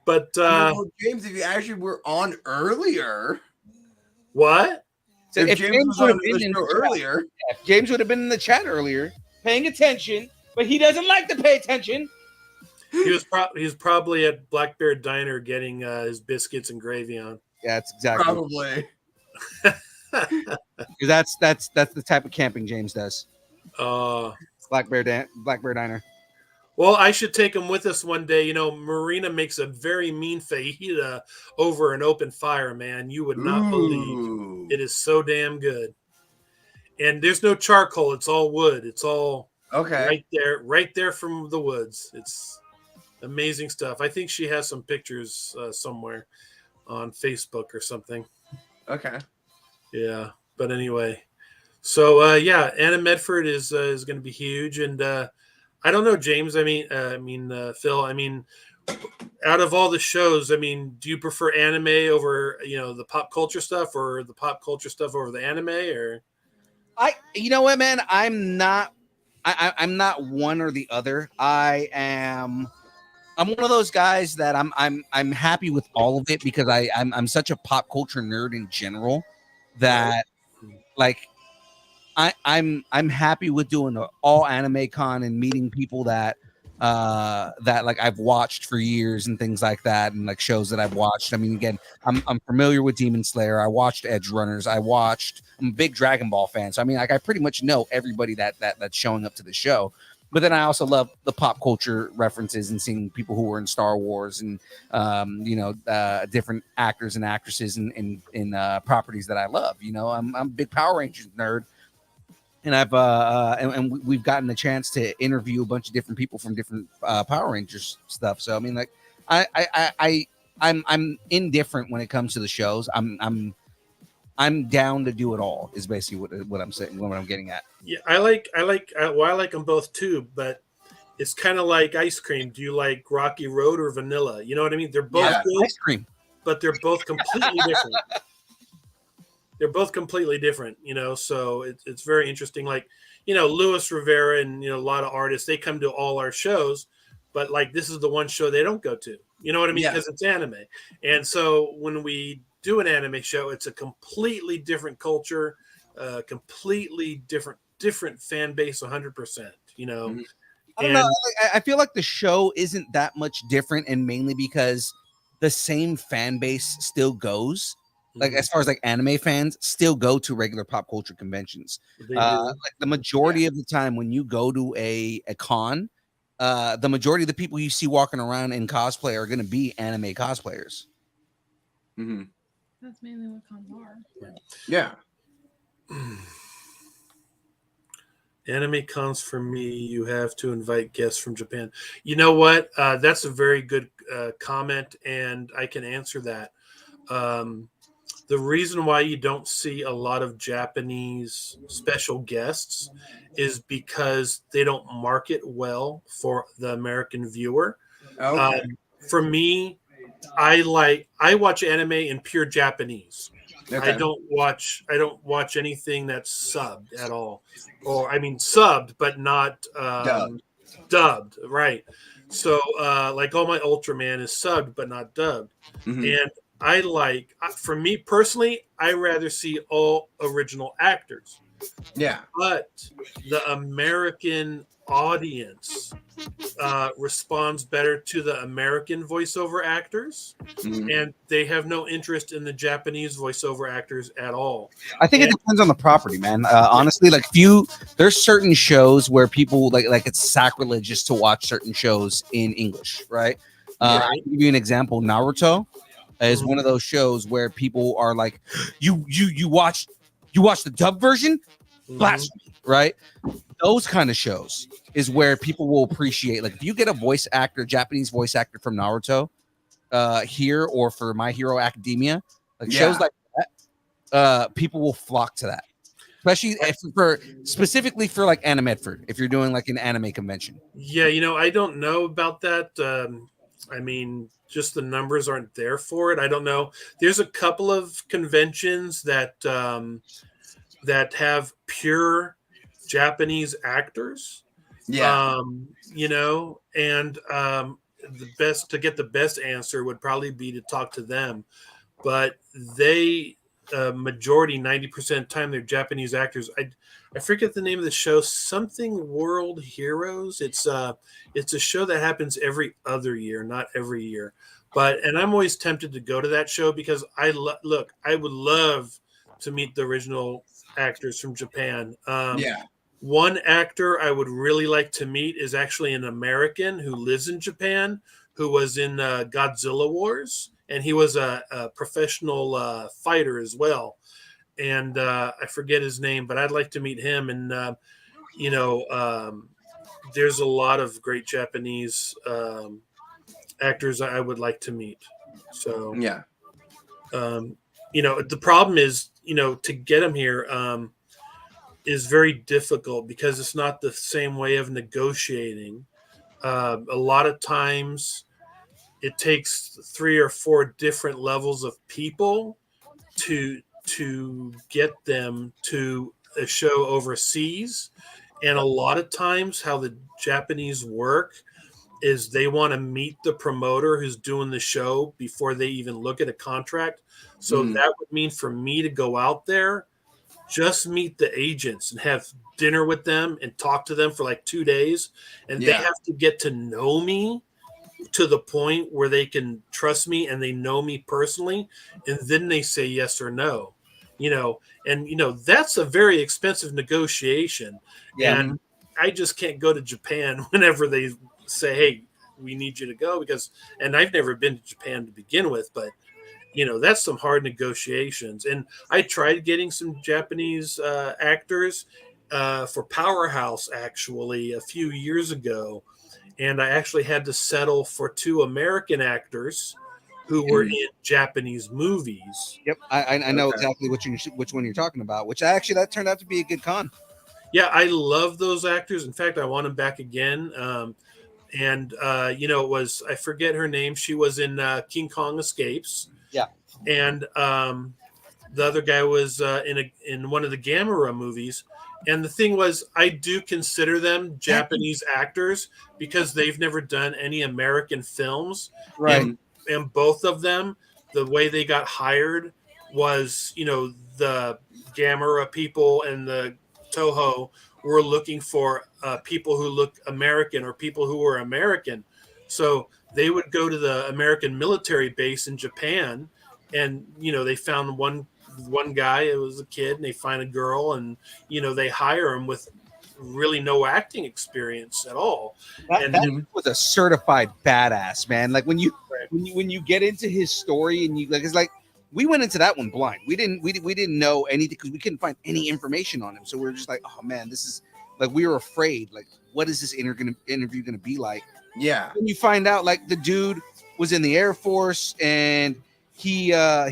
But well, James, if you actually were on earlier, what? So if James was on the show earlier, if James would have been in the chat earlier, paying attention, but he doesn't like to pay attention. He was probably at Black Bear Diner getting his biscuits and gravy on. Yeah, that's exactly probably. That's the type of camping James does. Black Bear Diner. Well, I should take him with us one day. Marina makes a very mean fajita over an open fire, man. You would not believe. It is so damn good. And there's no charcoal. It's all wood. It's all right there from the woods. It's amazing stuff. I think she has some pictures somewhere on Facebook or something. Okay. Yeah. But anyway. So, Anna Medford is going to be huge. And I don't know, James. Phil. Out of all the shows, do you prefer anime over, the pop culture stuff, or the pop culture stuff over the anime? Or you know what, man? I'm not one or the other. I'm one of those guys that I'm happy with all of it because I'm such a pop culture nerd in general that like. I'm happy with doing all anime con and meeting people that like I've watched for years and things like that, and like shows that I've watched. Again, I'm familiar with Demon Slayer. I watched Edge Runners. I'm a big Dragon Ball fan. So I pretty much know everybody that's showing up to the show. But then I also love the pop culture references and seeing people who were in Star Wars and different actors and actresses in properties that I love. I'm a big Power Rangers nerd. And I've we've gotten the chance to interview a bunch of different people from different Power Rangers stuff. So I'm indifferent when it comes to the shows. I'm I'm down to do it all. Is basically what I'm saying. What I'm getting at. Yeah, I like them both too, but it's kind of like ice cream. Do you like Rocky Road or vanilla? You know what I mean? They're both Yeah. good, Ice cream. but they're both completely different. They're both completely different, so it's very interesting. Like, Louis Rivera and, a lot of artists, they come to all our shows, but like this is the one show they don't go to. You know what I mean? Yeah. Because it's anime. And so when we do an anime show, it's a completely different culture, completely different fan base 100%, Mhm. I don't know. I feel like the show isn't that much different, and mainly because the same fan base still goes. Like Mhm. as far as like anime fans, still go to regular pop culture conventions. They do. Like the majority of the time, when you go to a con, the majority of the people you see walking around in cosplay are going to be anime cosplayers. Mhm. That's mainly what cons are. Yeah. Anime cons for me, you have to invite guests from Japan. You know what? That's a very good comment, and I can answer that. Um, the reason why you don't see a lot of Japanese special guests is because they don't market well for the American viewer. Okay. For me, I watch anime in pure Japanese. I Okay. don't watch anything that's subbed at all, or I mean subbed but not Dubbed. dubbed, right? So like all my Ultraman is subbed but not dubbed, Mhm. and for me personally, I rather see all original actors, Yeah. but the American audience responds better to the American voiceover actors, Mhm. and they have no interest in the Japanese voiceover actors at all. I think it And depends on the property, man. Honestly, like there's certain shows where people like it's sacrilegious to watch certain shows in English, right? Right. I'll give you an example. Naruto is Mhm. one of those shows where people are like, you watch the dub version, Mhm. blasphemy, right? Those kind of shows is where people will appreciate. Like if you get a voice actor, Japanese voice actor from Naruto, here or for My Hero Academia, like shows Yeah. like that, people will flock to that. Especially specifically for like Anime Medford, if you're doing like an anime convention. Yeah, I don't know about that. I mean, just the numbers aren't there for it. I don't know. There's a couple of conventions that have pure Japanese actors. Yeah. And the best to get the best answer would probably be to talk to them, but they majority 90% of the time they're Japanese actors. I forget the name of the show, something World Heroes. It's a show that happens every other year, not every year. And I'm always tempted to go to that show because look, I would love to meet the original actors from Japan. Yeah. One actor I would really like to meet is actually an American who lives in Japan, who was in Godzilla Wars, and he was a professional fighter as well. And I forget his name, but I'd like to meet him. And you know, um, there's a lot of great Japanese actors I would like to meet. So, Yeah. um, the problem is, to get them here. Is very difficult because it's not the same way of negotiating. A lot of times it takes 3 or 4 different levels of people to get them to a show overseas. And a lot of times how the Japanese work is they want to meet the promoter who's doing the show before they even look at a contract. So Mhm. that would mean for me to go out there, just meet the agents and have dinner with them and talk to them for like 2 days. And they Yeah. have to get to know me to the point where they can trust me and they know me personally. And then they say yes or no, that's a very expensive negotiation. Yeah. And I just can't go to Japan whenever they say, hey, we need you to go and I've never been to Japan to begin with, but that's some hard negotiations. And I tried getting some Japanese actors for Powerhouse actually a few years ago, and I actually had to settle for 2 American actors who were in Japanese movies. Yep, I know Okay. exactly which one you're talking about. Which actually that turned out to be a good con. Yeah, I love those actors. In fact, I want them back again. It was, I forget her name. She was in King Kong Escapes. Yeah. And the other guy was in one of the Gamera movies. And the thing was, I do consider them Japanese actors because they've never done any American films. Right. And both of them, the way they got hired was, the Gamera people and the Toho were looking for people who look American or people who were American. So they would go to the American military base in Japan, and they found one guy. It was a kid, and they find a girl, and they hire him with really no acting experience at all. That was a certified badass, man. Like when you get into his story and you like, it's like we went into that one blind. We didn't know anything because we couldn't find any information on him. So we were just like, oh man, this is like, we were afraid. Like, what is this interview gonna be like? Yeah. And you find out like the dude was in the Air Force and he flew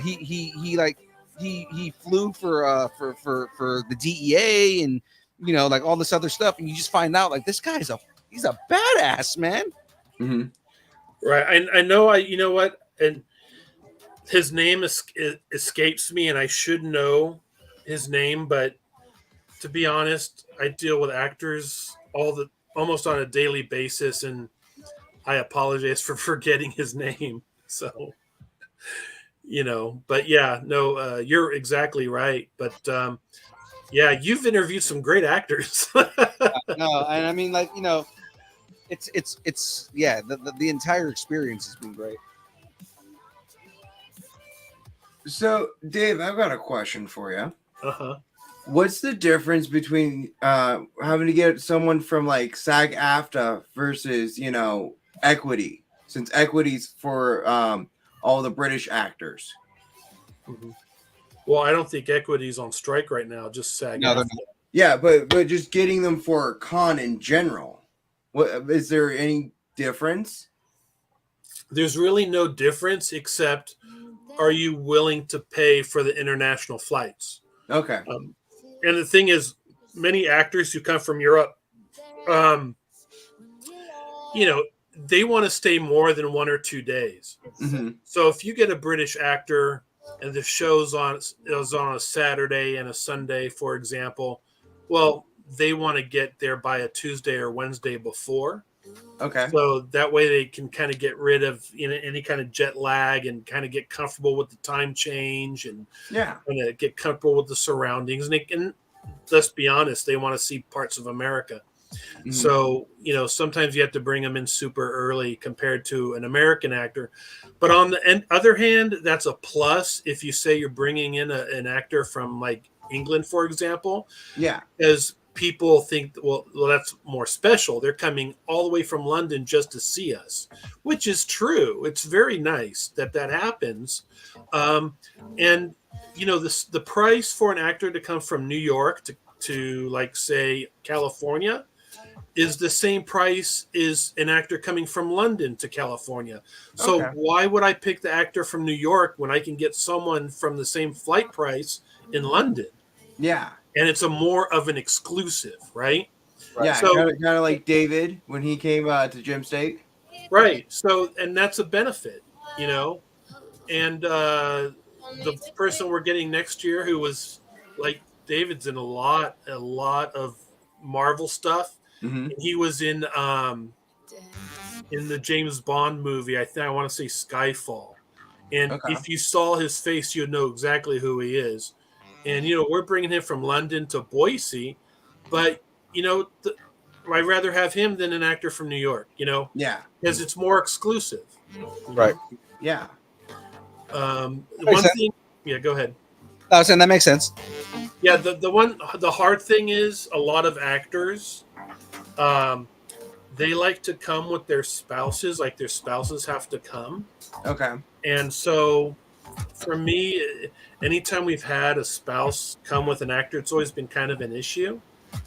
for the DEA and like all this other stuff, and you just find out like this guy's he's a badass, man. Mm-hmm. Right. I know. You know what? And his name escapes me, and I should know his name, but to be honest, I deal with actors almost on a daily basis, and I apologize for forgetting his name. So, but yeah, no, you're exactly right. But yeah, you've interviewed some great actors. No, and I mean, like, it's yeah, the entire experience has been great. So, Dave, I've got a question for you. Uh-huh. What's the difference between having to get someone from like SAG-AFTRA versus, Equity? Since Equity's for all the British actors. Mm-hmm. Well, I don't think Equity's on strike right now. Just SAG. No, yeah, but just getting them for a con in general. What is there any difference? There's really no difference except, are you willing to pay for the international flights? Okay. And the thing is, many actors who come from Europe, they want to stay more than 1 or 2 days. Mm-hmm. So if you get a British actor and the show's on a Saturday and a Sunday, for example, well, they want to get there by a Tuesday or Wednesday before. Okay. So that way they can kind of get rid of any kind of jet lag and kind of get comfortable with the time change and kind of get comfortable with the surroundings. And let's be honest, they want to see parts of America. Mm-hmm. So, sometimes you have to bring them in super early compared to an American actor. But on the other hand, that's a plus if you say you're bringing in an actor from like England, for example. Yeah. As people think, well, that's more special. They're coming all the way from London just to see us, which is true. It's very nice that happens. And, the price for an actor to come from New York to like, say, California is the same price as an actor coming from London to California. So why would I pick the actor from New York when I can get someone from the same flight price in London? Yeah. And it's a more of an exclusive, right? Yeah, so, kind of like David when he came to Gym State. Right. So, and that's a benefit, And the person we're getting next year, who was like David's in a lot of Marvel stuff. Mm-hmm. And he was in the James Bond movie. I want to say Skyfall. And if you saw his face, you'd know exactly who he is. And, we're bringing him from London to Boise, but, I'd rather have him than an actor from New York, Yeah. because it's more exclusive. Right. Yeah. One thing, yeah, go ahead. I was saying that makes sense. Yeah. The hard thing is a lot of actors, they like to come with their spouses, like their spouses have to come. Okay. And so for me, anytime we've had a spouse come with an actor, it's always been kind of an issue,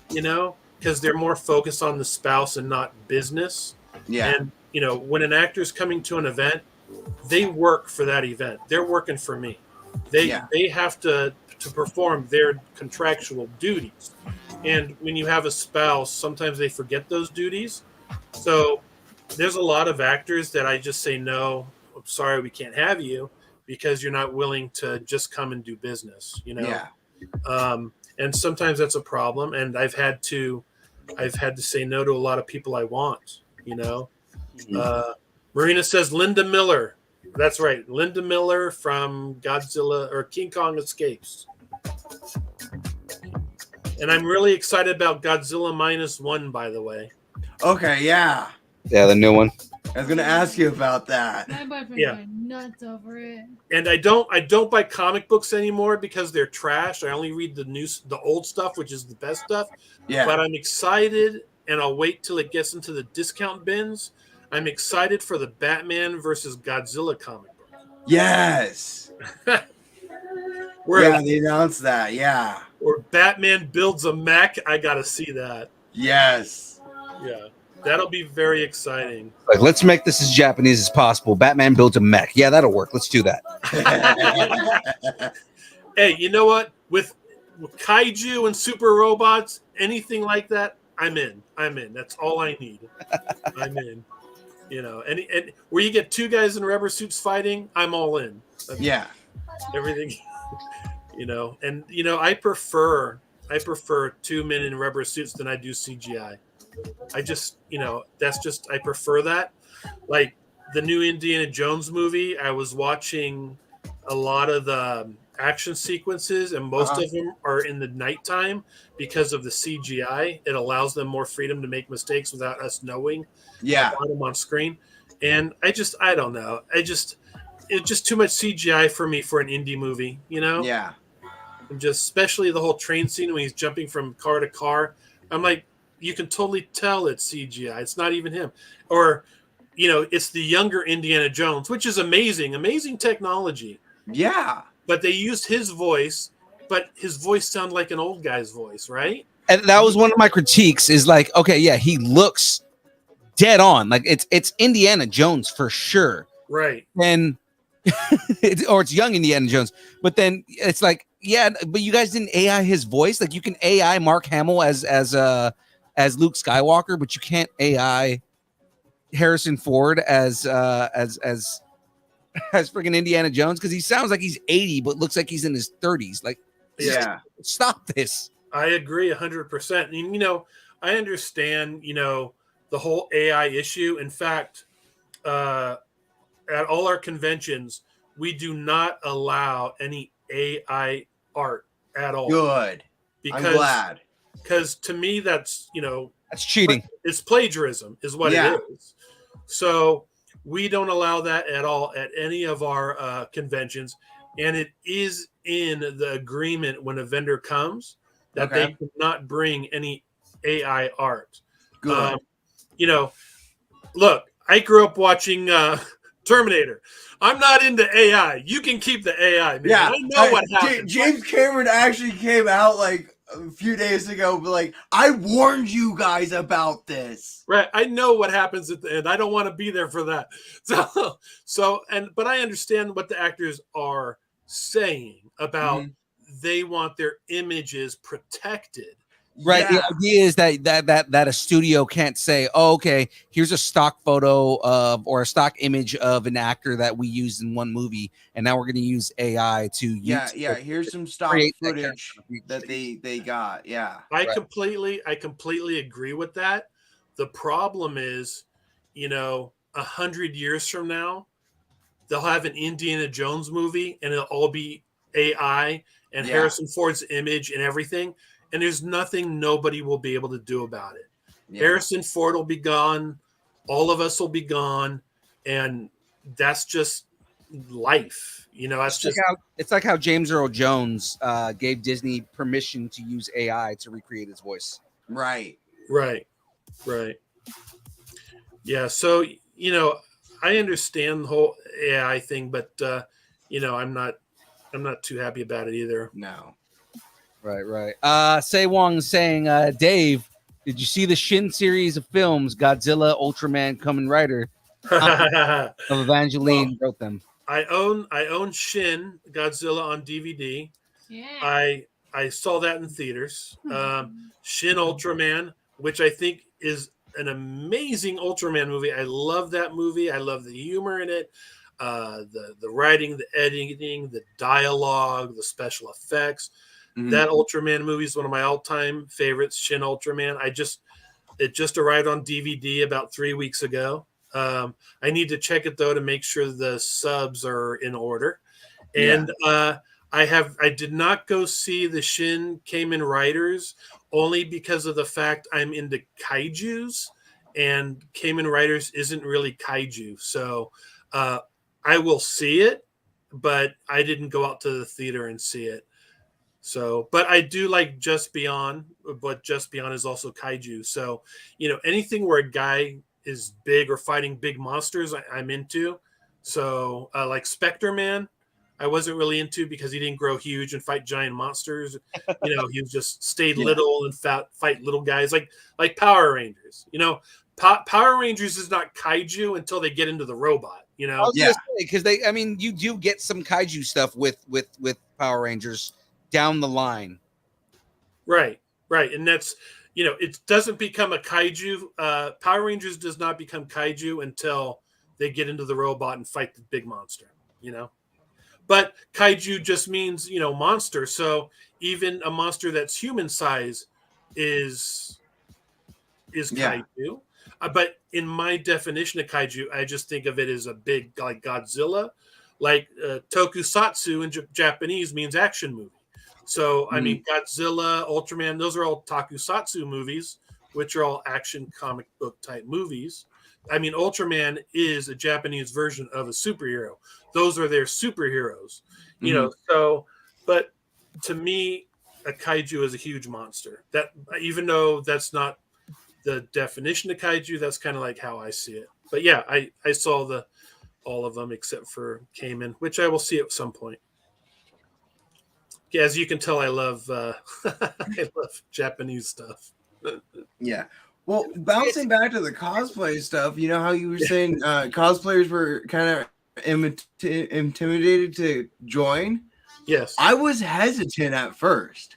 because they're more focused on the spouse and not business. Yeah. And, when an actor is coming to an event, they work for that event. They're working for me. They have to perform their contractual duties. And when you have a spouse, sometimes they forget those duties. So there's a lot of actors that I just say no, I'm sorry, we can't have you because you're not willing to just come and do business, you know. Yeah. And sometimes that's a problem, and I've had to say no to a lot of people I want, you know. Marina says Linda Miller. That's right, Linda Miller from Godzilla or King Kong Escapes. And I'm really excited about Godzilla -1, by the way. Okay, yeah. Yeah, the new one. I was gonna ask you about that. My boyfriend's Yeah. going nuts over it. And I don't buy comic books anymore because they're trash. I only read the old stuff, which is the best stuff. Yeah. But I'm excited, and I'll wait till it gets into the discount bins. I'm excited for the Batman versus Godzilla comic book. Yes. Where Yeah, they announced that. Yeah. where Batman builds a mech. I gotta see that. Yes. Yeah, that'll be very exciting. Like, let's make this as Japanese as possible. Batman builds a mech. Yeah, that'll work. Let's do that. Hey, you know what? With kaiju and super robots, anything like that, I'm in. That's all I need. I'm in. You know, and where you get two guys in rubber suits fighting, I'm all in. Yeah. Everything. You know, and you know, I prefer 2 men in rubber suits than I do CGI. I just, you know, I prefer that. Like the new Indiana Jones movie, I was watching a lot of the action sequences, and most of them are in the nighttime because of the CGI. It allows them more freedom to make mistakes without us knowing. Yeah. About them on screen. And I don't know. It's just too much CGI for me for an indie movie, you know? Yeah. And just especially the whole train scene when he's jumping from car to car. I'm like, you can totally tell it's CGI. It's not even him. Or, you know, it's the younger Indiana Jones, which is amazing technology. Yeah. But they used his voice, but his voice sounded like an old guy's voice, right? And that was one of my critiques is like, okay, yeah, he looks dead on. Like it's Indiana Jones for sure. Right. And it's young Indiana Jones. But then it's like, yeah, but you guys didn't AI his voice. Like you can AI Mark Hamill as Luke Skywalker, but you can't AI Harrison Ford as freaking Indiana Jones, because he sounds like he's 80 but looks like he's in his 30s. Like, Yeah. stop this. I agree 100%. And, you know, I understand, you know, the whole AI issue. In fact, at all our conventions, we do not allow any AI art at all. Good. I'm glad. Because to me, that's, you know, That's cheating. it's plagiarism is what it is. So we don't allow that at all at any of our conventions. And it is in the agreement when a vendor comes that they cannot bring any AI art. Good. You know, look, I grew up watching Terminator. I'm not into AI. You can keep the AI, man. Yeah. I know what happened. James Cameron actually came out like a few days ago, but like, I warned you guys about this. Right. I know what happens at the end. I don't want to be there for that. But I understand what the actors are saying about they want their images protected. Right. Yeah. The idea is that a studio can't say, oh, okay, here's a stock photo of or a stock image of an actor that we used in one movie, and now we're going to use AI to use. Yeah. Here's some stock create footage that they got. Yeah. I completely agree with that. The problem is, you know, 100 years from now, they'll have an Indiana Jones movie and it'll all be AI and Harrison Ford's image and everything. And there's nothing nobody will be able to do about it. Yeah. Harrison Ford will be gone. All of us will be gone. And that's just life. You know, it's like how James Earl Jones gave Disney permission to use AI to recreate his voice. Right. Yeah. So, you know, I understand the whole AI thing, but, you know, I'm not too happy about it either. No. Right. Say Wong saying, Dave, did you see the Shin series of films, Godzilla, Ultraman, Kamen Rider? Well, of Evangeline wrote them. I own Shin Godzilla on DVD. Yeah. I saw that in theaters. Shin Ultraman, which I think is an amazing Ultraman movie. I love that movie. I love the humor in it, the writing, the editing, the dialogue, the special effects. Mhm. That Ultraman movie is one of my all-time favorites. Shin Ultraman. It just arrived on DVD about 3 weeks ago. I need to check it though to make sure the subs are in order. And I did not go see the Shin Kamen Riders only because of the fact I'm into kaijus, and Kamen Riders isn't really kaiju. So I will see it, but I didn't go out to the theater and see it. So, but I do like Just Beyond, but Just Beyond is also kaiju. So, anything where a guy is big or fighting big monsters, I'm into. So, like Spectre Man, I wasn't really into because he didn't grow huge and fight giant monsters. He just stayed little and fight little guys like Power Rangers. Power Rangers is not kaiju until they get into the robot. I was gonna say, because you do get some kaiju stuff with Power Rangers down the line. Right. And that's, it doesn't become a kaiju. Power Rangers does not become kaiju until they get into the robot and fight the big monster, But kaiju just means, monster. So even a monster that's human size is kaiju. But in my definition of kaiju, I just think of it as a big, like Godzilla, like tokusatsu in Japanese means action movie. So, I mean, Godzilla, Ultraman, those are all tokusatsu movies, which are all action comic book type movies. I mean, Ultraman is a Japanese version of a superhero. Those are their superheroes, so, but to me, a kaiju is a huge monster. That, even though that's not the definition of kaiju, that's kind of like how I see it. But yeah, I saw all of them except for Cayman, which I will see at some point. As you can tell, I love I love Japanese stuff. Yeah. Well, bouncing back to the cosplay stuff, you know how you were saying cosplayers were kind of intimidated to join? Yes. I was hesitant at first.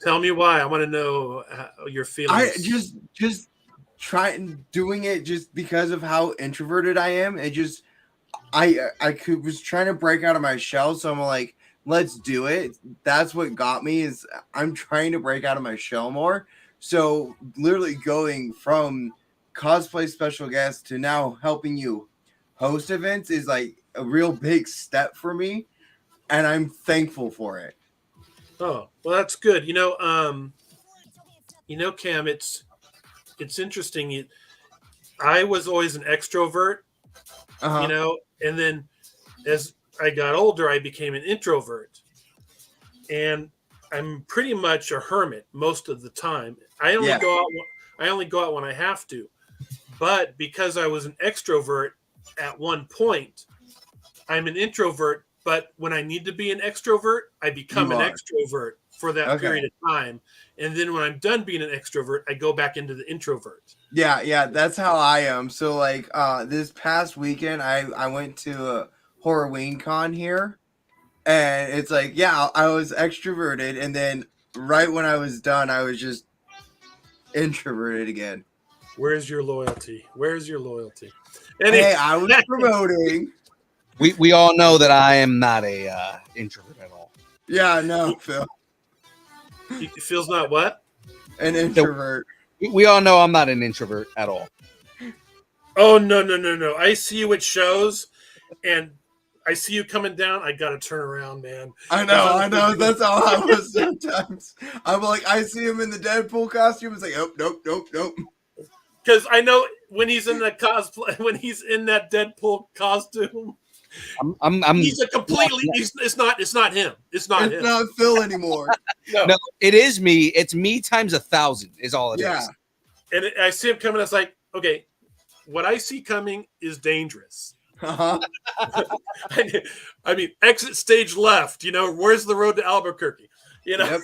Tell me why. I want to know your feelings. I just trying doing it just because of how introverted I am. It just was trying to break out of my shell, so I'm like, let's do it. That's what got me, is I'm trying to break out of my shell more. So literally going from cosplay special guest to now helping you host events is like a real big step for me, and I'm thankful for it. Oh, well, that's good. Cam, it's interesting. I was always an extrovert, and then as I got older, I became an introvert, and I'm pretty much a hermit most of the time. I only go out when I have to. But because I was an extrovert at one point, I'm an introvert. But when I need to be an extrovert, I become an extrovert for that period of time. And then when I'm done being an extrovert, I go back into the introvert. Yeah, that's how I am. So like this past weekend, I went to a Halloween con here, and it's like, I was extroverted, and then right when I was done, I was just introverted again. Where's your loyalty? Hey, I was promoting. We all know that I am not a introvert at all. Yeah, no, Phil. Phil's not what? An introvert. We all know I'm not an introvert at all. Oh, no. I see you at shows, and I see you coming down. I got to turn around, man. I know. That's how I was sometimes. I'm like, I see him in the Deadpool costume. It's like, oh, nope. Because I know when he's in that cosplay, when he's in that Deadpool costume, he's a completely. It's not him. It's not Phil anymore. No, it is me. It's me times 1,000 is all it is. And I see him coming. I was like, okay, what I see coming is dangerous. Uh-huh. I mean, exit stage left. Where's the road to Albuquerque? Yep.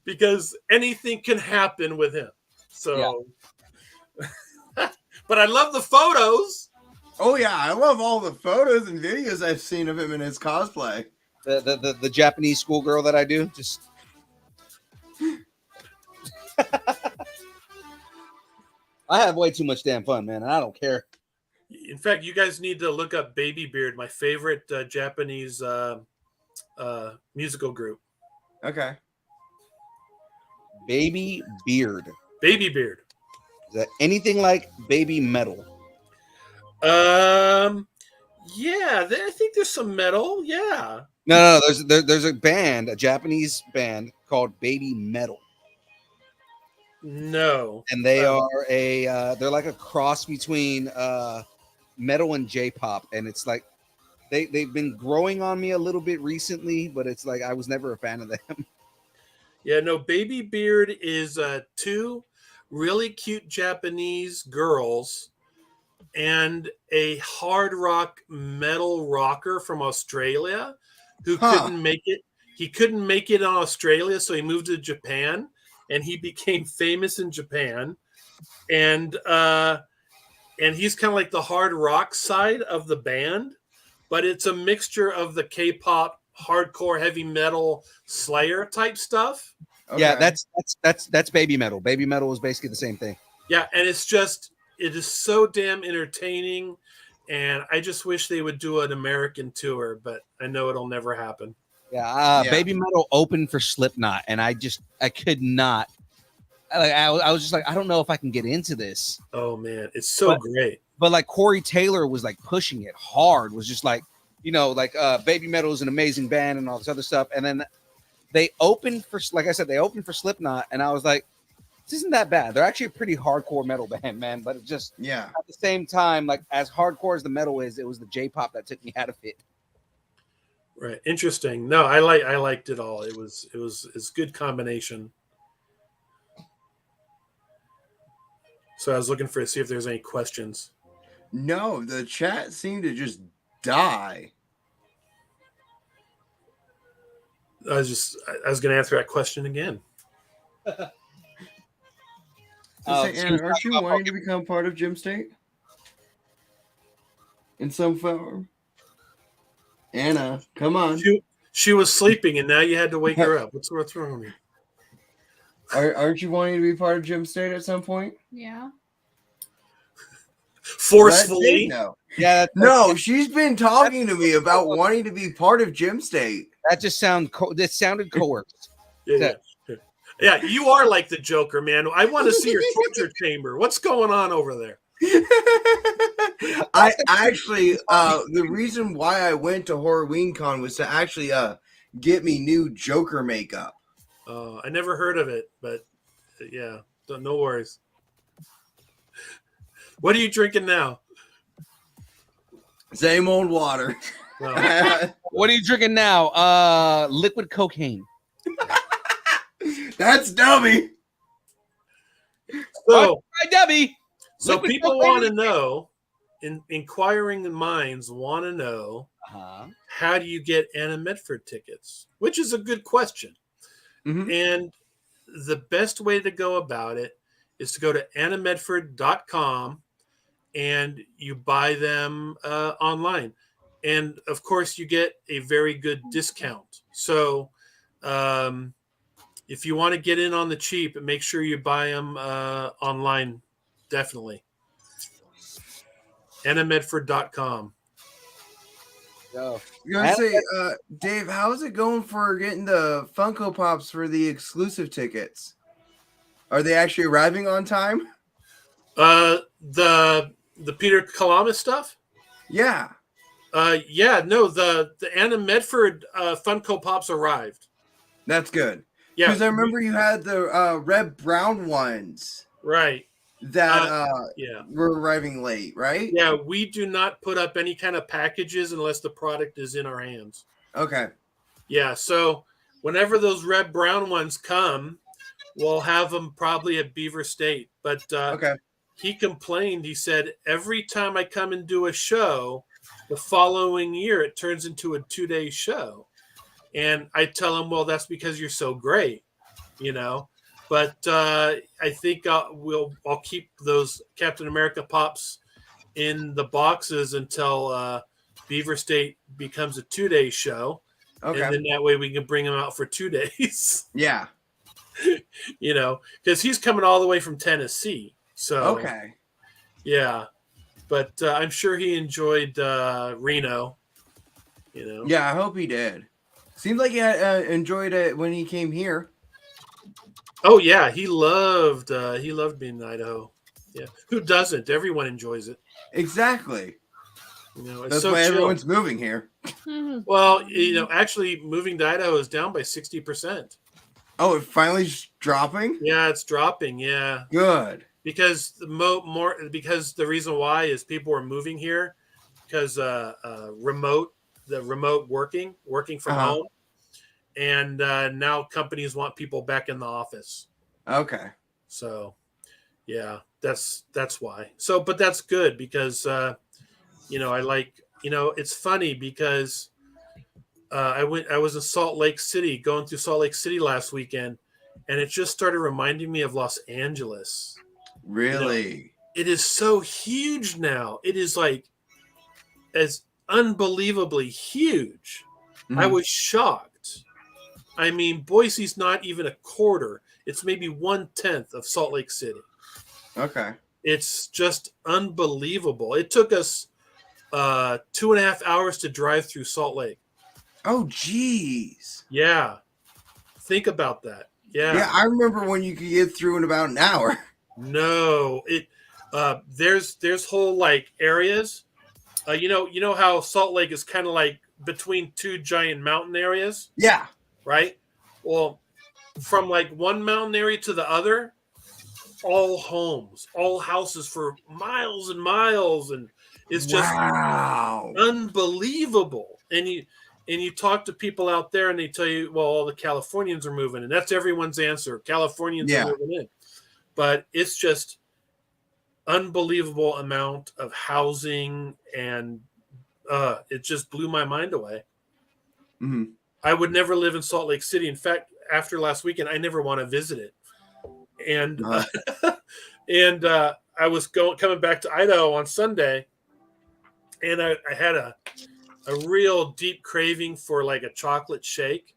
Because anything can happen with him. So, but I love the photos. Oh yeah, I love all the photos and videos I've seen of him in his cosplay. The Japanese schoolgirl that I do. Just I have way too much damn fun, man, and I don't care. In fact, you guys need to look up Baby Beard, my favorite Japanese musical group. Okay. Baby Beard. Baby Beard. Is that anything like Baby Metal? Yeah, I think there's some metal. Yeah. No. There's a band, a Japanese band called Baby Metal, No. and they are they're like a cross between metal and J-pop, and it's like they've been growing on me a little bit recently, but it's like I was never a fan of them. Yeah, no, Baby Beard is two really cute Japanese girls and a hard rock metal rocker from Australia who couldn't make it. He couldn't make it in Australia, so he moved to Japan and he became famous in Japan. And he's kind of like the hard rock side of the band, but it's a mixture of the K-pop, hardcore, heavy metal, Slayer type stuff. Okay. Yeah, that's Baby Metal. Baby Metal is basically the same thing. Yeah, and it is so damn entertaining, and I just wish they would do an American tour, but I know it'll never happen. Yeah, Baby Metal opened for Slipknot, and I could not. I was just like, I don't know if I can get into this. Oh man, it's so great. But like Corey Taylor was like pushing it hard. Was just like, Baby Metal is an amazing band and all this other stuff. And then they opened for, like I said, they opened for Slipknot, and I was like, this isn't that bad. They're actually a pretty hardcore metal band, man. But it just at the same time, like as hardcore as the metal is, it was the J-pop that took me out of it. Right, interesting. No, I liked it all. It's a good combination. So I was looking see if there's any questions. No, the chat seemed to just die. I was going to answer that question again. Anna, aren't you wanting to become part of Gym State? In some form? Anna, come on. She was sleeping, and now you had to wake her up. What's wrong with me? Aren't you wanting to be part of Gym State at some point? Yeah. Forcefully? No. Yeah. No, she's been talking to me about wanting to be part of Gym State. That just sounded coerced. Yeah, you are like the Joker, man. I want to see your torture chamber. What's going on over there? I actually, the reason why I went to HorrorWeenCon was to actually get me new Joker makeup. I never heard of it, but yeah, no worries. What are you drinking now? Same old water. No. What are you drinking now? Liquid cocaine. That's dummy. So, Debbie. So people want to know, inquiring minds want to know, how do you get Anna Medford tickets? Which is a good question. Mm-hmm. And the best way to go about it is to go to annamedford.com and you buy them online. And of course, you get a very good discount. So if you want to get in on the cheap, make sure you buy them online. Definitely. annamedford.com. I gotta say, Dave, how's it going for getting the Funko Pops for the exclusive tickets? Are they actually arriving on time? The Peter Kalamas stuff? Yeah. The Anna Medford Funko Pops arrived. That's good. Yeah. Because I remember you had the red brown ones. Right. That were arriving late, right? Yeah, we do not put up any kind of packages unless the product is in our hands. Okay. Yeah, so whenever those red brown ones come, we'll have them probably at Beaver State. But okay. He complained. He said, every time I come and do a show, the following year it turns into a 2-day show. And I tell him, well, that's because you're so great, But I think I'll keep those Captain America Pops in the boxes until Beaver State becomes a 2-day show, Okay. and then that way we can bring him out for 2 days. Yeah. Because he's coming all the way from Tennessee. So Okay. yeah, but I'm sure he enjoyed Reno. Yeah, I hope he did. Seems like he enjoyed it when he came here. Oh yeah, he loved being in Idaho. Yeah, who doesn't? Everyone enjoys it. Exactly. It's That's so why chill. everyone's moving here. Well, actually, moving to Idaho is down by 60%. Oh, it finally's dropping? Yeah, it's dropping. Yeah, Good. because the reason why is people are moving here because remote working from home, and now companies want people back in the office. Okay. So, yeah, that's why. So, but that's good because I like it's funny because I was in Salt Lake City, going through Salt Lake City last weekend, and it just started reminding me of Los Angeles. Really? It is so huge now. It is like as unbelievably huge. Mhm. I was shocked. I mean, Boise's not even a quarter. It's maybe 1/10 of Salt Lake City. Okay. It's just unbelievable. It took us 2.5 hours to drive through Salt Lake. Oh, geez. Yeah. Think about that. Yeah. Yeah, I remember when you could get through in about an hour. No, there's whole like areas. You know how Salt Lake is kind of like between two giant mountain areas, Yeah. right? Well, from like one mountain area to the other, all homes, all houses for miles and miles, and it's just Wow. unbelievable. And you talk to people out there, and they tell you, well, all the Californians are moving, and that's everyone's answer. Californians are moving in, but it's just unbelievable amount of housing, and it just blew my mind away. Mm-hmm. I would never live in Salt Lake City. In fact, after last weekend, I never want to visit it. And and I was coming back to Idaho on Sunday, and I had a real deep craving for like a chocolate shake.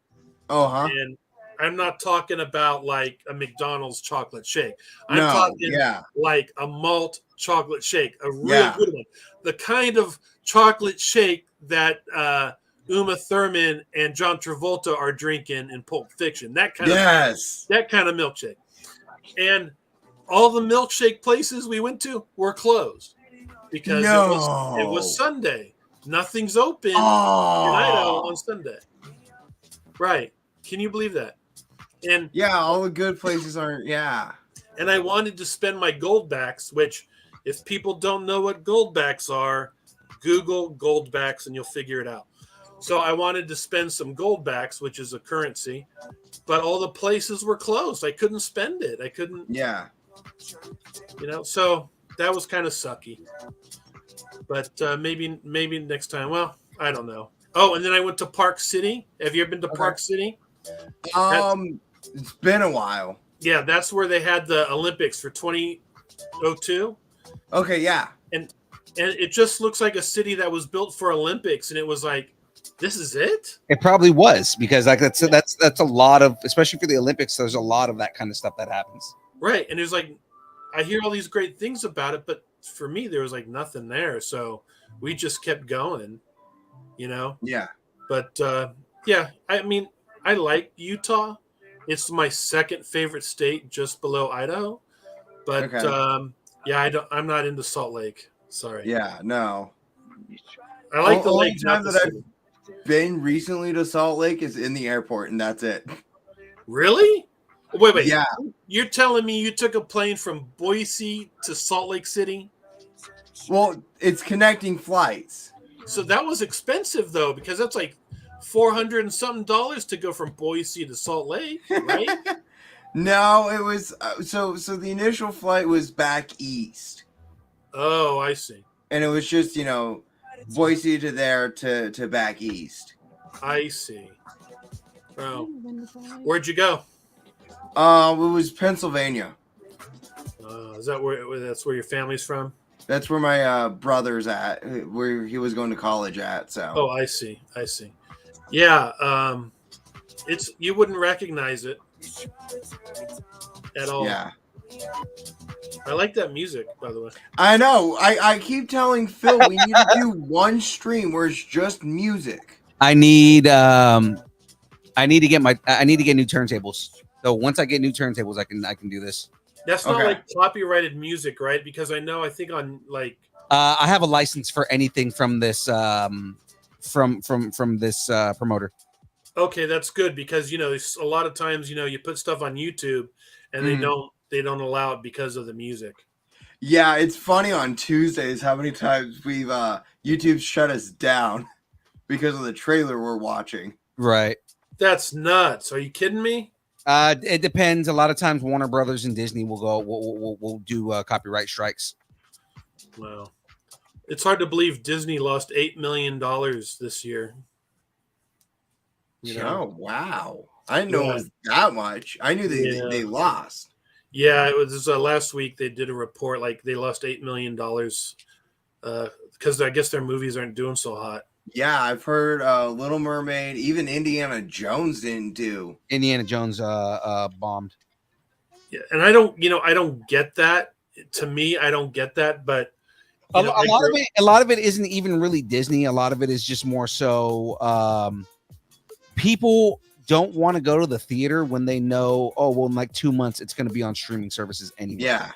Oh, huh? And I'm not talking about like a McDonald's chocolate shake. I'm No, talking yeah. like a malt chocolate shake, a real good one. The kind of chocolate shake that Uma Thurman and John Travolta are drinking in Pulp Fiction. That kind of milkshake. And all the milkshake places we went to were closed because it was Sunday. Nothing's open in Idaho on Sunday. Right. Can you believe that? And yeah, all the good places aren't. Yeah. And I wanted to spend my goldbacks, which if people don't know what goldbacks are, Google goldbacks and you'll figure it out. So I wanted to spend some goldbacks, which is a currency, but all the places were closed. I couldn't spend it. I couldn't. Yeah. So that was kind of sucky. But maybe next time. Well, I don't know. Oh, and then I went to Park City. Have you ever been to Park City? It's been a while. Yeah, that's where they had the Olympics for 2002. Okay, yeah. And it just looks like a city that was built for Olympics, and it was like, this is it? It probably was, because like that's a lot of, especially for the Olympics, there's a lot of that kind of stuff that happens. Right. And it was like, I hear all these great things about it, but for me, there was like nothing there. So we just kept going, Yeah. But yeah, I mean, I like Utah. It's my second favorite state, just below Idaho. But yeah, I'm not into Salt Lake. Sorry. Yeah, no. I like the lake. Only time that I've been recently to Salt Lake is in the airport, and that's it. Really? Wait. Yeah. You're telling me you took a plane from Boise to Salt Lake City? Well, it's connecting flights. So that was expensive, though, because that's like $400 and something to go from Boise to Salt Lake, right? No, it was so the initial flight was back east. Oh, I see. And it was just, Boise to there to back east. I see. Oh. Where'd you go? It was Pennsylvania. Is that that's where your family's from? That's where my brother's at, where he was going to college at. So. Oh, I see. Yeah, it's you wouldn't recognize it at all. Yeah. I like that music, by the way. I know. I keep telling Phil we need to do one stream where it's just music. I need to get new turntables. So once I get new turntables, I can do this. That's not Okay. like copyrighted music, right? Because I think on like I have a license for anything from this from this promoter. okay, that's good because a lot of times you put stuff on YouTube and Mhm. they don't allow it because of the music. Yeah, it's funny on Tuesdays how many times we've YouTube shut us down because of the trailer we're watching. Right. That's nuts. Are you kidding me? It depends. A lot of times Warner Brothers and Disney will go will do copyright strikes. Wow. It's hard to believe Disney lost $8 million this year. Oh, wow. I didn't know Yeah. it was that much. I knew Yeah. they lost. Yeah, it was last week they did a report like they lost $8 million because I guess their movies aren't doing so hot. Yeah, I've heard Little Mermaid, even Indiana Jones didn't do. Indiana Jones bombed. Yeah, and I don't get that. To me, I don't get that, but A lot of it isn't even really Disney. A lot of it is just more so people don't want to go to the theater when they know, oh, well, in like 2 months it's going to be on streaming services anyway. Yeah.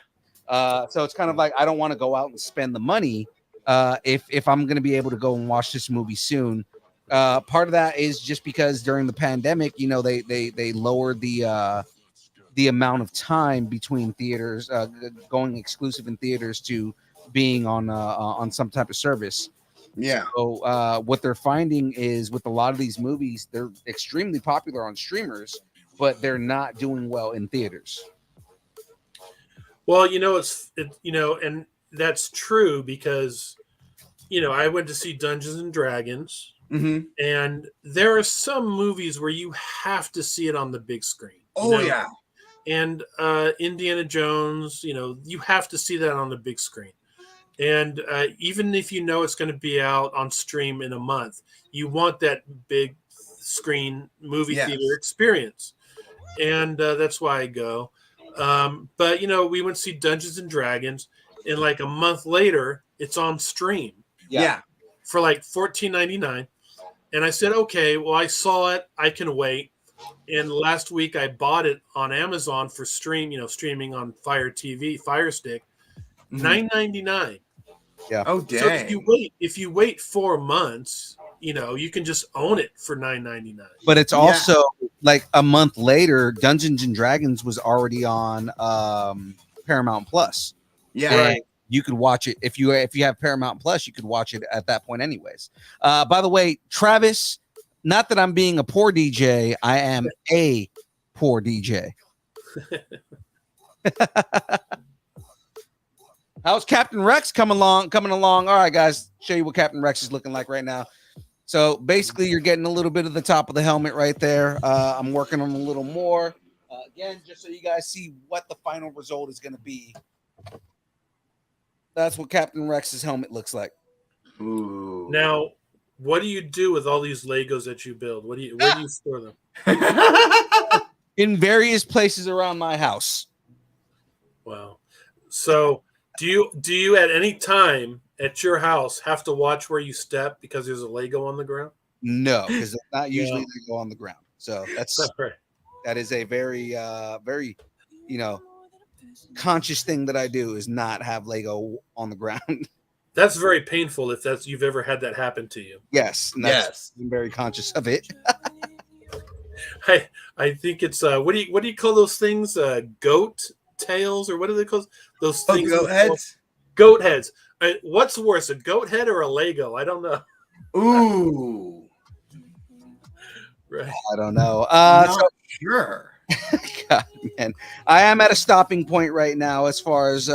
So it's kind of like I don't want to go out and spend the money if I'm going to be able to go and watch this movie soon. Part of that is just because during the pandemic, they lowered the amount of time between theaters going exclusive in theaters to being on some type of service. Yeah. So what they're finding is with a lot of these movies, they're extremely popular on streamers, but they're not doing well in theaters. Well, and that's true because I went to see Dungeons and Dragons, and there are some movies where you have to see it on the big screen. Yeah. And Indiana Jones, you have to see that on the big screen. And even if it's going to be out on stream in a month, you want that big screen movie theater experience. And that's why I go. But, we went to see Dungeons and Dragons, and like a month later, it's on stream. Yeah. For like $14.99. And I said, okay, well, I saw it. I can wait. And last week I bought it on Amazon for streaming on Fire TV, Fire Stick, $9.99. Yeah. Oh, dang. So if you wait 4 months, you can just own it for $9.99. But it's also like a month later, Dungeons and Dragons was already on Paramount Plus. Yeah. Right. You could watch it if you have Paramount Plus, you could watch it at that point anyways. By the way, Travis, not that I'm being a poor DJ, I am a poor DJ. How's Captain Rex coming along? All right, guys, show you what Captain Rex is looking like right now. So basically, you're getting a little bit of the top of the helmet right there. I'm working on a little more. Again, just so you guys see what the final result is going to be. That's what Captain Rex's helmet looks like. Ooh. Now, what do you do with all these Legos that you build? Where do you store them? In various places around my house. Wow. So do you at any time at your house have to watch where you step because there's a Lego on the ground? No, because it's not usually Lego on the ground. So that is a very very conscious thing that I do is not have Lego on the ground. That's very painful if you've ever had that happen to you. Yes. I'm very conscious of it. I think it's what do you call those things? Goat tails, or what do they call those things? Goat heads. Goat heads. What's worse, a goat head or a Lego? I don't know. Ooh. Right. I don't know. Sure. God, man, I am at a stopping point right now as far as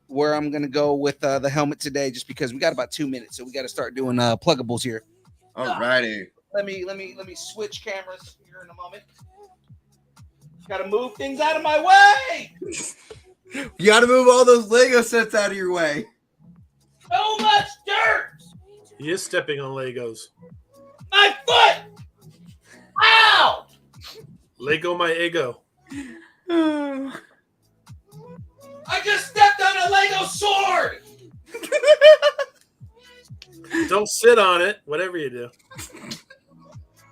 where I'm gonna go with the helmet today, just because we got about 2 minutes, so we got to start doing pluggables here. Alrighty. Let me switch cameras here in a moment. Got to move things out of my way. You got to move all those Lego sets out of your way. So much dirt. He is stepping on Legos. My foot. Ow. Lego my ego. I just stepped on a Lego sword. Don't sit on it, whatever you do.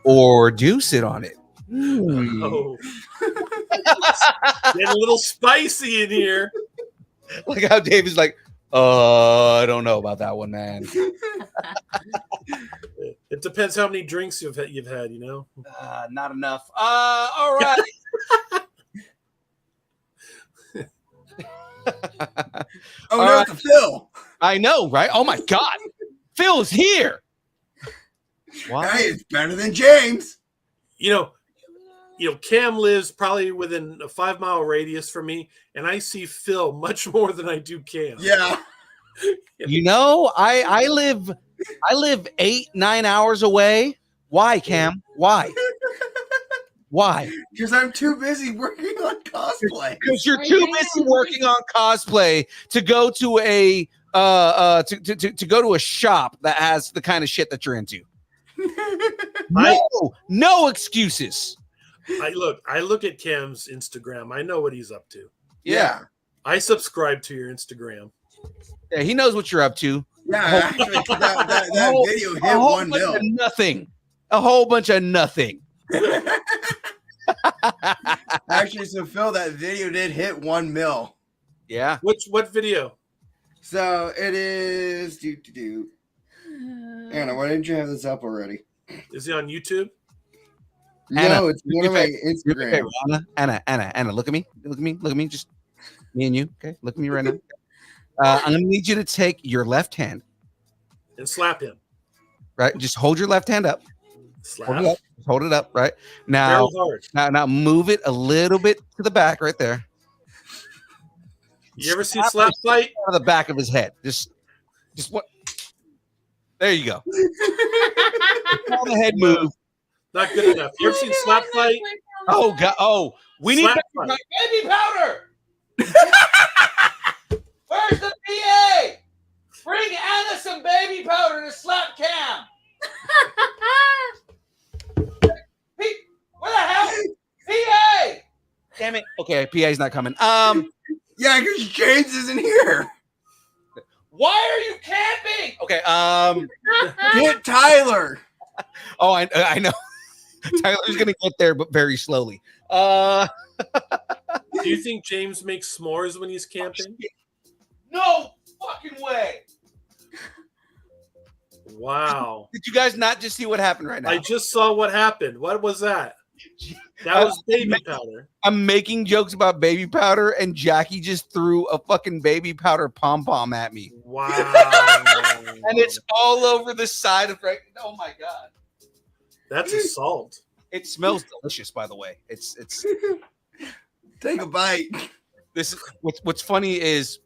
Or do sit on it. Oh. Getting a little spicy in here. Like how Dave is like, I don't know about that one, man. It depends how many drinks you've had, you know? Not enough. All right. Oh, All no, right. it's Phil. I know, right? Oh my God. Phil's here. Why? Hey, it's better than James. You know, Cam lives probably within a 5-mile radius from me, and I see Phil much more than I do Cam. Yeah. You know, I live 8-9 hours away. Why, Cam? Why? Why? Because I'm too busy working on cosplay. Because you're too busy working on cosplay to go to a to go to a shop that has the kind of shit that you're into. No excuses. I look at Cam's Instagram. I know what he's up to. Yeah. I subscribe to your Instagram. Yeah, he knows what you're up to. Yeah, actually, that video hit 1 mil. Nothing. A whole bunch of nothing. Actually, so Phil, that video did hit 1 mil. Yeah. What video? So it is Anna, why didn't you have this up already? Is he on YouTube? No, Anna, it's one of my Instagram. Anna, look at me. Look at me. Just me and you. Okay. Look at me right now. I'm gonna need you to take your left hand. And slap him. Right. Just hold your left hand up. Slap. Hold it up. Right. Now, Very hard. now move it a little bit to the back right there. You ever see Slap Fight? Out of the back of his head. Just what? There you go. All the head move. Not good enough. You ever seen Slap Fight? Oh God! Oh, we need Slap baby Fight. powder. Where's the PA? Bring Anna some baby powder to slap Cam. Where the hell? PA. Damn it. Okay, PA's not coming. Yeah, because James isn't here. Why are you camping? Okay. Get Tyler. Oh, I know. Tyler's gonna get there, but very slowly. Do you think James makes s'mores when he's camping? No fucking way. Wow. Did you guys not just see what happened right now? I just saw what happened. What was that? That was baby powder. I'm making jokes about baby powder, and Jackie just threw a fucking baby powder pom-pom at me. Wow. And it's all over the side of right. Oh my God. That's assault. It smells delicious, by the way. It's Take a bite. This is what's funny is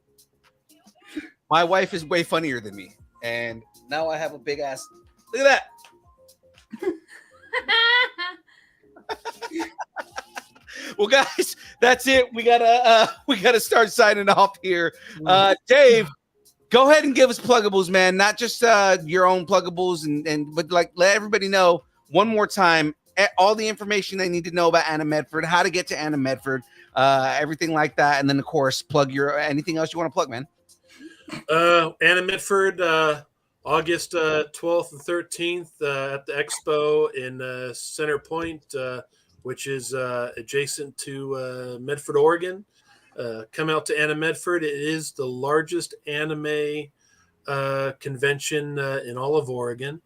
my wife is way funnier than me, and now I have a big ass. Look at that. Well, guys, that's it. We gotta start signing off here. Dave, go ahead and give us pluggables, man. Not just your own pluggables, but like let everybody know one more time all the information they need to know about Anna Medford, how to get to Anna Medford, everything like that, and then of course plug your anything else you want to plug, man. Anna Medford, August 12th and 13th at the expo in Center Point, which is adjacent to Medford, Oregon. Come out to Anna Medford. It is the largest anime convention in all of Oregon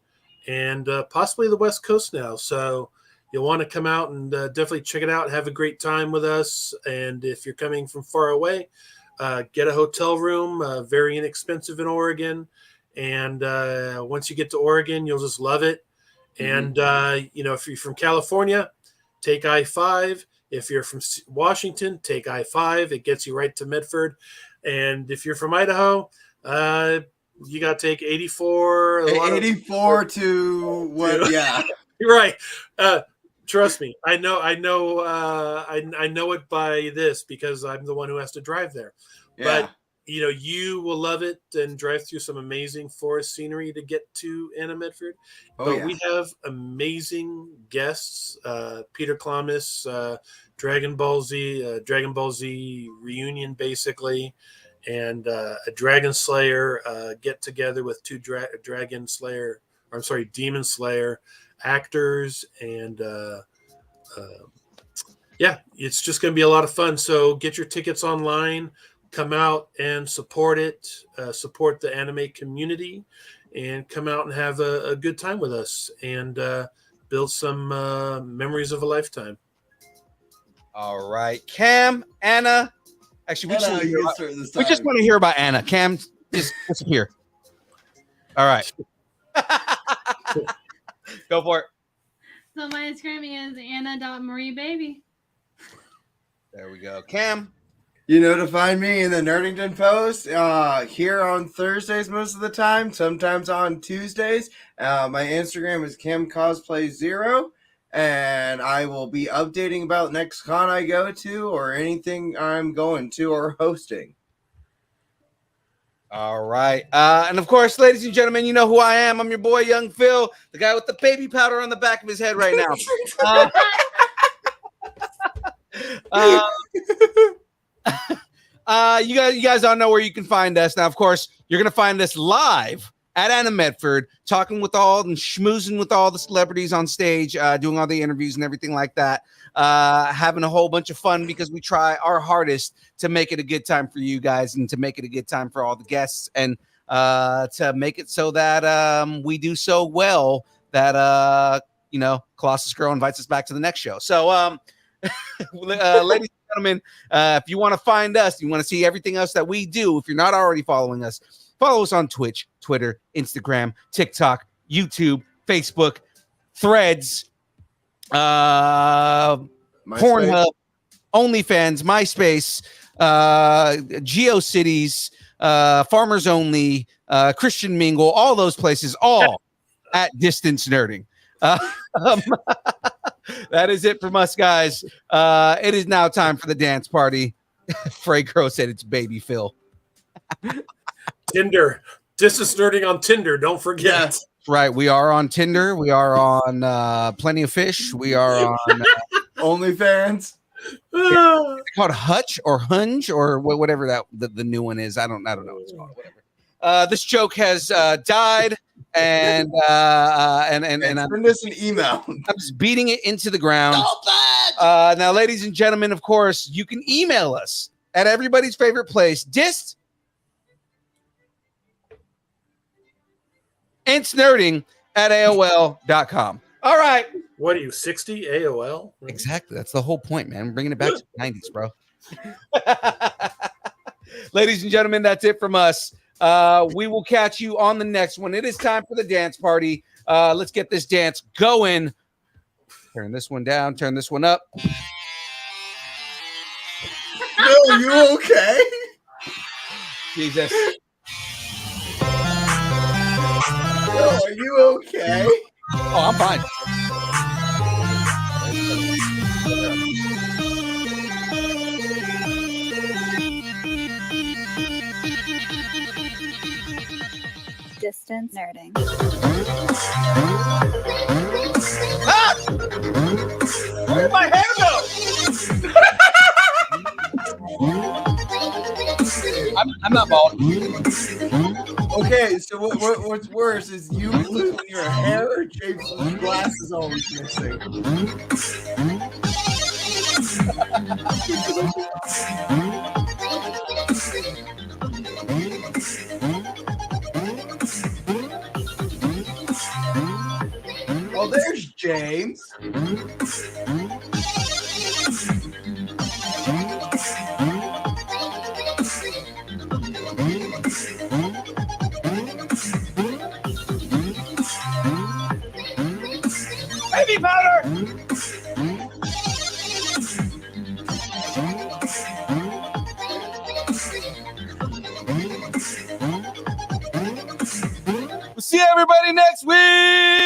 and possibly the West Coast now. So you'll want to come out and definitely check it out. Have a great time with us. And if you're coming from far away, get a hotel room, very inexpensive in Oregon. And once you get to Oregon, you'll just love it. And, if you're from California, take I-5. If you're from Washington, take I-5. It gets you right to Medford. And if you're from Idaho, you got to take 84. 84 to what? Yeah. You're right. Trust me, I know. I know it by this because I'm the one who has to drive there. Yeah. But you will love it and drive through some amazing forest scenery to get to Anna Medford. Oh, But yeah. we have amazing guests. Peter Klamis, Dragon Ball Z reunion, basically, and a Dragon Slayer get together with two Dragon Slayer, or I'm sorry, Demon Slayer actors, and yeah, it's just going to be a lot of fun. So get your tickets online, come out and support it, support the anime community, and come out and have a good time with us and build some memories of a lifetime. All right, Cam, Anna. Actually, we Anna, you start this time. just want to hear about Anna. Cam, just disappear. All right. Go for it. So my Instagram is anna.mariebaby. There we go. Cam. You know to find me in the Nerdington Post here on Thursdays most of the time, sometimes on Tuesdays. My Instagram is CamCosplay0, and I will be updating about next con I go to or anything I'm going to or hosting. All right. And of course, ladies and gentlemen, you know who I am. I'm your boy, Young Phil, the guy with the baby powder on the back of his head right now. You guys all know where you can find us. Now, of course, you're going to find us live at Anna Medford, talking with all and schmoozing with all the celebrities on stage, doing all the interviews and everything like that, having a whole bunch of fun because we try our hardest to make it a good time for you guys and to make it a good time for all the guests and to make it so that we do so well that, Colossus Girl invites us back to the next show. So, ladies and gentlemen, if you want to find us, you want to see everything else that we do, if you're not already following us, follow us on Twitch, Twitter, Instagram, TikTok, YouTube, Facebook, Threads, Pornhub, OnlyFans, MySpace, GeoCities, Farmers Only, Christian Mingle, all those places, all at Distance Nerding. That is it from us, guys. It is now time for the dance party. Frey Crow said it's Baby Phil. Tinder. Distance Nerding on Tinder. Don't forget. Yes. Right. We are on Tinder. We are on Plenty of Fish. We are on OnlyFans. it's called Hutch or Hunge or whatever that the new one is. I don't know what it's called. Whatever. This joke has died, and send us an email. I'm just beating it into the ground. Now, ladies and gentlemen, of course, you can email us at everybody's favorite place, distancenerding@AOL.com. All right. What are you, 60 AOL? Exactly. That's the whole point, man. I'm bringing it back to the 90s, bro. Ladies and gentlemen, that's it from us. We will catch you on the next one. It is time for the dance party. Let's get this dance going. Turn this one down. Turn this one up. Bill, you okay? Jesus. Bill, are you okay? Oh, I'm fine. Distance Nerding. Ah! Where did my hair go? I'm not bald. Okay, so what's worse is you losing your hair or Jason's glasses always missing? Oh, there's James. Baby powder. We'll see everybody next week.